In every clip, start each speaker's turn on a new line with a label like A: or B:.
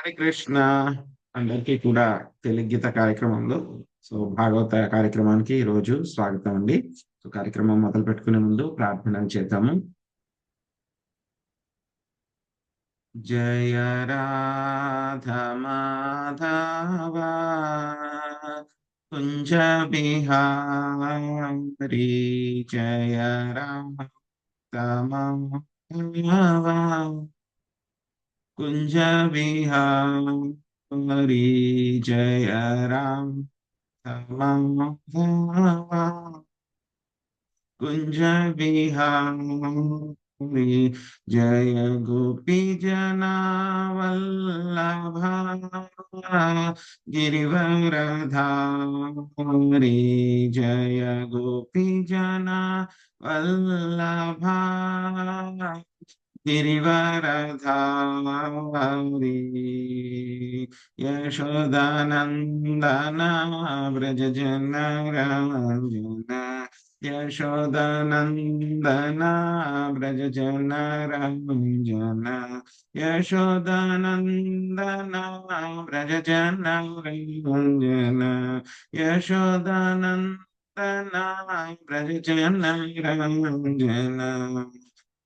A: హరే కృష్ణ. అందరికీ కూడా తెలుగు గీత కార్యక్రమంలో భాగవత కార్యక్రమానికి ఈరోజు స్వాగతం అండి. కార్యక్రమం మొదలు పెట్టుకునే ముందు ప్రార్థన చేద్దాము. జయ రాధ మాధవ కుంజ బిహారీ జయ రాధ మాధవ कुंज बिहारी जय राम माधवा कुंज बिहारी जय गोपी जनावल्लभा गिरिवरधारी जय गोपी जना वल्लभा गिरिवरधारी यशोदानंदन व्रज जन रंजन यशोदानंदन व्रज जन रंजन यशोदानंदन व्रज जन रंजन यशोदानंदन व्रज जन रंजन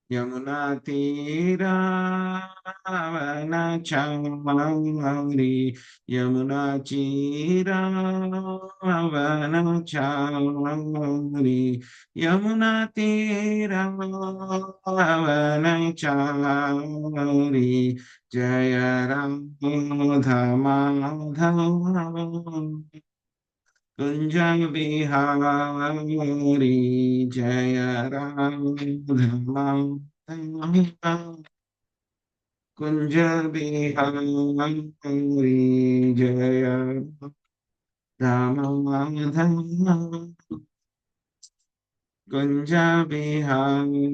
A: यमुना तीरावन चारी यमुना चीरावन चारी यमुना तीरावन चारी जय राधा माधव कुंज बिहारी जय राधा कुंज बिहारी जय राम कुंज बिहारी।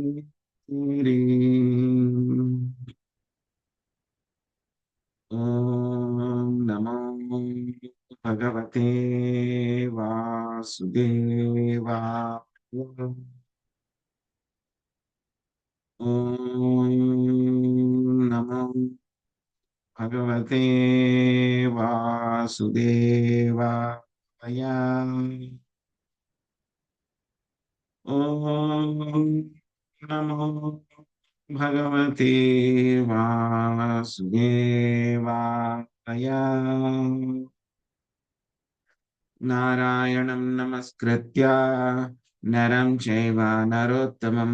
A: ओम नमो भगवते वासुदेवाय। ओम नमो भगवते वासुदेवाय। ओम नमो भगवते वासुदेवाय। नारायणं नमस्कृत्य नरं चैव नरोत्तमं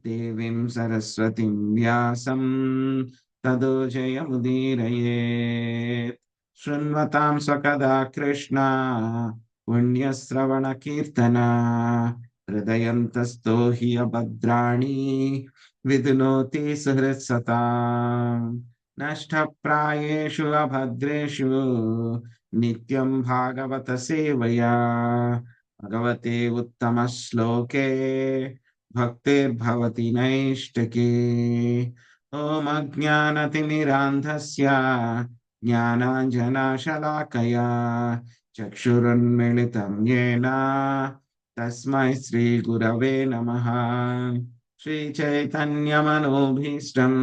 A: देवीं सरस्वतीं व्यासं ततो जयमुदीरयेत्। शृण्वतां स्वकदा कृष्णा पुण्यश्रवणकीर्तना हृदयन्तस्तो हि अभद्राणि विधुनोति सुहृत्सताम्। नष्टप्रायेषु अभद्रेषु नित्यं भागवत सेवया भगवते उत्तमश्लोके भक्तिर्भवति नैष्टिकी। ॐ अज्ञानतिमिरान्धस्य ज्ञानाञ्जनशलाकया चक्षुरुन्मिलितं येन तस्मै श्रीगुरवे नमः। श्रीचैतन्यमनोभीष्टं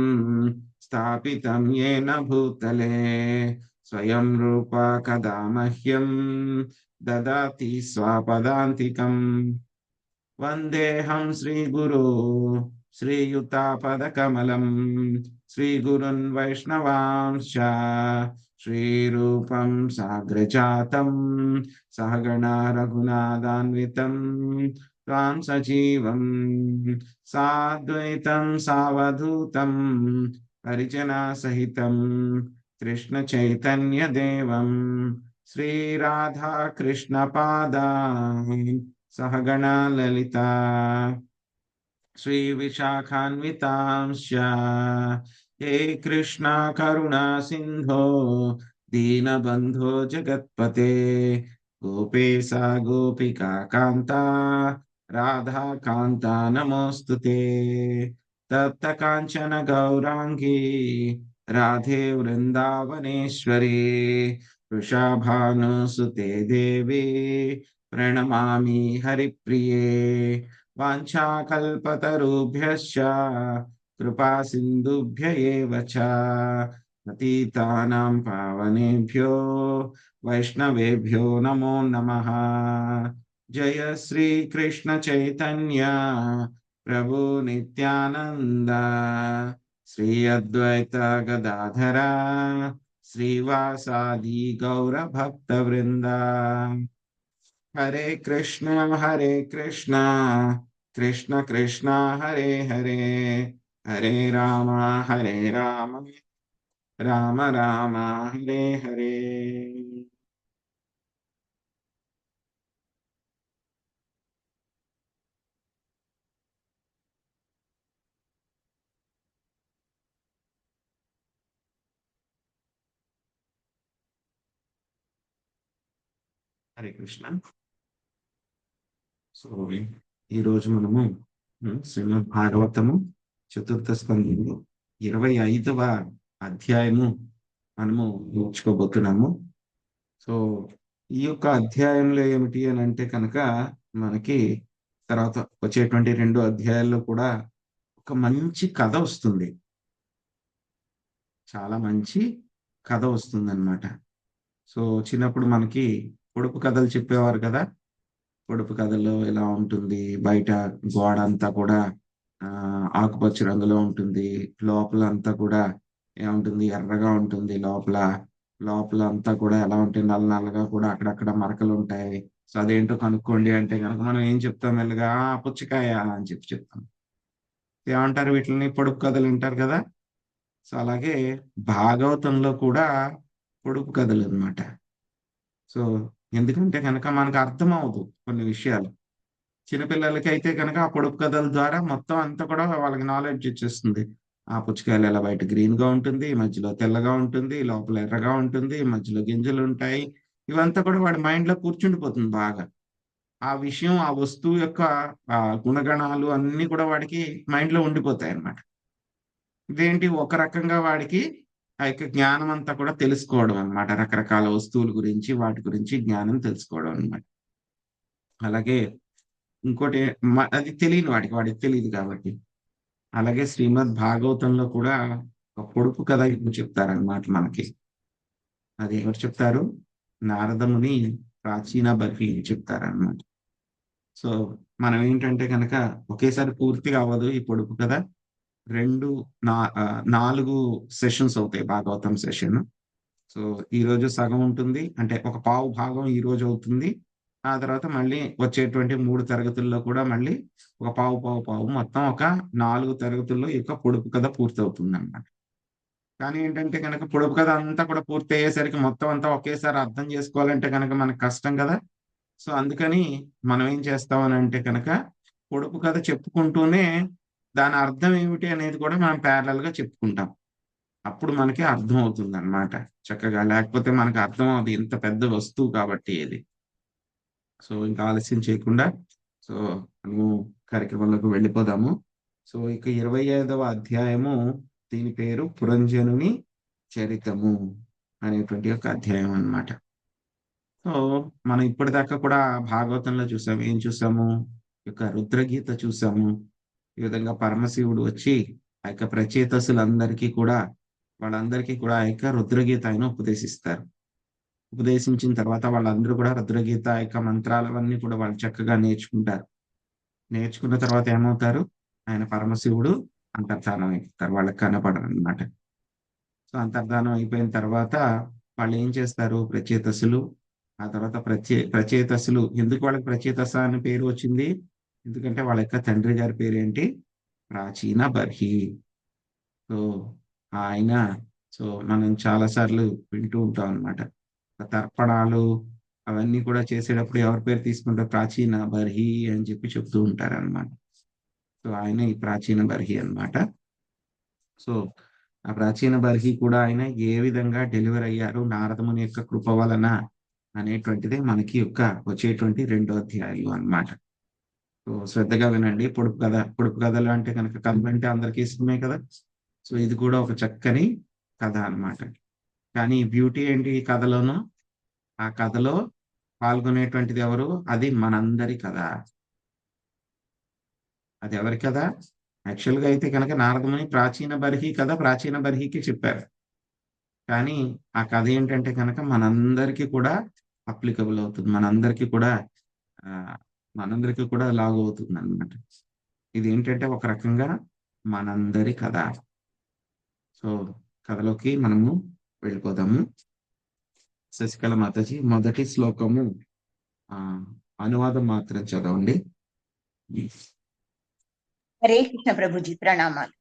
A: स्थापितं येन भूतले स्वयं रूपा कदा मह्यं ददाति स्वापदान्तिकम्। वन्देऽहं श्रीगुरो श्रीयुतापदकमलं श्रीगुरुन् वैष्णवांश्च श्रीरूपं साग्रजातं सहगणा रघुनाथान्वितं त्वां सजीवं साद्वैतं सावधूतं परिजनसहितं कृष्ण चैतन्य देवं श्रीराधा कृष्ण पादान् सहगणा ललिता श्री विशाखान्वितांश्च हे कृष्णा करुणा सिंधो दीनबंधो जगत्पते गोपेशा गोपिका कांता राधा कांता नमोस्तुते। तप्त कांचन गौरांगी राधे वृंदावनेश्वरी वृषभानुसुते देवी प्रणमामि हरिप्रिये। वाञ्छाकल्पतरुभ्यश्च कृपा सिन्धुभ्य एव च పతితానాం పావనేభ్యో వైష్ణవేభ్యో నమో నమః. జయ శ్రీ కృష్ణ చైతన్య ప్రభు నిత్యానంద, శ్రీ అద్వైత గదాధర శ్రీవాసాది గౌర భక్త వృంద. హరే కృష్ణ కృష్ణ కృష్ణ హరే హరే, హరే రామ హరే రామ రామ రామ హరే హరే. హరే కృష్ణ. సో ఈ రోజు మనము శ్రీమద్ భాగవతము చతుర్థ స్కంధంలో 25వ అధ్యాయము మనము నేర్చుకోబోతున్నాము. సో ఈ యొక్క అధ్యాయంలో ఏమిటి అని అంటే కనుక మనకి తర్వాత వచ్చేటువంటి 2 అధ్యాయాల్లో కూడా ఒక మంచి కథ వస్తుంది. చాలా మంచి కథ వస్తుంది అన్నమాట. సో చిన్నప్పుడు మనకి పొడుపు కథలు చెప్పేవారు కదా. పొడుపు కథల్లో ఎలా ఉంటుంది, బయట గోడ అంతా కూడా ఆకుపచ్చ రంగులో ఉంటుంది, లోపల అంతా కూడా ఏముంటుంది, ఎర్రగా ఉంటుంది. లోపల లోపల అంతా కూడా ఎలా ఉంటుంది, నల్ల నల్లగా కూడా అక్కడక్కడ మరకలు ఉంటాయి. సో అదేంటో కనుక్కోండి అంటే కనుక మనం ఏం చెప్తాం, మెల్లగా పుచ్చకాయ అని చెప్పి చెప్తాం. ఏమంటారు, వీటిని పొడుపు కథలు అంటారు కదా. సో అలాగే భాగవతంలో కూడా పొడుపు కథలు అన్నమాట. సో ఎందుకంటే కనుక మనకు అర్థం అవ్వదు కొన్ని విషయాలు. చిన్నపిల్లలకి అయితే కనుక ఆ పొడుపు కథల ద్వారా మొత్తం అంతా కూడా వాళ్ళకి నాలెడ్జ్ వచ్చేస్తుంది. ఆ పుచ్చకాయలు ఎలా బయట గ్రీన్ గా ఉంటుంది, మధ్యలో తెల్లగా ఉంటుంది, లోపల ఎర్రగా ఉంటుంది, మధ్యలో గింజలు ఉంటాయి. ఇవంతా కూడా వాడి మైండ్ లో కూర్చుండిపోతుంది బాగా. ఆ విషయం, ఆ వస్తువు యొక్క గుణగణాలు అన్ని కూడా వాడికి మైండ్ లో ఉండిపోతాయి అన్నమాట. ఇదేంటి, ఒక రకంగా వాడికి ఆ యొక్క జ్ఞానం అంతా కూడా తెలుసుకోవడం అన్నమాట. రకరకాల వస్తువుల గురించి, వాటి గురించి జ్ఞానం తెలుసుకోవడం అన్నమాట. అలాగే ఇంకోటి, అది తెలియని వాడికి తెలియదు కాబట్టి. అలాగే శ్రీమద్ భాగవతంలో కూడా ఒక పొడుపు కథ ఇప్పుడు చెప్తారన్నమాట మనకి. అది ఎవరు చెప్తారు, నారదముని ప్రాచీన బర్హి చెప్తారన్నమాట. సో మనం ఏంటంటే కనుక ఒకేసారి పూర్తిగా అవ్వదు ఈ పొడుపు కథ. 4 సెషన్స్ అవుతాయి భాగవతం సెషన్. సో ఈ రోజు సగం ఉంటుంది, అంటే ఒక పావు భాగం ఈ రోజు అవుతుంది. ఆ తర్వాత మళ్ళీ వచ్చేటువంటి 3 తరగతుల్లో కూడా మళ్ళీ ఒక పావు పావు పావు మొత్తం ఒక 4 తరగతుల్లో ఈ యొక్క పొడుపు కథ పూర్తవుతుంది అన్నమాట. కానీ ఏంటంటే కనుక పొడుపు కథ అంతా కూడా పూర్తి అయ్యేసరికి మొత్తం అంతా ఒకేసారి అర్థం చేసుకోవాలంటే కనుక మనకు కష్టం కదా. సో అందుకని మనం ఏం చేస్తాం అని అంటే కనుక పొడుపు కథ చెప్పుకుంటూనే దాని అర్థం ఏమిటి అనేది కూడా మనం ప్యారలల్ గా చెప్పుకుంటాం. అప్పుడు మనకి అర్థం అవుతుంది అన్నమాట చక్కగా. లేకపోతే మనకు అర్థం అవుతుంది, ఇంత పెద్ద వస్తువు కాబట్టి ఇది. సో ఇంకా ఆలస్యం చేయకుండా సో మనము కార్యక్రమంలోకి వెళ్ళిపోదాము. సో ఇక 25వ అధ్యాయము, దీని పేరు పురంజనుని చరితము అనేటువంటి ఒక అధ్యాయం అన్నమాట. సో మనం ఇప్పటిదాకా కూడా భాగవతంలో చూసాము, ఏం చూసాము, ఈ యొక్క రుద్రగీత చూసాము. ఈ విధంగా పరమశివుడు వచ్చి ఆ యొక్క ప్రచేతసులందరికీ కూడా, వాళ్ళందరికీ కూడా ఆ యొక్క రుద్రగీత ఆయన ఉపదేశిస్తారు. ఉపదేశించిన తర్వాత వాళ్ళందరూ కూడా రుద్రగీత యొక్క మంత్రాలవన్నీ కూడా వాళ్ళు చక్కగా నేర్చుకుంటారు. నేర్చుకున్న తర్వాత ఏమవుతారు, ఆయన పరమశివుడు అంతర్ధానం అయిపోతారు, వాళ్ళకి కనపడరు అనమాట. సో అంతర్ధానం అయిపోయిన తర్వాత వాళ్ళు ఏం చేస్తారు, ప్రచేతసులు. ఆ తర్వాత ప్రచేతసులు, ఎందుకు వాళ్ళకి ప్రచేతస అని పేరు వచ్చింది, ఎందుకంటే వాళ్ళ యొక్క తండ్రి గారి పేరు ఏంటి, ప్రాచీన బర్హి. సో ఆయన, సో మనం చాలా సార్లు వింటూ ఉంటాం అన్నమాట. తర్పణాలు అవన్నీ కూడా చేసేటప్పుడు ఎవరి పేరు తీసుకుంటారు, ప్రాచీన బర్హి అని చెప్పి చెప్తూ ఉంటారు అనమాట. సో ఆయన ఈ ప్రాచీన బర్హి అన్నమాట. సో ఆ ప్రాచీన బర్హి కూడా ఆయన ఏ విధంగా డెలివర్ అయ్యారు నారదముని యొక్క కృప వలన అనేటువంటిదే మనకి యొక్క వచ్చేటువంటి 2 అధ్యాయాలు అన్నమాట. సో శ్రద్ధగా వినండి. పొడుపు కథలు అంటే కనుక, కథలు అంటే అందరికీ ఇష్టమే కదా. సో ఇది కూడా ఒక చక్కని కథ అన్నమాట. కానీ బ్యూటీ ఏంటి ఈ కథలోను, ఆ కథలో పాల్గొనేటువంటిది ఎవరు, అది మనందరి కథ. అది ఎవరి కథ, యాక్చువల్ గా అయితే కనుక నారదముని ప్రాచీన బర్హి కథ ప్రాచీన బర్హికి చెప్పారు. కానీ ఆ కథ ఏంటంటే కనుక మనందరికీ కూడా అప్లికబుల్ అవుతుంది. ఆహ్, మనందరికీ కూడా లాగు అవుతుందనమాట. ఇదేంటంటే ఒక రకంగా మనందరి కథ. సో, కథలోకి మనము వెళ్ళిపోదాము. శశికళ మాతాజీ మొదటి శ్లోకము ఆహ్, అనువాదం మాత్రం చదవండి.
B: హరే కృష్ణ ప్రభుజీ, ప్రణామాలు.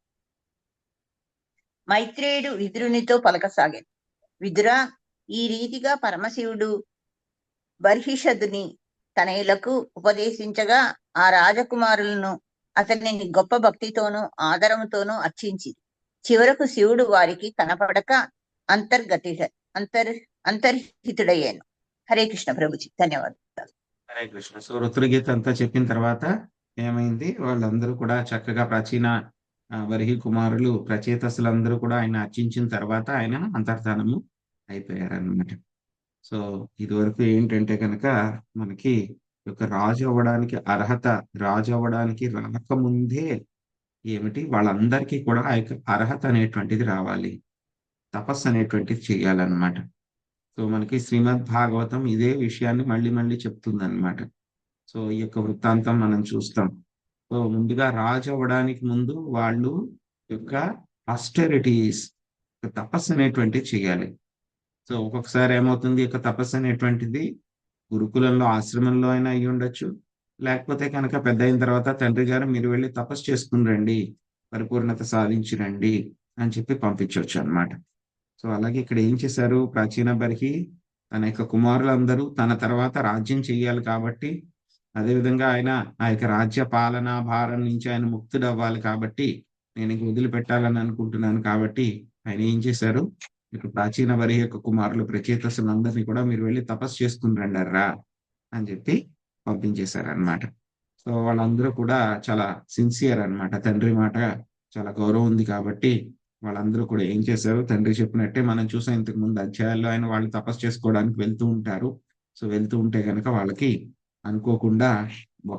B: మైత్రేయుడు విదురునితో పలకసాగాడు. విదురా, ఈ రీతిగా పరమశివుడు బర్హిషదుని తనయులకు ఉపదేశించగా ఆ రాజకుమారులను అతనిని గొప్ప భక్తితోనూ ఆదరముతోనూ అర్చించి చివరకు శివుడు వారికి కనపడక అంతర్గతి అంతర్హితుడయ్యాను. హరే కృష్ణ ప్రభుజీ, ధన్యవాదాలు.
A: హరే కృష్ణ. సో, రుద్రగీత అంతా చెప్పిన తర్వాత ఏమైంది? వాళ్ళందరూ కూడా చక్కగా ప్రాచీన వరిహి కుమారులు ప్రచేతసులందరూ కూడా ఆయన అర్చించిన తర్వాత ఆయన అంతర్ధానము అయిపోయారన్నమాట. సో, ఇదివరకు ఏంటంటే కనుక మనకి ఈ యొక్క రాజు అవ్వడానికి రాకముందే ఏమిటి వాళ్ళందరికీ కూడా ఆ యొక్క అర్హత అనేటువంటిది రావాలి. తపస్సు అనేటువంటిది చేయాలన్నమాట. సో, మనకి శ్రీమద్ భాగవతం ఇదే విషయాన్ని మళ్ళీ మళ్ళీ చెప్తుందన్నమాట. సో, ఈ యొక్క వృత్తాంతం మనం చూస్తాం. సో, ముందుగా రాజు అవ్వడానికి ముందు వాళ్ళు యొక్క ఆస్టెరిటీస్ తపస్సు అనేటువంటిది చేయాలి. సో, ఒక్కొక్కసారి ఏమవుతుంది, ఈ యొక్క తపస్సు అనేటువంటిది గురుకులంలో, ఆశ్రమంలో అయినా అయ్యి ఉండొచ్చు. లేకపోతే కనుక పెద్దయిన తర్వాత తండ్రి గారు మీరు వెళ్లి తపస్సు చేసుకుని రండి, పరిపూర్ణత సాధించి రండి అని చెప్పి పంపించొచ్చు అన్నమాట. సో, అలాగే ఇక్కడ ఏం చేశారు ప్రాచీన బర్హి తన యొక్క కుమారులందరూ తన తర్వాత రాజ్యం చెయ్యాలి కాబట్టి, అదేవిధంగా ఆయన ఆ యొక్క రాజ్య పాలనా భారం నుంచి ఆయన ముక్తుడవ్వాలి కాబట్టి, నేను ఇంక వదిలిపెట్టాలని అనుకుంటున్నాను కాబట్టి, ఆయన ఏం చేశారు, ఇక ప్రాచీన బర్హి యొక్క కుమారులు ప్రచేతసులందరినీ కూడా మీరు వెళ్ళి తపస్సు చేసుకుని రండర్రా అని చెప్పి పంపించేశారన్నమాట. సో, వాళ్ళందరూ కూడా చాలా సిన్సియర్ అన్నమాట. తండ్రి మాట చాలా గౌరవం ఉంది కాబట్టి వాళ్ళందరూ కూడా ఏం చేశారు, తండ్రి చెప్పినట్టే మనం చూసాం ఇంతకు ముందు అధ్యాయాల్లో ఆయన వాళ్ళు తపస్సు చేసుకోవడానికి వెళ్తూ ఉంటారు. సో, వెళ్తూ ఉంటే గనక వాళ్ళకి అనుకోకుండా వ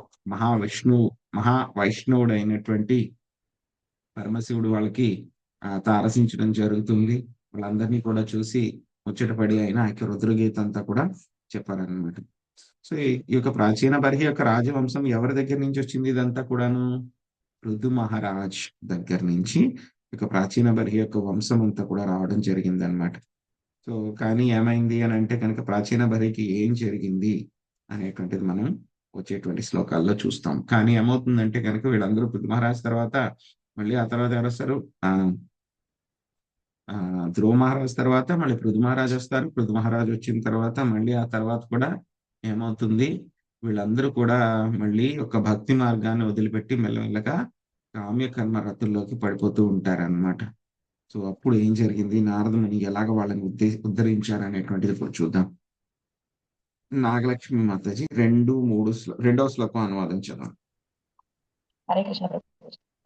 A: మహావైష్ణవుడైనటువంటి పరమశివుడు వాళ్ళకి తారసించడం జరుగుతుంది. వాళ్ళందరినీ కూడా చూసి ముచ్చటపడి ఆయన ఆ యొక్క రుద్రగీత అంతా కూడా చెప్పారన్నమాట. సో, ఈ యొక్క ప్రాచీన బర్హి యొక్క రాజవంశం ఎవరి దగ్గర నుంచి వచ్చింది ఇదంతా కూడాను? పృథు మహారాజ్ దగ్గర నుంచి ఇక ప్రాచీన బర్హి యొక్క వంశం అంతా కూడా రావడం జరిగిందనమాట. సో, కానీ ఏమైంది అని అంటే కనుక ప్రాచీన బర్హికి ఏం జరిగింది అనేటువంటిది మనం వచ్చేటువంటి శ్లోకాల్లో చూస్తాం. కానీ ఏమవుతుందంటే కనుక వీళ్ళందరూ పృథు మహారాజ్ తర్వాత మళ్ళీ ఆ తర్వాత ఎవరొస్తారు? ధ్రువ మహారాజ్ తర్వాత మళ్ళీ పృథు మహారాజ్ వస్తారు. పృథు మహారాజ్ వచ్చిన తర్వాత మళ్ళీ ఆ తర్వాత కూడా ఏమవుతుంది? వీళ్ళందరూ కూడా మళ్ళీ ఒక భక్తి మార్గాన్ని వదిలిపెట్టి మెల్లమెల్లగా కామ్య కర్మ రతుల్లోకి పడిపోతూ ఉంటారన్నమాట. సో, అప్పుడు ఏం జరిగింది? నారద ముని ఎలాగ వాళ్ళని ఉద్ధరించారనేటువంటిది ఇప్పుడు చూద్దాం. నాగలక్ష్మి మాతాజీ 2, 3 రెండవ శ్లోకం అనువాదం చదవండి.
C: హరే కృష్ణ ప్రభు.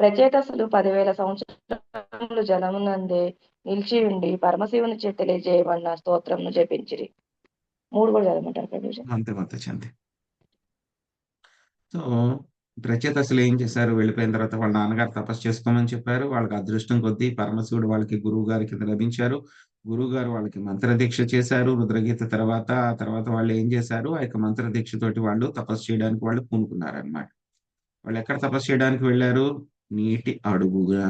C: ప్రచేతసులు 10,000 సంవత్సరములు జలమునందే నిలిచి ఉండి పరమశివుని చే తెలియజేయబడిన స్తోత్రంను జపించిరి. 3 కూడా చదవమంటారు ప్రభుజీ?
A: అంతే మాతాజీ, అంతే. సో, ప్రచేతసులు ఏం చేశారు? వెళ్ళిపోయిన తర్వాత వాళ్ళ నాన్నగారు తపస్సు చేసుకోమని చెప్పారు. వాళ్ళకి అదృష్టం కొద్దీ పరమశివుడు వాళ్ళకి గురువు గారి కింద లభించారు. గురువుగారు వాళ్ళకి మంత్రదీక్ష చేశారు రుద్రగీత తర్వాత. ఆ తర్వాత వాళ్ళు ఏం చేశారు? ఆ యొక్క మంత్రదీక్షతోటి వాళ్ళు తపస్సు చేయడానికి వాళ్ళు పూనుకున్నారన్నమాట. వాళ్ళు ఎక్కడ తపస్సు చేయడానికి వెళ్ళారు? నీటి అడుగుగా,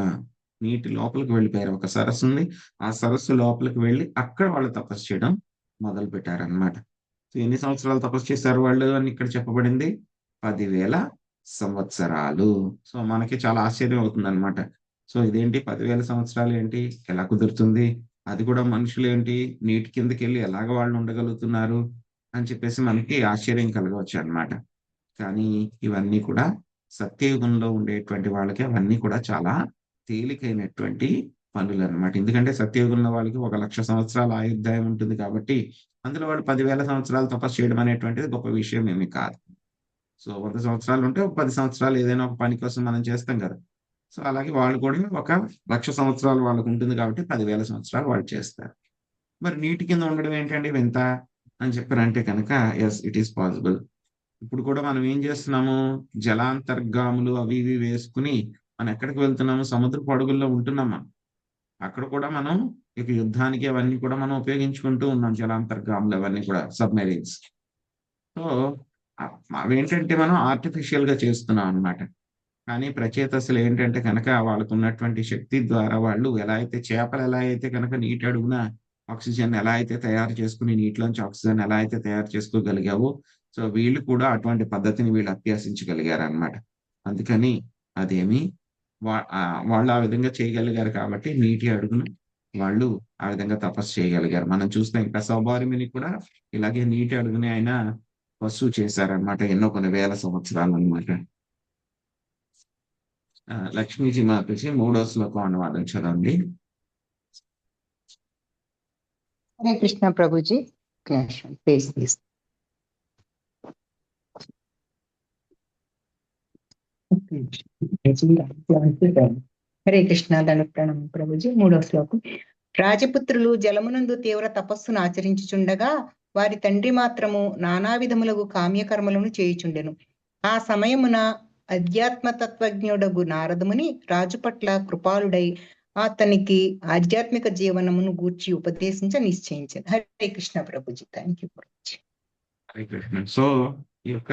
A: నీటి లోపలికి వెళ్ళిపోయారు. ఒక సరస్సు ఉంది. ఆ సరస్సు లోపలికి వెళ్ళి అక్కడ వాళ్ళు తపస్సు చేయడం మొదలు పెట్టారన్నమాట. సో, ఎన్ని సంవత్సరాలు తపస్సు చేశారు వాళ్ళు అని ఇక్కడ చెప్పబడింది? 10,000 సంవత్సరాలు. సో, మనకి చాలా ఆశ్చర్యం అవుతుందన్నమాట. సో, ఇదేంటి 10,000 సంవత్సరాలు ఏంటి? ఎలా కుదురుతుంది? అది కూడా మనుషులేంటి నీటి కిందకెళ్ళి ఎలాగ వాళ్ళు ఉండగలుగుతున్నారు? అని చెప్పేసి మనకి ఆశ్చర్యం కలగవచ్చన్నమాట. కానీ ఇవన్నీ కూడా సత్యయుగంలో ఉండేటువంటి వాళ్ళకి అవన్నీ కూడా చాలా తేలికైనటువంటి పనులన్నమాట. ఎందుకంటే సత్యయుగంలో వాళ్ళకి 1,00,000 సంవత్సరాల ఆయుర్దాయం ఉంటుంది కాబట్టి, అందులో వాళ్ళు 10,000 సంవత్సరాలు తపస్సు చేయడం అనేటువంటిది గొప్ప విషయం ఏమీ కాదు. సో, 100 సంవత్సరాలు ఉంటే ఒక 10 సంవత్సరాలు ఏదైనా ఒక పని కోసం మనం చేస్తాం కదా! సో, అలాగే వాళ్ళు కూడా ఒక 1,00,000 సంవత్సరాలు వాళ్ళకుంటుంది కాబట్టి 10,000 సంవత్సరాలు వాళ్ళు చేస్తారు. మరి నీటి కింద ఉండడం ఏంటండి వింత అని చెప్పారంటే కనుక యెస్, ఇట్ ఈస్ పాసిబుల్. ఇప్పుడు కూడా మనం ఏం చేస్తున్నాము? జలాంతర్గాములు అవి ఇవి వేసుకొని మనం ఎక్కడికి వెళ్తున్నాము? సముద్రపు అడుగుల్లో ఉంటున్నాం మనం. అక్కడ కూడా మనం ఇక యుద్ధానికి అవన్నీ కూడా మనం ఉపయోగించుకుంటూ ఉన్నాం, జలాంతర్గాములు అవన్నీ కూడా, సబ్మెరీన్స్. సో అవేంటంటే మనం ఆర్టిఫిషియల్ గా చేస్తున్నాం అన్నమాట. కానీ ప్రచేతసులు ఏంటంటే కనుక వాళ్ళకు ఉన్నటువంటి శక్తి ద్వారా వాళ్ళు ఎలా అయితే, చేపలు ఎలా అయితే కనుక నీటి అడుగున ఆక్సిజన్ ఎలా అయితే తయారు చేసుకుని, నీటిలోంచి ఆక్సిజన్ ఎలా అయితే తయారు చేసుకోగలిగావో, సో వీళ్ళు కూడా అటువంటి పద్ధతిని వీళ్ళు అభ్యసించగలిగారు అన్నమాట. అందుకని అదేమి వాళ్ళు ఆ విధంగా చేయగలిగారు కాబట్టి నీటి అడుగున వాళ్ళు ఆ విధంగా తపస్సు చేయగలిగారు. మనం చూస్తే ఇంకా సౌభార్యముని కూడా ఇలాగే నీటి అడుగునే ఆయన తపస్సు చేశారనమాట, ఎన్నో కొన్ని వేల సంవత్సరాలు అనమాట. లక్ష్మీజీ మాతజీ 3వ శ్లోకం అనువాదం చదవండి.
D: హరే కృష్ణ ప్రభుజీ. Please please. హరే కృష్ణ. దండ ప్రణామం ప్రభుజీ. 3వ శ్లోకం. రాజపుత్రులు జలమునందు తీవ్ర తపస్సును ఆచరించుచుండగా వారి తండ్రి మాత్రము నానా విధములకు కామ్యకర్మలను చేయుచుండెను. ఆ సమయమున అధ్యాత్మతత్వజ్ఞుడగు నారదముని రాజు పట్ల కృపాలుడై అతనికి ఆధ్యాత్మిక జీవనమును గూర్చి ఉపదేశించ నిశ్చయించాను. Hare Krishna Prabhuji. Thank you Prabhuji.
A: Hare Krishna. So ఈ యొక్క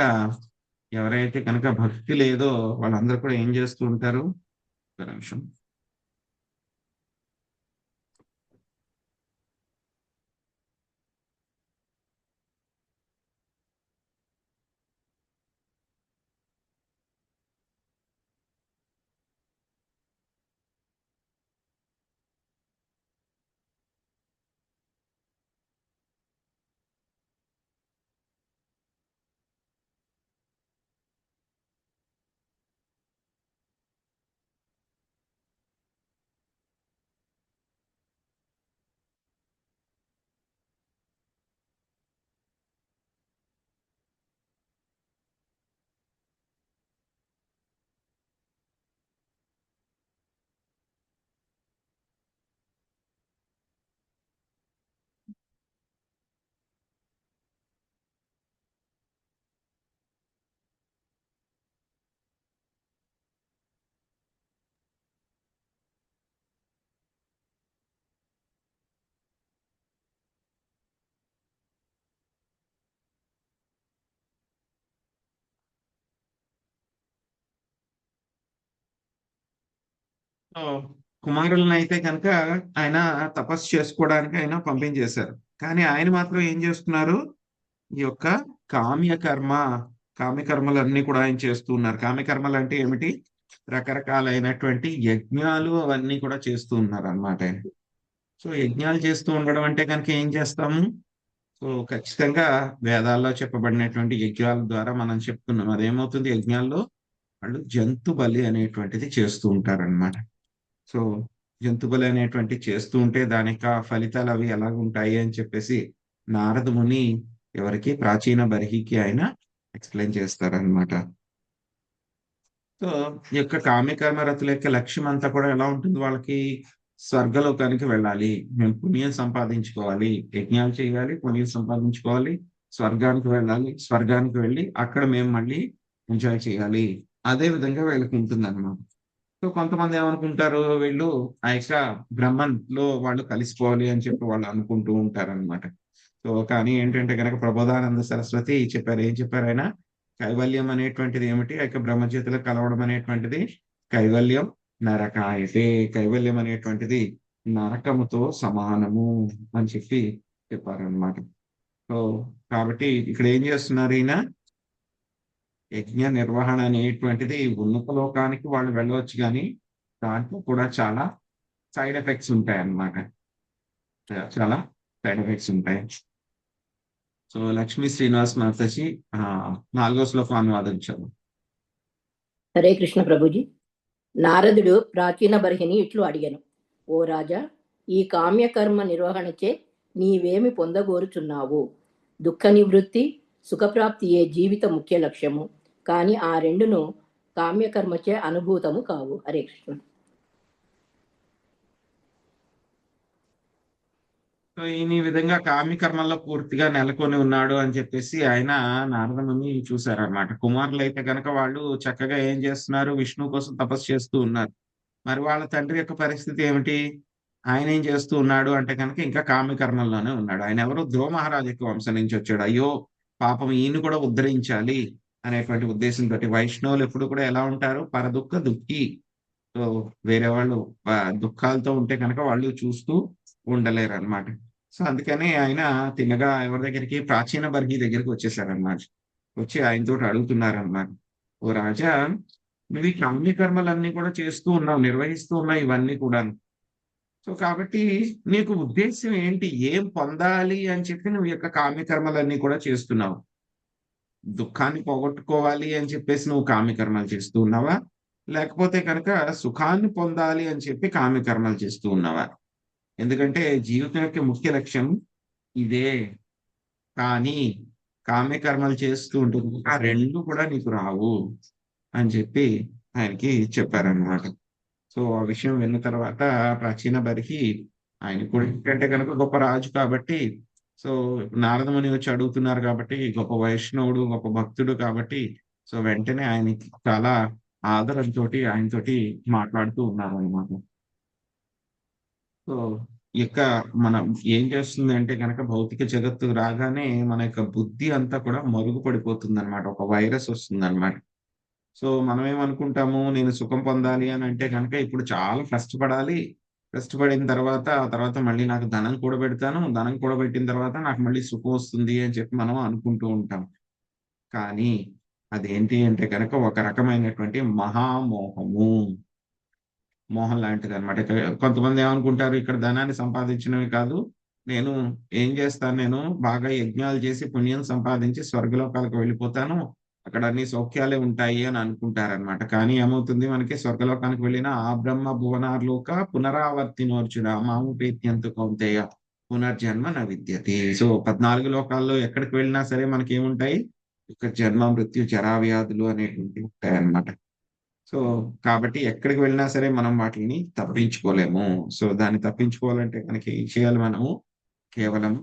A: ఎవరైతే కనుక భక్తి లేదో వాళ్ళందరూ కూడా ఏం చేస్తూ ఉంటారు? ఒక నిమిషం. సో కుమారులను అయితే కనుక ఆయన తపస్సు చేసుకోవడానికి ఆయన పంపించేశారు. కానీ ఆయన మాత్రం ఏం చేస్తున్నారు? ఈ యొక్క కామ్యకర్మ కామ్యకర్మలన్నీ కూడా ఆయన చేస్తూ ఉన్నారు. కామ్యకర్మలు అంటే ఏమిటి? రకరకాలైనటువంటి యజ్ఞాలు అవన్నీ కూడా చేస్తూ ఉన్నారు అన్నమాట ఆయన. సో యజ్ఞాలు చేస్తూ ఉండడం అంటే కనుక ఏం చేస్తాము? సో ఖచ్చితంగా వేదాల్లో చెప్పబడినటువంటి యజ్ఞాల ద్వారా మనం చెప్తున్నాం. అదేమవుతుంది? యజ్ఞాల్లో వాళ్ళు జంతు బలి అనేటువంటిది చేస్తూ ఉంటారన్నమాట. సో జంతు బలి అనేటువంటివి చేస్తూ ఉంటే దాని యొక్క ఫలితాలు అవి ఎలా ఉంటాయి అని చెప్పేసి నారద ముని ఎవరికి? ప్రాచీన బర్హికి ఆయన ఎక్స్ప్లెయిన్ చేస్తారనమాట. సో ఈ యొక్క కామ్యకర్మ రతుల యొక్క లక్ష్యం అంతా కూడా ఎలా ఉంటుంది? వాళ్ళకి స్వర్గలోకానికి వెళ్ళాలి, మేము పుణ్యం సంపాదించుకోవాలి, యజ్ఞాలు చేయాలి, పుణ్యం సంపాదించుకోవాలి, స్వర్గానికి వెళ్ళాలి, స్వర్గానికి వెళ్ళి అక్కడ మేము మళ్ళీ ఎంజాయ్ చేయాలి. అదే విధంగా వీళ్ళకి ఉంటుంది అనమాట. సో కొంతమంది ఏమనుకుంటారు? వీళ్ళు ఆ యొక్క బ్రహ్మంలో వాళ్ళు కలిసిపోవాలి అని చెప్పి వాళ్ళు అనుకుంటూ ఉంటారన్నమాట. సో కానీ ఏంటంటే కనుక ప్రబోధానంద సరస్వతి చెప్పారు. ఏం చెప్పారు ఆయన? కైవల్యం అనేటువంటిది ఏమిటి? ఆ యొక్క బ్రహ్మజ్యోతిలో కలవడం అనేటువంటిది కైవల్యం నరకాయతే. కైవల్యం అనేటువంటిది నరకముతో సమానము అని చెప్పి చెప్పారనమాట. సో కాబట్టి ఇక్కడ ఏం చేస్తున్నారు ఈయన? యజ్ఞ నిర్వహణ అనేటువంటిది ఉన్నత లోకానికి వాళ్ళు వెళ్ళవచ్చు, కానీ దాంట్లో కూడా చాలా సైడ్ ఎఫెక్ట్స్ ఉంటాయి అన్నమాట. చాలా సైడ్ ఎఫెక్ట్స్ ఉంటాయి. సో లక్ష్మీ శ్రీనివాస్ మాతాజీ 4వ శ్లోకం అనువాదం చదువు.
E: హరే కృష్ణ ప్రభుజీ. నారదుడు ప్రాచీన బర్హిని ఇట్లు అడిగాను, ఓ రాజా, ఈ కామ్యకర్మ నిర్వహణచే నీవేమి పొందగోరుచున్నావు? దుఃఖ నివృత్తి, సుఖప్రాప్తియే జీవిత ముఖ్య లక్ష్యము, కానీ ఆ రెండును కామ్యకర్మచే అనుభూతము కావు. హరే కృష్ణ.
A: సో ఈయన ఈ విధంగా కామ్యకర్మల్లో పూర్తిగా నెలకొని ఉన్నాడు అని చెప్పేసి ఆయన నారదముని చూశారన్నమాట. కుమారులు అయితే కనుక వాళ్ళు చక్కగా ఏం చేస్తున్నారు? విష్ణువు కోసం తపస్సు చేస్తూ ఉన్నారు. మరి వాళ్ళ తండ్రి యొక్క పరిస్థితి ఏమిటి? ఆయన ఏం చేస్తూ ఉన్నాడు అంటే కనుక ఇంకా కామ్యకర్మల్లోనే ఉన్నాడు. ఆయన ఎవరు, ధ్రువ మహారాజు యొక్క వంశం నుంచి వచ్చాడు. అయ్యో పాపం ఈయన కూడా ఉద్ధరించాలి అనేటువంటి ఉద్దేశంతో వైష్ణవులు ఎప్పుడు కూడా ఎలా ఉంటారు, పరదుఃఖ దుఃఖి. సో వేరే వాళ్ళు దుఃఖాలతో ఉంటే కనుక వాళ్ళు చూస్తూ ఉండలేరు అనమాట. సో అందుకని ఆయన తిన్నగా ఎవరి దగ్గరికి, ప్రాచీన బర్హి దగ్గరికి వచ్చేసారనమాట. వచ్చి ఆయనతో అడుగుతున్నారనమాట, ఓ రాజా, నువ్వు ఈ కామ్యకర్మలన్నీ కూడా చేస్తూ ఉన్నావు, నిర్వహిస్తూ ఉన్నావు ఇవన్నీ కూడా. సో కాబట్టి నీకు ఉద్దేశం ఏంటి, ఏం పొందాలి అని చెప్పి నువ్వు ఈ యొక్క కామ్యకర్మలన్నీ కూడా చేస్తున్నావు? దుఃఖాన్ని పోగొట్టుకోవాలి అని చెప్పేసి నువ్వు కామ్యకర్మలు చేస్తూ ఉన్నావా, లేకపోతే కనుక సుఖాన్ని పొందాలి అని చెప్పి కామ్యకర్మలు చేస్తూ ఉన్నావా? ఎందుకంటే జీవితం యొక్క ముఖ్య లక్ష్యం ఇదే. కానీ కామ్యకర్మలు చేస్తూ ఉంటుంది, ఆ రెండు కూడా నీకు రావు అని చెప్పి ఆయనకి చెప్పారనమాట. సో ఆ విషయం విన్న తర్వాత ప్రాచీన బర్హి, ఆయన కూడా ఏంటంటే కనుక గొప్ప రాజు కాబట్టి, సో నారద ముని వచ్చి అడుగుతున్నారు కాబట్టి, గొప్ప వైష్ణవుడు, గొప్ప భక్తుడు కాబట్టి, సో వెంటనే ఆయనకి చాలా ఆదరంతో ఆయనతోటి మాట్లాడుతూ ఉన్నారు అనమాట. సో ఈ యొక్క మనం ఏం చేస్తుంది అంటే కనుక, భౌతిక జగత్తు రాగానే మన యొక్క బుద్ధి అంతా కూడా మరుగుపడిపోతుంది అనమాట. ఒక వైరస్ వస్తుంది అనమాట. సో మనం ఏమనుకుంటాము, నేను సుఖం పొందాలి అని అంటే కనుక ఇప్పుడు చాలా కష్టపడాలి. కష్టపడిన తర్వాత ఆ తర్వాత మళ్ళీ నాకు ధనం కూడబెడతాను. ధనం కూడబెట్టిన తర్వాత నాకు మళ్ళీ సుఖం వస్తుంది అని చెప్పి మనం అనుకుంటూ ఉంటాం. కానీ అదేంటి అంటే కనుక ఒక రకమైనటువంటి మహామోహము. మోహం లాంటిది అనమాట. కొంతమంది ఏమనుకుంటారు, ఇక్కడ ధనాన్ని సంపాదించినవి కాదు, నేను ఏం చేస్తాను, నేను బాగా యజ్ఞాలు చేసి పుణ్యం సంపాదించి స్వర్గలోకాలకు వెళ్ళిపోతాను, అక్కడ అన్ని సౌఖ్యాలే ఉంటాయి అని అనుకుంటారనమాట. కానీ ఏమవుతుంది, మనకి స్వర్గలోకానికి వెళ్ళిన ఆ బ్రహ్మ భువనార్లోక పునరావర్తినోర్చున మాముపేత్యంతు కౌంతేయ పునర్జన్మ న విద్యతే. సో 14 లోకాల్లో ఎక్కడికి వెళ్ళినా సరే మనకి ఏముంటాయి, ఇక జన్మ మృత్యు జరా వ్యాధులు అనేటువంటివి ఉంటాయి అన్నమాట. సో కాబట్టి ఎక్కడికి వెళ్ళినా సరే మనం వాటిని తప్పించుకోలేము. సో దాన్ని తప్పించుకోవాలంటే మనకి ఏం చేయాలి, మనము కేవలం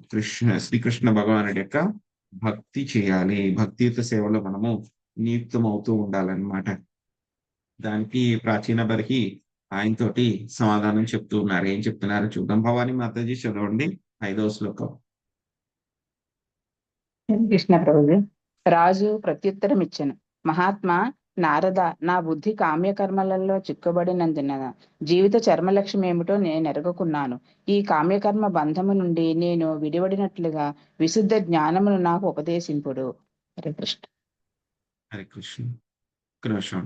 A: శ్రీకృష్ణ భగవానుడి యొక్క భక్తి చేయాలి. భక్తియుత సేవలో మనము నియుక్తం అవుతూ ఉండాలన్నమాట. దానికి ప్రాచీన బర్హి ఆయనతోటి సమాధానం చెప్తూ ఉన్నారు. ఏం చెప్తున్నారు చూద్దాం. భవానీ మాతాజీ చదవండి 5వ శ్లోకం.
F: కృష్ణ ప్రభుజీ. రాజు ప్రత్యుత్తరం ఇచ్చెను, మహాత్మా నారద, నా బుద్ధి కామ్యకర్మలలో చిక్కుబడినందున జీవిత చర్మలక్ష్యం ఏమిటో నేను ఎరగకున్నాను. ఈ కామ్యకర్మ బంధము నుండి నేను విడివడినట్లుగా విశుద్ధ జ్ఞానమును నాకు ఉపదేశింపుడు. హరే కృష్ణ.
A: హరే కృష్ణ. కృష్ణ.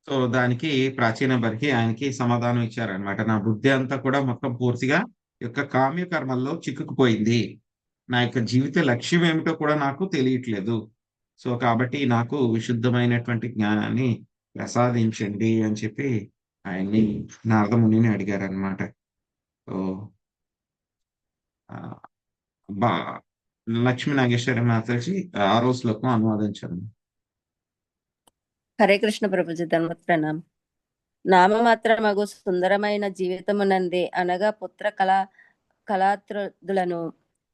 A: సో దానికి ప్రాచీన బర్హి ఆయనకి సమాధానం ఇచ్చారనమాట. నా బుద్ధి అంతా కూడా మొత్తం పూర్తిగా యొక్క కామ్య కర్మల్లో చిక్కుకుపోయింది. నా యొక్క జీవిత లక్ష్యం ఏమిటో కూడా నాకు తెలియట్లేదు. సో కాబట్టి నాకు విశుద్ధమైనటువంటి జ్ఞానాన్ని ప్రసాదించండి అని చెప్పి ఆయన్ని నారద మునిని అడిగారనమాట. సో బా లక్ష్మీ నాగేశ్వరి మాతాజీ 6వ శ్లోకం అనువాదించారు.
G: హరే కృష్ణ ప్రభుజీ, ధన్వత్ ప్రణామ్. నామమాత్రమగు సుందరమైన జీవితమునంది అనగా పుత్ర కళాత్రులను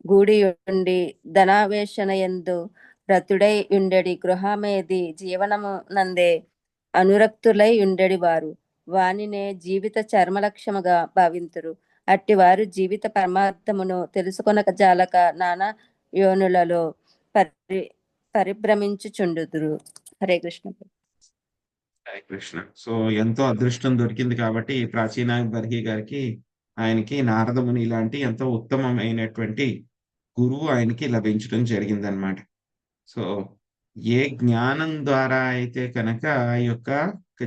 G: గూడియుండి ధనావేశనయందు రతుడై ఉండెడి గృహమేది జీవనము నందే అనురక్తులై ఉండెడి వారు వానినే జీవిత చర్మలక్ష్యముగా భావింతురు. అట్టివారు జీవిత పరమార్థమును తెలుసుకొనక జాలక నానా యోనులలో పరిభ్రమించుచుండుదురు. హరే కృష్ణ.
A: హరే కృష్ణ. సో ఎంతో అదృష్టం దొరికింది కాబట్టి ప్రాచీన బర్హి గారికి, ఆయనకి నారద ముని ఇలాంటి ఎంతో ఉత్తమమైనటువంటి గురువు ఆయనకి లభించడం జరిగిందనమాట. సో ఏ జ్ఞానం ద్వారా అయితే కనుక ఈ యొక్క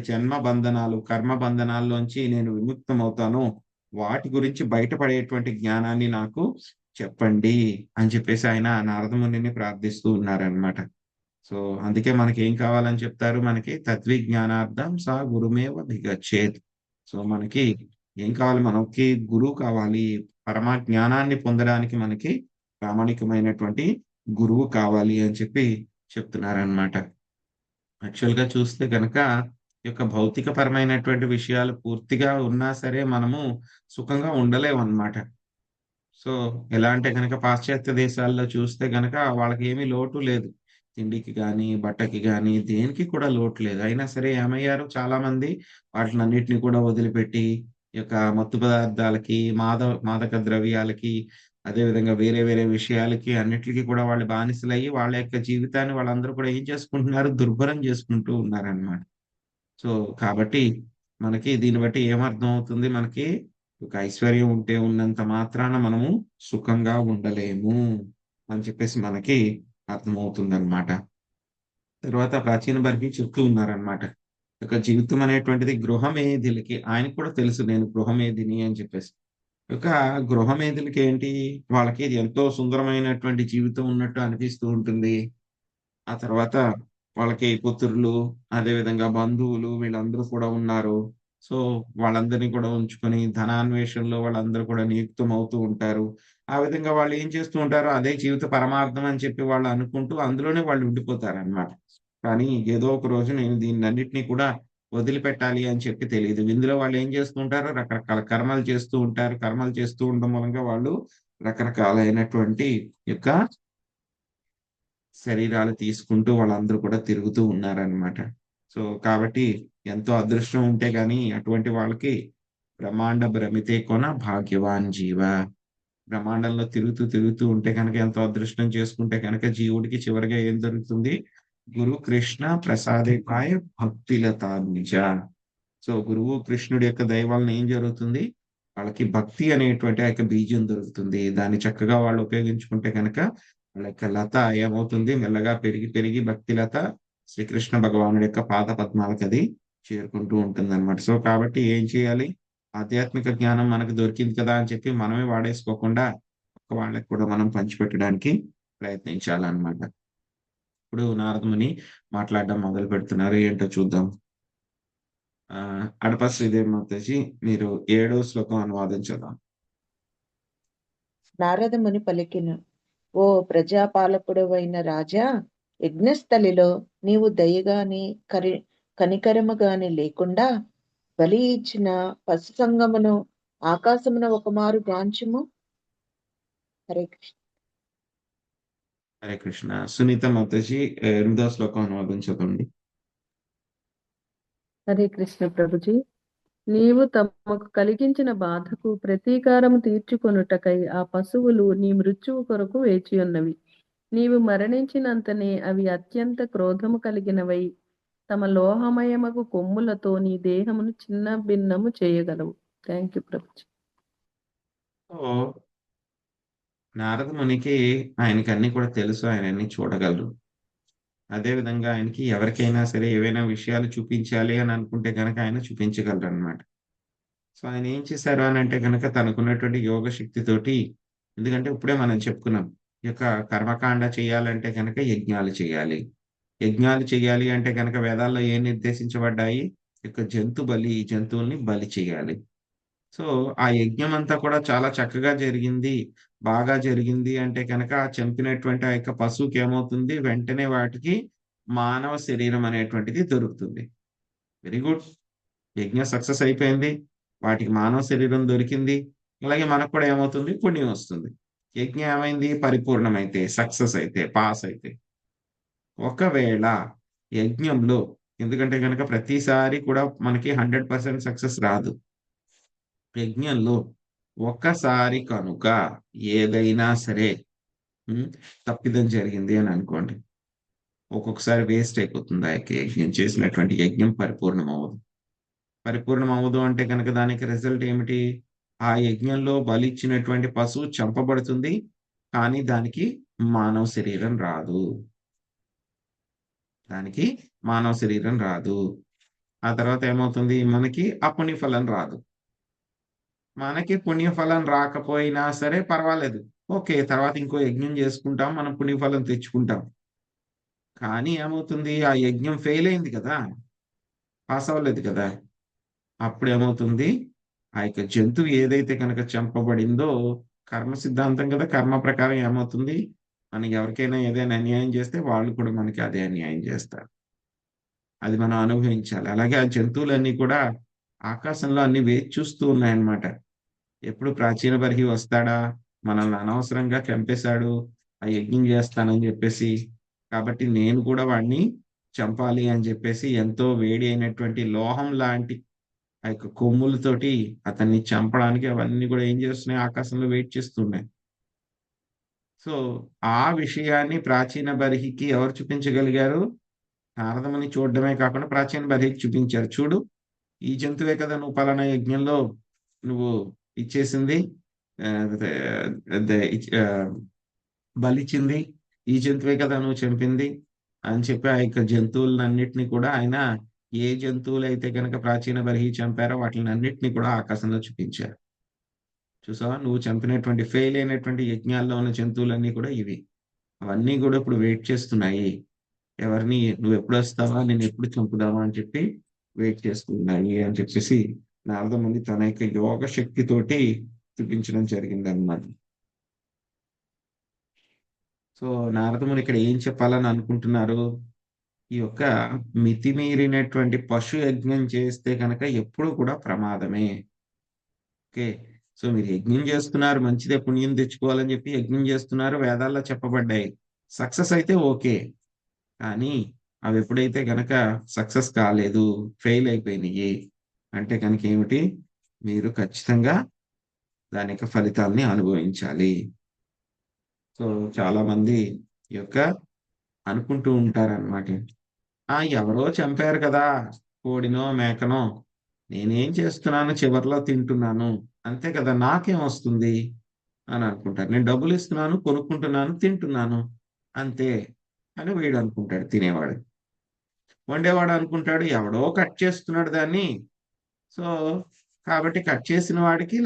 A: జన్మ బంధనాలు, కర్మ బంధనాల్లోంచి నేను విముక్తం అవుతాను, వాటి గురించి బయటపడేటువంటి జ్ఞానాన్ని నాకు చెప్పండి అని చెప్పేసి ఆయన నారద మునిని ప్రార్థిస్తూ ఉన్నారనమాట. సో అందుకే మనకి ఏం కావాలని చెప్తారు, మనకి తద్విజ్ఞానార్థం సా గురుమేవ భిగచ్చేత్. సో మనకి ఏం కావాలి, మనకి గురువు కావాలి. పరమ జ్ఞానాన్ని పొందడానికి మనకి ప్రామాణికమైనటువంటి గురువు కావాలి అని చెప్పి చెప్తున్నారనమాట. యాక్చువల్ గా చూస్తే కనుక ఈ యొక్క భౌతిక పరమైనటువంటి విషయాలు పూర్తిగా ఉన్నా సరే మనము సుఖంగా ఉండలేము అన్నమాట. సో ఎలా అంటే కనుక పాశ్చాత్య దేశాల్లో చూస్తే కనుక వాళ్ళకి ఏమీ లోటు లేదు. తిండికి గాని, బట్టకి గాని దేనికి కూడా లోటు లేదు. అయినా సరే ఏమయ్యారు చాలా మంది వాటినన్నిటిని కూడా వదిలిపెట్టి ఈ యొక్క మత్తు పదార్థాలకి, మాదక ద్రవ్యాలకి, అదే విధంగా వేరే వేరే విషయాలకి అన్నిట్లికి కూడా వాళ్ళు బానిసలయ్యి వాళ్ళ యొక్క జీవితాన్ని వాళ్ళందరూ కూడా ఏం చేసుకుంటున్నారు? దుర్భరం చేసుకుంటూ ఉన్నారనమాట. సో, కాబట్టి మనకి దీన్ని బట్టి ఏమర్థం అవుతుంది మనకి? ఒక ఐశ్వర్యం ఉంటే ఉన్నంత మాత్రాన మనము సుఖంగా ఉండలేము అని చెప్పేసి మనకి అర్థమవుతుందనమాట. తర్వాత ప్రాచీన బర్హి చెప్తూ ఉన్నారనమాట. ఒక జీవితం అనేటువంటిది గృహమేధిలకి ఆయనకి కూడా తెలుసు నేను గృహమేధిని అని చెప్పేసి. ఒక గృహమేధిలకి ఏంటి? వాళ్ళకి ఇది ఎంతో సుందరమైనటువంటి జీవితం ఉన్నట్టు అనిపిస్తూ ఉంటుంది. ఆ తర్వాత వాళ్ళకి పుత్రులు, అదే విధంగా బంధువులు వీళ్ళందరూ కూడా ఉన్నారు. సో, వాళ్ళందరినీ కూడా ఉంచుకొని ధనాన్వేషణలో వాళ్ళందరూ కూడా నియుక్తమవుతూ ఉంటారు. ఆ విధంగా వాళ్ళు ఏం చేస్తూ ఉంటారో అదే జీవిత పరమార్థం అని చెప్పి వాళ్ళు అనుకుంటూ అందులోనే వాళ్ళు ఉండిపోతారనమాట. కానీ ఏదో ఒక రోజు నేను దీన్నన్నిటిని కూడా వదిలిపెట్టాలి అని చెప్పి తెలీదు. ఇందులో వాళ్ళు ఏం చేస్తూ ఉంటారు? రకరకాల కర్మలు చేస్తూ ఉంటారు. కర్మలు చేస్తూ ఉండడం మూలంగా వాళ్ళు రకరకాలైనటువంటి యొక్క శరీరాలు తీసుకుంటూ వాళ్ళందరూ కూడా తిరుగుతూ ఉన్నారనమాట. సో, కాబట్టి ఎంతో అదృష్టం ఉంటే గాని అటువంటి వాళ్ళకి బ్రహ్మాండ భ్రమితే కొన భాగ్యవాన్ జీవ. బ్రహ్మాండంలో తిరుగుతూ, తిరుగుతూ ఉంటే గనక ఎంతో అదృష్టం చేసుకుంటే గనక జీవుడికి చివరగా ఏం దొరుకుతుంది? గురు కృష్ణ ప్రసాదేకాయ భక్తిలతాబ్నిజ. సో, గురువు కృష్ణుడి యొక్క దయ వలన ఏం జరుగుతుంది? వాళ్ళకి భక్తి అనేటువంటి ఆ యొక్క బీజం దొరుకుతుంది. దాన్ని చక్కగా వాళ్ళు ఉపయోగించుకుంటే గనక వాళ్ళ యొక్క లత ఏమవుతుంది? మెల్లగా పెరిగి, పెరిగి భక్తి లత శ్రీకృష్ణ భగవానుడి యొక్క పాద పద్మాలకది చేరుకుంటూ ఉంటుందన్నమాట. సో, కాబట్టి ఏం చేయాలి? ఆధ్యాత్మిక జ్ఞానం మనకు దొరికింది కదా అని చెప్పి మనమే వాడేసుకోకుండా పక్క వాళ్ళకి కూడా మనం పంచిపెట్టడానికి ప్రయత్నించాలన్నమాట. ఇప్పుడు నారదముని మాట్లాడడం మొదలు పెడుతున్నారు. ఏంటో చూద్దాం. అడప శ్రీదేవి మాతాజీ మీరు 7వ శ్లోకం అనువాదం చదవండి.
H: నారదముని పలికిన ఓ ప్రజాపాలకుడవైన రాజా, యజ్ఞస్థలిలో నీవు దయగాని కనికరము గాని లేకుండా బలి ఇచ్చిన పశు సంగమును ఆకాశమున ఒకమారు గాంచుము. హరే కృష్ణ.
A: హరే కృష్ణ. సునీత మాతాజీ 8వ శ్లోకం అనువాదం చదవండి.
I: హరే కృష్ణ ప్రభుజీ. నీవు తమకు కలిగించిన బాధకు ప్రతీకారము తీర్చుకొనుటకై ఆ పశువులు నీ మృత్యువు కొరకు వేచియున్నవి. నీవు మరణించినంతనే అవి అత్యంత క్రోధము కలిగినవై తమ లోహమయమగు కొమ్ములతో నీ దేహమును చిన్న భిన్నము చేయగలవు. Thank you Prabhuji.
A: So, Narada మునికి ఆయనకి అన్ని కూడా తెలుసు. ఆయన అన్ని చూడగలరు. అదే విధంగా ఆయనకి ఎవరికైనా సరే ఏవైనా విషయాలు చూపించాలి అని అనుకుంటే గనక ఆయన చూపించగలరు అనమాట. సో, ఆయన ఏం చేశారు అని అంటే గనక తనకున్నటువంటి యోగ శక్తితోటి ఎందుకంటే ఇప్పుడే మనం చెప్పుకున్నాం. ఈ యొక్క కర్మకాండ చేయాలంటే గనక యజ్ఞాలు చేయాలి. యజ్ఞాలు చేయాలి అంటే గనక వేదాల్లో ఏం నిర్దేశించబడ్డాయి? ఈ యొక్క జంతువుల్ని బలి చేయాలి. సో, ఆ యజ్ఞం అంతా కూడా చాలా చక్కగా జరిగింది. బాగా జరిగింది అంటే గనక చంపినటువంటి ఆ యొక్క పశువుకి ఏమవుతుంది? వెంటనే వాటికి మానవ శరీరం అనేటువంటిది దొరుకుతుంది. Very good. యజ్ఞం సక్సెస్ అయిపోయింది. వాటికి మానవ శరీరం దొరికింది. అలాగే మనకు కూడా ఏమవుతుంది? పుణ్యం వస్తుంది. యజ్ఞం ఏమైంది? పరిపూర్ణమైతే, సక్సెస్ అయితే, పాస్ అయితే. ఒకవేళ యజ్ఞంలో ఎందుకంటే గనక ప్రతిసారి కూడా మనకి 100% సక్సెస్ రాదు. యజ్ఞంలో ఒక్కసారి కనుక ఏదైనా సరే తప్పిదం జరిగింది అని అనుకోండి. ఒక్కొక్కసారి వేస్ట్ అయిపోతుంది. ఆ యొక్క యజ్ఞం చేసినటువంటి యజ్ఞం పరిపూర్ణం అవ్వదు. పరిపూర్ణం అవ్వదు అంటే కనుక దానికి రిజల్ట్ ఏమిటి? ఆ యజ్ఞంలో బలిచ్చినటువంటి పశువు చంపబడుతుంది. కానీ దానికి మానవ శరీరం రాదు. దానికి మానవ శరీరం రాదు. ఆ తర్వాత ఏమవుతుంది? మనకి ఆ పుణ్యఫలం రాదు. మనకి పుణ్యఫలం రాకపోయినా సరే పర్వాలేదు. ఓకే. తర్వాత ఇంకో యజ్ఞం చేసుకుంటాం. మనం పుణ్యఫలం తెచ్చుకుంటాం. కానీ ఏమవుతుంది? ఆ యజ్ఞం ఫెయిల్ అయింది కదా! పాస్ అవ్వలేదు కదా! అప్పుడేమవుతుంది? ఆ యొక్క జంతువు ఏదైతే కనుక చంపబడిందో కర్మ సిద్ధాంతం కదా! కర్మ ప్రకారం ఏమవుతుంది? మనం ఎవరికైనా ఏదైనా అన్యాయం చేస్తే వాళ్ళు కూడా మనకి అదే అన్యాయం చేస్తారు. అది మనం అనుభవించాలి. అలాగే ఆ జంతువులన్నీ కూడా ఆకాశంలో అన్ని వేచి చూస్తూ ఉన్నాయన్నమాట. ఎప్పుడు ప్రాచీన బర్హి వస్తాడా? మనల్ని అనవసరంగా చంపేశాడు. ఆ యజ్ఞం చేస్తానని చెప్పేసి. కాబట్టి నేను కూడా వాడిని చంపాలి అని చెప్పేసి ఎంతో వేడి అయినటువంటి లోహం లాంటి ఆ యొక్క కొమ్ములతోటి అతన్ని చంపడానికి అవన్నీ కూడా ఏం చేస్తున్నాయి, ఆకాశంలో వెయిట్ చేస్తున్నాయి. సో ఆ విషయాన్ని ప్రాచీన బర్హికి ఎవరు చూపించగలిగారు? నారదముని చూడడమే కాకుండా ప్రాచీన బర్హికి చూపించారు. చూడు, ఈ జంతువే కదా నువ్వు పలానా యజ్ఞంలో నువ్వు ఇచ్చేసింది, బలిచ్చింది, ఈ జంతువే కదా నువ్వు చంపింది అని చెప్పి ఆ యొక్క జంతువులన్నిటిని కూడా ఆయన ఏ జంతువులు అయితే కనుక ప్రాచీన బర్హి చంపారో వాటిని అన్నిటిని కూడా ఆకాశంలో చూపించారు. చూసావా, నువ్వు చంపినటువంటి ఫెయిల్ అయినటువంటి యజ్ఞాల్లో ఉన్న జంతువులన్నీ కూడా ఇవి. అవన్నీ కూడా ఇప్పుడు వెయిట్ చేస్తున్నాయి. ఎవరిని, నువ్వు ఎప్పుడు వస్తావా, నేను ఎప్పుడు చంపుదావా అని చెప్పి వెయిట్ చేస్తున్నాయి అని చెప్పేసి నారదముని తన యొక్క యోగ శక్తితోటి చూపించడం జరిగింది అన్నమాట. సో నారదముని ఇక్కడ ఏం చెప్పాలని అనుకుంటున్నారు? ఈ యొక్క మితిమీరినటువంటి పశు యజ్ఞం చేస్తే కనుక ఎప్పుడు కూడా ప్రమాదమే. ఓకే, సో మీరు యజ్ఞం చేస్తున్నారు, మంచిదే, పుణ్యం తెచ్చుకోవాలని చెప్పి యజ్ఞం చేస్తున్నారు, వేదాల్లో చెప్పబడ్డాయి. సక్సెస్ అయితే ఓకే, కానీ అవి ఎప్పుడైతే కనుక సక్సెస్ కాలేదు, ఫెయిల్ అయిపోయినాయి అంటే కనుక ఏమిటి, మీరు ఖచ్చితంగా దాని యొక్క ఫలితాలని అనుభవించాలి. సో చాలా మంది ఈ యొక్క అనుకుంటూ ఉంటారన్నమాట, ఎవరో చంపారు కదా కోడినో మేకనో, నేనేం చేస్తున్నాను, చివర్లో తింటున్నాను అంతే కదా, నాకేం వస్తుంది అని అనుకుంటారు. నేను డబ్బులు ఇస్తున్నాను, కొనుక్కుంటున్నాను, తింటున్నాను అంతే అని వీడు అనుకుంటాడు. తినేవాడు, వండేవాడు అనుకుంటాడు ఎవడో కట్ చేస్తున్నాడు దాన్ని, సో కాబట్టి కట్ చేసిన వాడికి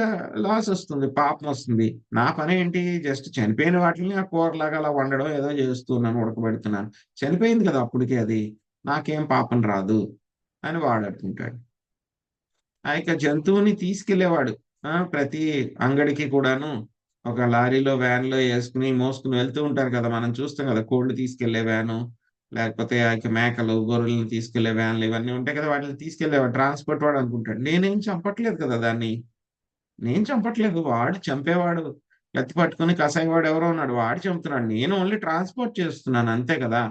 A: లాస్ వస్తుంది, పాపం వస్తుంది. నా పని ఏంటి, జస్ట్ చనిపోయిన వాటిని ఆ కూరలాగా అలా వండడం ఏదో చేస్తున్నాను, ఉడకబెడుతున్నాను, చనిపోయింది కదా అప్పటికే, అది నాకేం పాపం రాదు అని వాడు అనుకుంటాడు. ఆ యొక్క జంతువుని తీసుకెళ్లేవాడు ప్రతి అంగడికి కూడాను ఒక లారీలో వ్యాన్లో వేసుకుని మోసుకుని వెళ్తూ ఉంటారు కదా, మనం చూస్తాం కదా, కోళ్లు తీసుకెళ్లే వ్యాను, లేకపోతే ఆ యొక్క మేకలు గొర్రెలను తీసుకెళ్లే వ్యాన్లు ఇవన్నీ ఉంటాయి కదా, వాటిని తీసుకెళ్లేవాడు ట్రాన్స్పోర్ట్ వాడు అనుకుంటాడు నేనేం చంపట్లేదు కదా దాన్ని, నేను చంపట్లేదు, వాడు చంపేవాడు ఎత్తి పట్టుకుని కసాయివాడు ఎవరో ఉన్నాడు, వాడు చంపుతున్నాడు, నేను ఓన్లీ ట్రాన్స్పోర్ట్ చేస్తున్నాను అంతే కదా,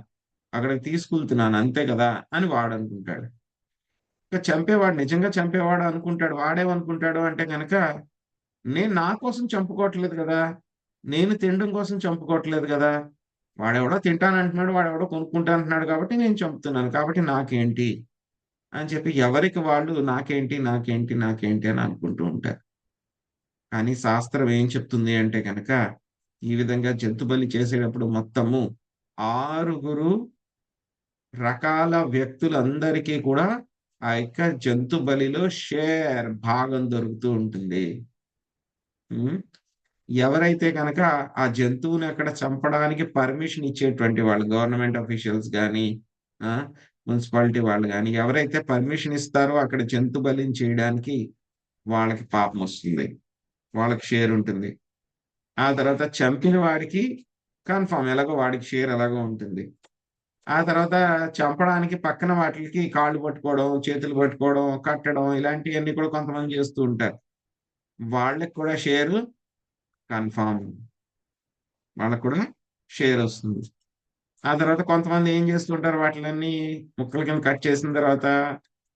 A: అక్కడికి తీసుకెళ్తున్నాను అంతే కదా అని వాడు అనుకుంటాడు. ఇక చంపేవాడు నిజంగా చంపేవాడు అనుకుంటాడు, వాడేమనుకుంటాడు అంటే కనుక, నేను నా కోసం చంపుకోవట్లేదు కదా, నేను తినడం కోసం చంపుకోవట్లేదు కదా, వాడెవడో తింటానంటున్నాడు, వాడెవడో కొనుక్కుంటా అంటున్నాడు కాబట్టి నేను చంపుతున్నాను, కాబట్టి నాకేంటి అని చెప్పి ఎవరికి వాళ్ళు నాకేంటి నాకేంటి నాకేంటి అని అనుకుంటూ ఉంటారు. కానీ శాస్త్రం ఏం చెప్తుంది అంటే కనుక, ఈ విధంగా జంతు బలి చేసేటప్పుడు మొత్తము 6 రకాల వ్యక్తులందరికీ కూడా ఆ యొక్క జంతు బలిలో భాగం దొరుకుతూ ఉంటుంది. ఎవరైతే కనుక ఆ జంతువుని అక్కడ చంపడానికి పర్మిషన్ ఇచ్చేటువంటి వాళ్ళు, గవర్నమెంట్ అఫీషియల్స్ కానీ మున్సిపాలిటీ వాళ్ళు కానీ ఎవరైతే పర్మిషన్ ఇస్తారో అక్కడ జంతు బలిని చేయడానికి, వాళ్ళకి పాపం వస్తుంది, వాళ్ళకి షేర్ ఉంటుంది. ఆ తర్వాత చంపిన వాడికి కన్ఫామ్ ఎలాగో వాడికి షేర్ ఎలాగో ఉంటుంది. ఆ తర్వాత చంపడానికి పక్కన వాటికి కాళ్ళు పట్టుకోవడం, చేతులు పట్టుకోవడం, కట్టడం ఇలాంటివన్నీ కూడా కొంతమంది చేస్తూ ఉంటారు, వాళ్ళకి కూడా షేర్ కన్ఫామ్, వాళ్ళకు కూడా షేర్ వస్తుంది. ఆ తర్వాత కొంతమంది ఏం చేస్తుంటారు, వాటిలన్నీ ముక్కల కింద కట్ చేసిన తర్వాత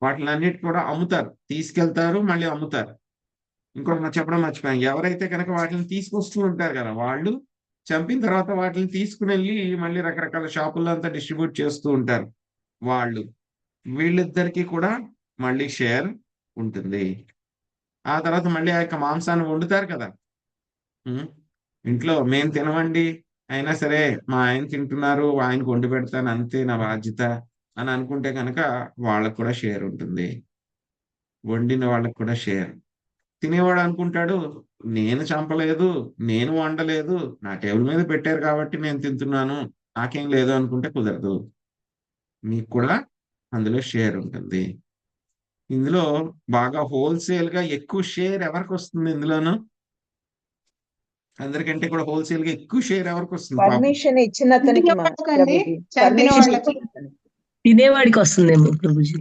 A: వాటిలన్నిటి కూడా అమ్ముతారు, తీసుకెళ్తారు, మళ్ళీ అమ్ముతారు. ఇంకోటి చెప్పడం మర్చిపోయాను, ఎవరైతే కనుక వాటిని తీసుకొస్తూ ఉంటారు కదా, వాళ్ళు చంపిన తర్వాత వాటిని తీసుకుని వెళ్ళి మళ్ళీ రకరకాల షాపుల్లో అంతా డిస్ట్రిబ్యూట్ చేస్తూ ఉంటారు, వీళ్ళిద్దరికీ కూడా మళ్ళీ షేర్ ఉంటుంది. ఆ తర్వాత మళ్ళీ ఆ యొక్క మాంసాన్ని వండుతారు కదా, ఇంట్లో మేము తినవండి, అయినా సరే మా ఆయన తింటున్నారు, ఆయనకు వండి పెడతాను అంతే నా బాధ్యత అని అనుకుంటే కనుక వాళ్ళకు కూడా షేర్ ఉంటుంది, వండిన వాళ్ళకు కూడా షేర్. తినేవాడు అనుకుంటాడు నేను చంపలేదు, నేను వండలేదు, నా టేబుల్ మీద పెట్టారు కాబట్టి నేను తింటున్నాను, నాకేం లేదు అనుకుంటే కుదరదు, మీకు కూడా అందులో షేర్ ఉంటుంది. ఇందులో బాగా హోల్సేల్ గా ఎక్కువ షేర్ ఎవరికి వస్తుంది, ఇందులోను అందరికంటే కూడా హోల్సేల్ గా ఎక్కువ షేర్ ఎవరికి వస్తుంది?
H: పర్మిషన్ ఇచ్చిన అతనికి
J: తినేవాడికి వస్తుందేమో ప్రభుజీ.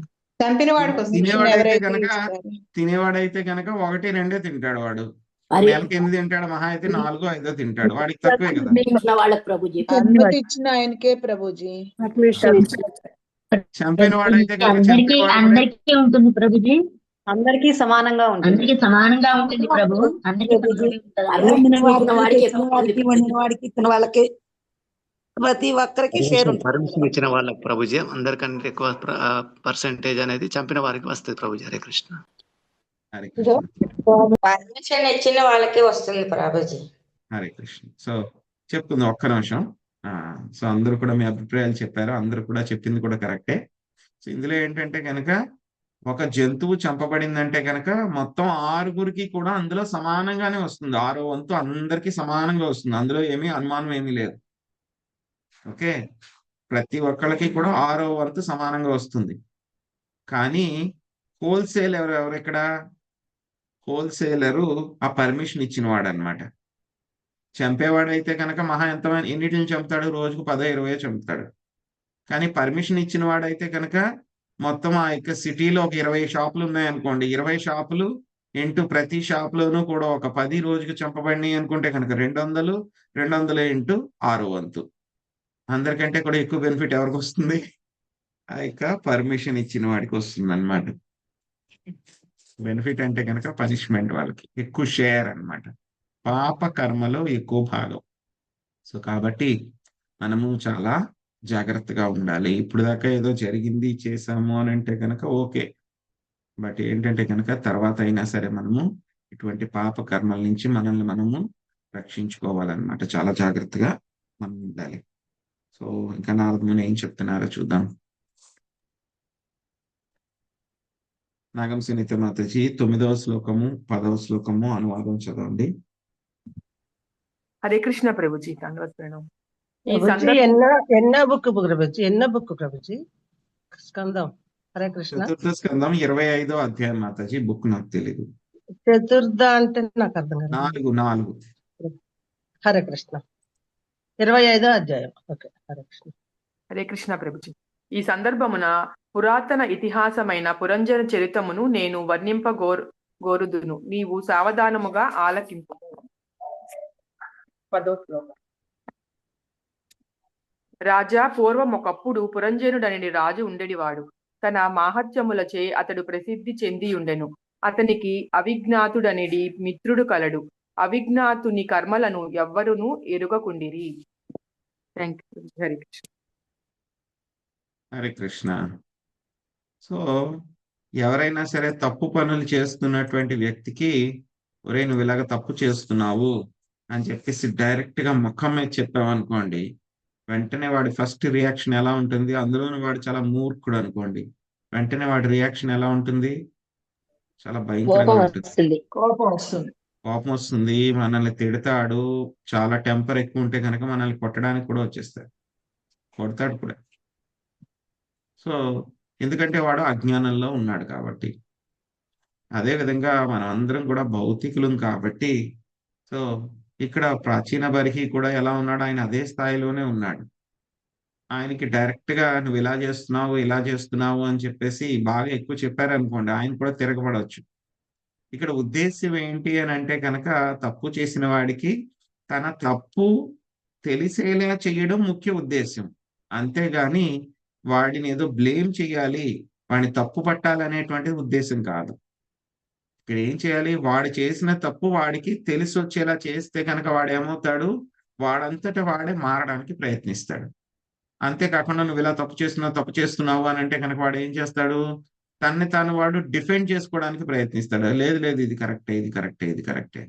A: తినేవాడైతే కనుక 1, 2 తింటాడు వాడు,
E: హరే
A: నెలకి ఎన్ని తింటాడు? మహా అయితే 4 5 తింటాడు. వాడికి తక్కువే కదా.
E: కృష్ణ వాళ్ళకి ప్రభుజీ.
H: అనుమతి ఇచ్చిన ఆయనకే ప్రభుజీ.
A: చంపిన వాడైతే కనుక
K: అందరికి
A: చంపేవాడు కూడా
K: అందరికీ ఉంటుంది ప్రభుజీ.
L: అందరికీ సమానంగా ఉంటుంది.
K: అందరికి సమానంగా ఉంటుంది ప్రభు. అందరికీ సమానంగా ఉంటుంది.
E: కర్మ చేసిన వాడికి ఎక్కువ ఉంటుంది
L: వాడికి వండిన వాడికి ఇచ్చిన వాళ్ళకి ప్రతి ఒక్కరికి షేర్ ఉంటుంది.
M: పర్మిషన్ ఇచ్చిన వాళ్ళకి ప్రభుజీ అందరికంటే ఎక్కువ పర్సెంటేజ్ అనేది చంపిన వారికి వస్తుంది ప్రభుజీ. హరే కృష్ణ.
A: హరే కృష్ణ.
N: పర్మిషన్ ఇచ్చిన వాళ్ళకి వస్తుంది ప్రభుజీ.
A: హరే కృష్ణ. సో చెప్తుంది ఒక్క నిమిషం. సో అందరూ కూడా మీ అభిప్రాయాలు చెప్పారు. అందరూ కూడా చెప్పింది కూడా కరెక్టే. సో ఇందులో ఏంటంటే కనుక ఒక జంతువు చంపబడిందంటే కనుక మొత్తం 6గురికి కూడా అందులో సమానంగానే వస్తుంది. 6వ వంతు అందరికీ సమానంగా వస్తుంది. అందులో ఏమీ అనుమానం ఏమీ లేదు. ఓకే, ప్రతి ఒక్కళ్ళకి కూడా 6వ వంతు సమానంగా వస్తుంది. కానీ హోల్సేల్ ఎవరు ఇక్కడ? హోల్సేలరు ఆ పర్మిషన్ ఇచ్చిన వాడు అనమాట. చంపేవాడైతే కనుక మహా ఎంతమంది ఎన్నిటిని చంపుతాడు? రోజుకు 10 20 చంపుతాడు. కానీ పర్మిషన్ ఇచ్చిన వాడైతే కనుక మొత్తం ఆ యొక్క సిటీలో ఒక 20 షాపులు ఉన్నాయనుకోండి. 20 షాపులు ఇంటూ ప్రతి షాపులోనూ కూడా ఒక 10 రోజుకి చంపబడినాయి అనుకుంటే కనుక 200 200 ఇంటూ 6వ వంతు. అందరికంటే కూడా ఎక్కువ బెనిఫిట్ ఎవరికి వస్తుంది? ఆ యొక్క పర్మిషన్ ఇచ్చిన వాడికి వస్తుంది అనమాట. బెనిఫిట్ అంటే కనుక పనిష్మెంట్ వాళ్ళకి ఎక్కువ షేర్ అన్నమాట. పాప కర్మలో ఎక్కువ భాగం. సో కాబట్టి మనము చాలా జాగ్రత్తగా ఉండాలి. ఇప్పుడు దాకా ఏదో జరిగింది చేసాము అని అంటే కనుక ఓకే, బట్ ఏంటంటే కనుక తర్వాత అయినా సరే మనము ఇటువంటి పాప కర్మల నుంచి మనల్ని మనము రక్షించుకోవాలన్నమాట. చాలా జాగ్రత్తగా మనం ఉండాలి. సో ఇంకా నారదముని ఏం చెప్తున్నారో చూద్దాం. నాగం సునీత మాతాజీ 9వ శ్లోకము 10వ శ్లోకము అనువాదం చదవండి.
O: హరే కృష్ణ ప్రభుజీ. ధన్యవాద ప్రణామం. ఈ
L: ప్రభుజీ ఎన్న బుక్ ప్రభుజీ, ఎన్న బుక్ ప్రభుజీ? స్కందం. హరే కృష్ణ.
A: చతుర్థ స్కందం 25వ అధ్యాయం మాతాజీ. బుక్ నాకు తెలీదు.
L: చతుర్థ అంటే నాకు అర్థం కాదు.
A: 4.
L: హరే కృష్ణ. 25వ అధ్యాయం. ఓకే, హరే కృష్ణ.
O: హరే కృష్ణ ప్రభుజీ. ఈ సందర్భమున పురాతన ఇతిహాసమైన పురంజన చరితమును నేను గోరుదును, నీవు సావధానముగా ఆలకింపు. 10వ శ్లోకం. రాజా, పూర్వం ఒకప్పుడు పురంజనుడని రాజు ఉండేవాడు. తన మాహత్యములచే అతడు ప్రసిద్ధి చెంది ఉండెను. అతనికి అవిజ్ఞాతుడనిడి మిత్రుడు కలడు. అవిజ్ఞాతుని కర్మలను ఎవ్వరును ఎరుగకుండిరి. Thank you. Hare Krishna.
A: Hare Krishna. So ఎవరైనా సరే తప్పు పనులు చేస్తున్నటువంటి వ్యక్తికి, ఒరే నువ్వు ఇలాగ తప్పు చేస్తున్నావు అని చెప్పేసి డైరెక్ట్ గా ముఖం మీద చెప్పామనుకోండి, వెంటనే వాడి ఫస్ట్ రియాక్షన్ ఎలా ఉంటుంది? అందులోని వాడు చాలా మూర్ఖుడు అనుకోండి, వెంటనే వాడి రియాక్షన్ ఎలా ఉంటుంది? చాలా భయంకరంగా ఉంటుంది. కోపం వస్తుంది, మనల్ని తిడతాడు. చాలా టెంపర్ ఎక్కువ ఉంటే కనుక మనల్ని కొట్టడానికి కూడా వచ్చేస్తాడు, కొడతాడు కూడా. సో ఎందుకంటే వాడు అజ్ఞానంలో ఉన్నాడు కాబట్టి. అదే విధంగా మనం అందరం కూడా భౌతికులం కాబట్టి, సో ఇక్కడ ప్రాచీన బర్హి కూడా ఎలా ఉన్నాడు? ఆయన అదే స్థాయిలోనే ఉన్నాడు. ఆయనకి డైరెక్ట్ గా నువ్వు ఇలా చేస్తున్నావు ఇలా చేస్తున్నావు అని చెప్పేసి బాగా ఎక్కువ చెప్పారనుకోండి, ఆయన కూడా తిరగబడవచ్చు. ఇక్కడ ఉద్దేశ్యం ఏంటి అని అంటే కనుక, తప్పు చేసిన వాడికి తన తప్పు తెలిసేలా చేయడం ముఖ్య ఉద్దేశం. అంతేగాని వాడిని ఏదో బ్లేమ్ చేయాలి, వాడిని తప్పు పట్టాలనేటువంటి ఉద్దేశం కాదు. ఇక్కడ ఏం చేయాలి? వాడు చేసిన తప్పు వాడికి తెలిసి వచ్చేలా చేస్తే కనుక వాడు ఏమవుతాడు? వాడంతటా వాడే మారడానికి ప్రయత్నిస్తాడు. అంతేకాకుండా నువ్వు ఇలా తప్పు చేస్తున్నావు అని అంటే కనుక వాడు ఏం చేస్తాడు? తన్ని తాను వాడు డిఫెండ్ చేసుకోవడానికి ప్రయత్నిస్తాడు. లేదు లేదు, ఇది కరెక్టే, ఇది కరెక్టే, ఇది కరెక్టే.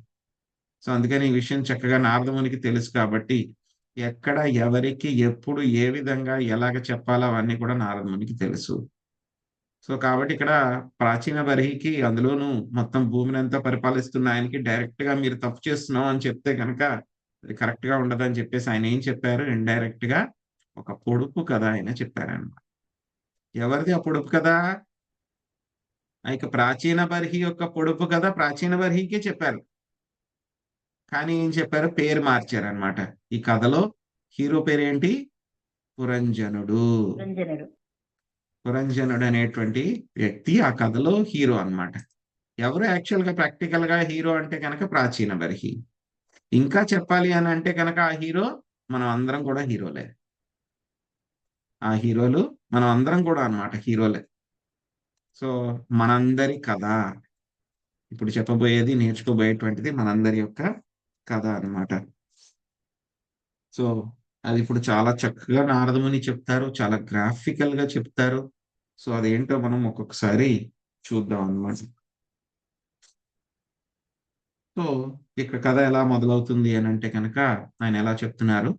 A: సో అందుకని ఈ విషయం చక్కగా నారదమునికి తెలుసు కాబట్టి ఎక్కడ ఎవరికి ఎప్పుడు ఏ విధంగా ఎలాగ చెప్పాలో అవన్నీ కూడా నారదమునికి తెలుసు. సో కాబట్టి ఇక్కడ ప్రాచీన బర్హికి, అందులోనూ మొత్తం భూమిని అంతా పరిపాలిస్తున్న ఆయనకి డైరెక్ట్ గా మీరు తప్పు చేస్తున్నావు అని చెప్తే కనుక అది కరెక్ట్ గా ఉండదని చెప్పేసి ఆయన ఏం చెప్పారు? ఇండైరెక్ట్ గా ఒక పొడుపు కథ ఆయన చెప్పారన్నమాట. ఎవరిది ఆ పొడుపు కథ? ఇక ప్రాచీన బర్హి యొక్క పొడుపు కథ ప్రాచీన బర్హికే చెప్పారు. కానీ ఏం చెప్పారు? పేరు మార్చారనమాట. ఈ కథలో హీరో పేరేంటి? పురంజనుడు. పురంజనుడు అనేటువంటి వ్యక్తి ఆ కథలో హీరో అన్నమాట. ఎవరు యాక్చువల్ గా ప్రాక్టికల్ గా హీరో అంటే కనుక ప్రాచీన బర్హి. ఇంకా చెప్పాలి అని అంటే కనుక ఆ హీరో మనం అందరం కూడా హీరోలే. ఆ హీరోలు మనం అందరం కూడా అన్నమాట హీరోలే. సో మనందరి కథ ఇప్పుడు చెప్పబోయేది, నేర్చుకోబోయేటువంటిది మనందరి యొక్క కథ అన్నమాట. సో అది ఇప్పుడు చాలా చక్కగా నారదముని చెప్తారు, చాలా గ్రాఫికల్ గా చెప్తారు. సో అదేంటో మనం ఒక్కొక్కసారి చూద్దాం అన్నమాట. సో ఇక్కడ కథ ఎలా మొదలవుతుంది అని అంటే కనుక ఆయన ఎలా చెప్తున్నారు,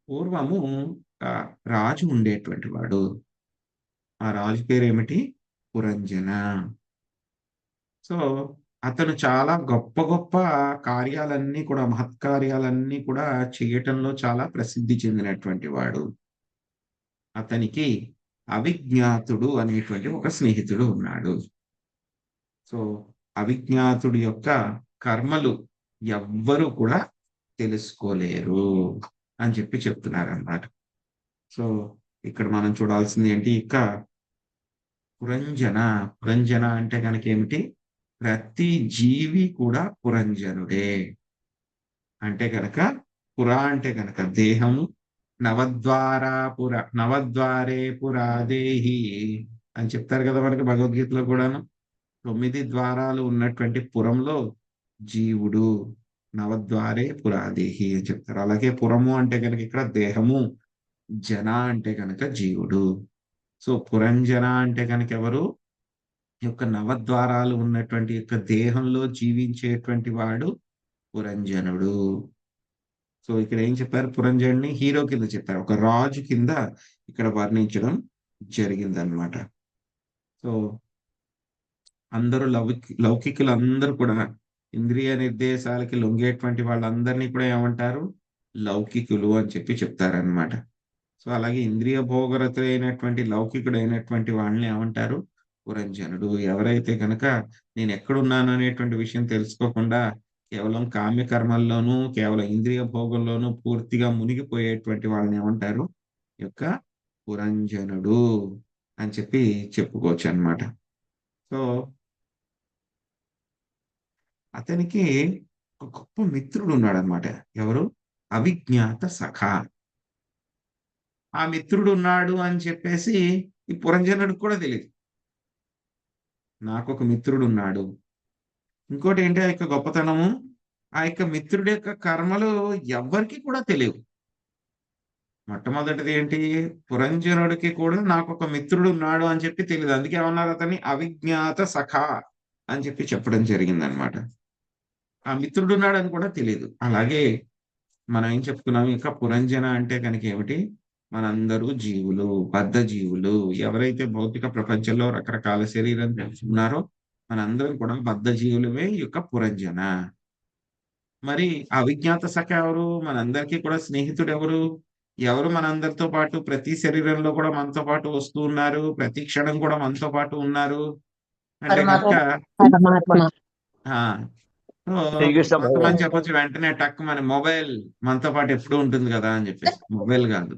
A: పూర్వము ఆ రాజు ఉండేటువంటి వాడు. ఆ రాజు పేరు ఏమిటి? పురంజన. సో అతను చాలా గొప్ప గొప్ప కార్యాలన్నీ కూడా, మహత్కార్యాలన్నీ కూడా చేయటంలో చాలా ప్రసిద్ధి చెందినటువంటి వాడు. అతనికి అవిజ్ఞాతుడు అనేటువంటి ఒక స్నేహితుడు ఉన్నాడు. సో అవిజ్ఞాతుడి యొక్క కర్మలు ఎవ్వరూ కూడా తెలుసుకోలేరు అని చెప్పి చెప్తున్నారు అన్నమాట. సో ఇక్కడ మనం చూడాల్సింది ఏంటి, ఇక పురంజన. పురంజన అంటే కనుక ఏమిటి? ప్రతి జీవి కూడా పురంజనుడే. అంటే కనుక పురా అంటే కనుక దేహము, నవద్వారే పురాదేహి అని చెప్తారు కదా మనకి భగవద్గీతలో కూడాను. 9 ద్వారాలు ఉన్నటువంటి పురంలో జీవుడు, నవద్వారే పురాదేహి అని చెప్తారు. అలాగే పురము అంటే కనుక ఇక్కడ దేహము, జన అంటే కనుక జీవుడు. సో పురంజన అంటే కనుక ఎవరు? ఈ యొక్క నవద్వారాలు ఉన్నటువంటి యొక్క దేహంలో జీవించేటువంటి వాడు పురంజనుడు. సో ఇక్కడ ఏం చెప్పారు? పురంజనుడిని హీరో కింద చెప్పారు, ఒక రాజు కింద ఇక్కడ వర్ణించడం జరిగిందనమాట. సో అందరూ లౌకికులు అందరూ కూడా, ఇంద్రియ నిర్దేశాలకి లొంగేటువంటి వాళ్ళందరినీ కూడా ఏమంటారు? లౌకికులు అని చెప్పి చెప్తారనమాట. సో అలాగే ఇంద్రియ భోగరతులైనటువంటి లౌకికుడైనటువంటి వాళ్ళని ఏమంటారు? పురంజనుడు. ఎవరైతే కనుక నేను ఎక్కడున్నాను అనేటువంటి విషయం తెలుసుకోకుండా కేవలం కామ్య కర్మల్లోనూ, కేవలం ఇంద్రియ భోగంలోనూ పూర్తిగా మునిగిపోయేటువంటి వాళ్ళని ఏమంటారు? ఈ యొక్క పురంజనుడు అని చెప్పి చెప్పుకోవచ్చు అన్నమాట. సో అతనికి ఒక గొప్ప మిత్రుడు ఉన్నాడు అనమాట. ఎవరు? అవిజ్ఞాత సఖ. ఆ మిత్రుడు ఉన్నాడు అని చెప్పేసి ఈ పురంజనుడికి కూడా తెలియదు. నాకు ఒక మిత్రుడు ఉన్నాడు. ఇంకోటి ఏంటి ఆ యొక్క గొప్పతనము, ఆ యొక్క మిత్రుడి యొక్క కర్మలు ఎవ్వరికి కూడా తెలియవు. మొట్టమొదటిది ఏంటి? పురంజనుడికి కూడా నాకు ఒక మిత్రుడు ఉన్నాడు అని చెప్పి తెలియదు. అందుకే ఏమన్నారు? అతన్ని అవిజ్ఞాత సఖ అని చెప్పి చెప్పడం జరిగిందనమాట. ఆ మిత్రుడు ఉన్నాడు అని కూడా తెలియదు. అలాగే మనం ఏం చెప్పుకున్నాం, ఇంకా పురంజన అంటే కనుక ఏమిటి? మనందరూ జీవులు, బద్ధ జీవులు. ఎవరైతే భౌతిక ప్రపంచంలో రకరకాల శరీరం తెలుసుకున్నారో మనందరం కూడా బద్ధ జీవులమే ఈ యొక్క పురంజన. మరి అవిజ్ఞాత సఖ ఎవరు? మనందరికీ కూడా స్నేహితుడు ఎవరు? ఎవరు మనందరితో పాటు ప్రతి శరీరంలో కూడా మనతో పాటు వస్తూ ఉన్నారు, ప్రతి క్షణం కూడా మనతో పాటు ఉన్నారు అంటే కనుక కొంతమంది చెప్పొచ్చు వెంటనే టక్ మన మొబైల్ మనతో పాటు ఎప్పుడు ఉంటుంది కదా అని చెప్పేసి. మొబైల్ కాదు.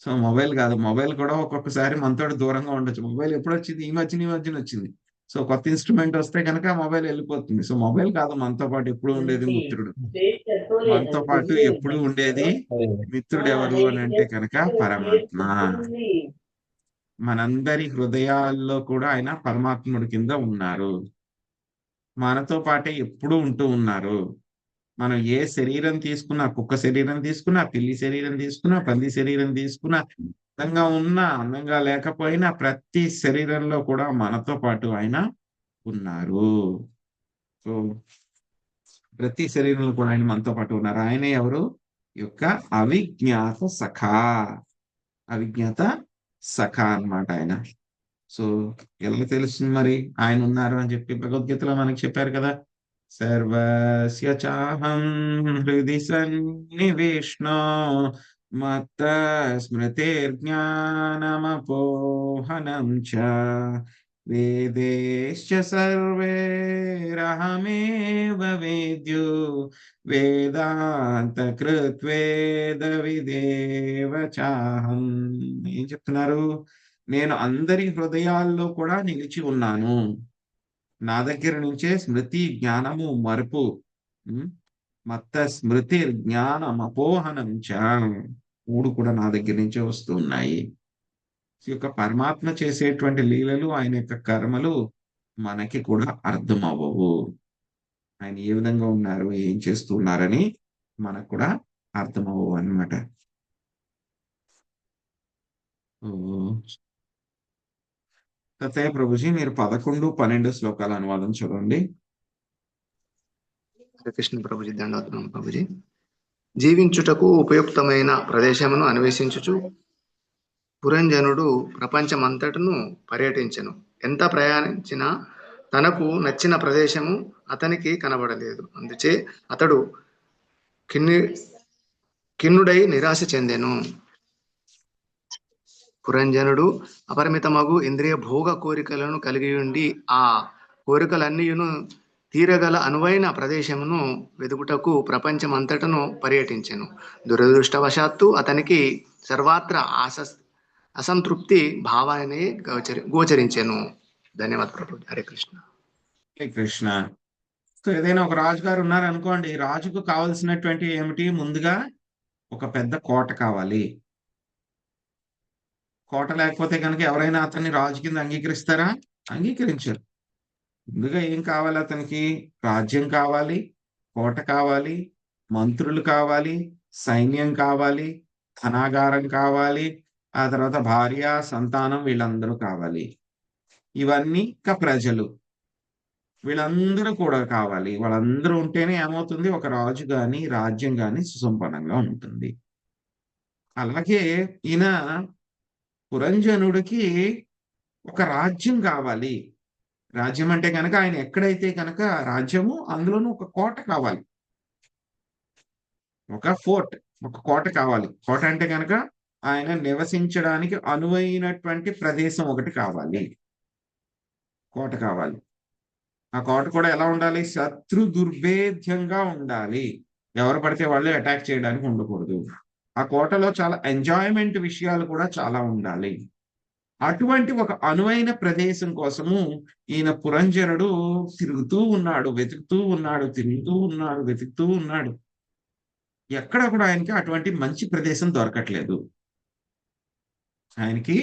A: సో మొబైల్ కాదు, మొబైల్ కూడా ఒక్కొక్కసారి మనతో దూరంగా ఉండొచ్చు. మొబైల్ ఎప్పుడు వచ్చింది? ఈ మధ్యన వచ్చింది. సో కొత్త ఇన్స్ట్రుమెంట్ వస్తే కనుక మొబైల్ వెళ్ళిపోతుంది. సో మొబైల్ కాదు మనతో పాటు ఎప్పుడు ఉండేది మిత్రుడు. మనతో పాటు ఎప్పుడు ఉండేది మిత్రుడు ఎవరు అని అంటే కనుక పరమాత్మ. మనందరి హృదయాల్లో కూడా ఆయన పరమాత్ముడి కింద ఉన్నారు, మనతో పాటే ఎప్పుడు ఉంటూ ఉన్నారు. మనం ఏ శరీరం తీసుకున్నా, కుక్క శరీరం తీసుకున్నా, పిల్లి శరీరం తీసుకున్నా, పంది శరీరం తీసుకున్నా, అందంగా ఉన్నా అందంగా లేకపోయినా ప్రతి శరీరంలో కూడా మనతో పాటు ఆయన ఉన్నారు. సో ప్రతి శరీరంలో కూడా ఆయన మనతో పాటు ఉన్నారు. ఆయన ఎవరు? యొక్క అవిజ్ఞాత సఖ. అవిజ్ఞాత సఖ అన్నమాట ఆయన. సో ఎలా తెలుస్తుంది మరి ఆయన ఉన్నారు అని చెప్పి? భగవద్గీతలో మనకి చెప్పారు కదా, సర్వస్య చాహం హృది సన్నివేష్ణో మత్త స్మృతిర్జ్ఞానమపోహనం చ వేదేశ్చ సర్వేరహమేవ వేద్యో వేదాంత కృత్వేద విదేవ చాహం. ఏం చెప్తున్నారు? నేను అందరి హృదయాల్లో కూడా నిలిచి ఉన్నాను. నా దగ్గర నుంచే స్మృతి, జ్ఞానము, మరుపు, ఉమ్, మత్త స్మృతి, జ్ఞానం, అపోహనం చ 3 కూడా నా దగ్గర నుంచే వస్తూ ఉన్నాయి. ఈ యొక్క పరమాత్మ చేసేటువంటి లీలలు, ఆయన యొక్క కర్మలు మనకి కూడా అర్థం అవ్వవు. ఆయన ఏ విధంగా ఉన్నారు, ఏం చేస్తున్నారని మనకు కూడా అర్థం అవ్వవు అన్నమాట. తత్తయ్య ప్రభుజీ, మీరు 11, 12 శ్లోకాల అనువాదం చూడండి.
M: శ్రీకృష్ణ ప్రభుజీ, దండవత్నం ప్రభుజీ. జీవించుటకు ఉపయుక్తమైన ప్రదేశమును అన్వేషించుచు పురంజనుడు ప్రపంచమంతటను పర్యటించెను. ఎంత ప్రయాణించినా తనకు నచ్చిన ప్రదేశము అతనికి కనబడలేదు. అందుచే అతడు ఖిన్నుడై నిరాశ చెందెను. పురంజనుడు అపరిమితమగు ఇంద్రియ భోగ కోరికలను కలిగి ఉండి ఆ కోరికలన్నీయును తీరగల అనువైన ప్రదేశమును వెదుకుటకు ప్రపంచమంతటను పర్యటించెను. దురదృష్టవశాత్తు అతనికి సర్వత్రా అసంతృప్తి భావాన్ని గోచరించెను. ధన్యవాద ప్రభు. హరే కృష్ణ.
A: హరే కృష్ణ. సో ఏదైనా ఒక రాజుగారు ఉన్నారనుకోండి, రాజుకు కావలసినటువంటి ఏమిటి? ముందుగా ఒక పెద్ద కోట కావాలి. కోట లేకపోతే కనుక ఎవరైనా అతన్ని రాజు కింద అంగీకరిస్తారా? అంగీకరించారు. ముందుగా ఏం కావాలి అతనికి? రాజ్యం కావాలి, కోట కావాలి, మంత్రులు కావాలి, సైన్యం కావాలి, ధనాగారం కావాలి, ఆ తర్వాత భార్య, సంతానం, వీళ్ళందరూ కావాలి. ఇవన్నీ ఇంకా ప్రజలు, వీళ్ళందరూ కూడా కావాలి. వాళ్ళందరూ ఉంటేనే ఏమవుతుంది? ఒక రాజు గాని, రాజ్యం గాని సుసంపన్నంగా ఉంటుంది. అలాగే ఈయన పురంజనుడికి ఒక రాజ్యం కావాలి. రాజ్యం అంటే కనుక ఆయన ఎక్కడైతే కనుక రాజ్యము, అందులోనూ ఒక కోట కావాలి, ఒక ఫోర్ట్, ఒక కోట కావాలి. కోట అంటే కనుక ఆయన నివసించడానికి అనువైనటువంటి ప్రదేశం ఒకటి కావాలి, కోట కావాలి. ఆ కోట కూడా ఎలా ఉండాలి? శత్రు దుర్భేద్యంగా ఉండాలి. ఎవరు పడితే వాళ్ళు అటాక్ చేయడానికి ఉండకూడదు. ఆ కోటలో చాలా ఎంజాయ్మెంట్ విషయాలు కూడా చాలా ఉండాలి. అటువంటి ఒక అనువైన ప్రదేశం కోసము ఈయన పురంజనుడు తిరుగుతూ ఉన్నాడు, వెతుకుతూ ఉన్నాడు, తిరుగుతూ ఉన్నాడు, వెతుకుతూ ఉన్నాడు. ఎక్కడ కూడా ఆయనకి అటువంటి మంచి ప్రదేశం దొరకట్లేదు. ఆయనకి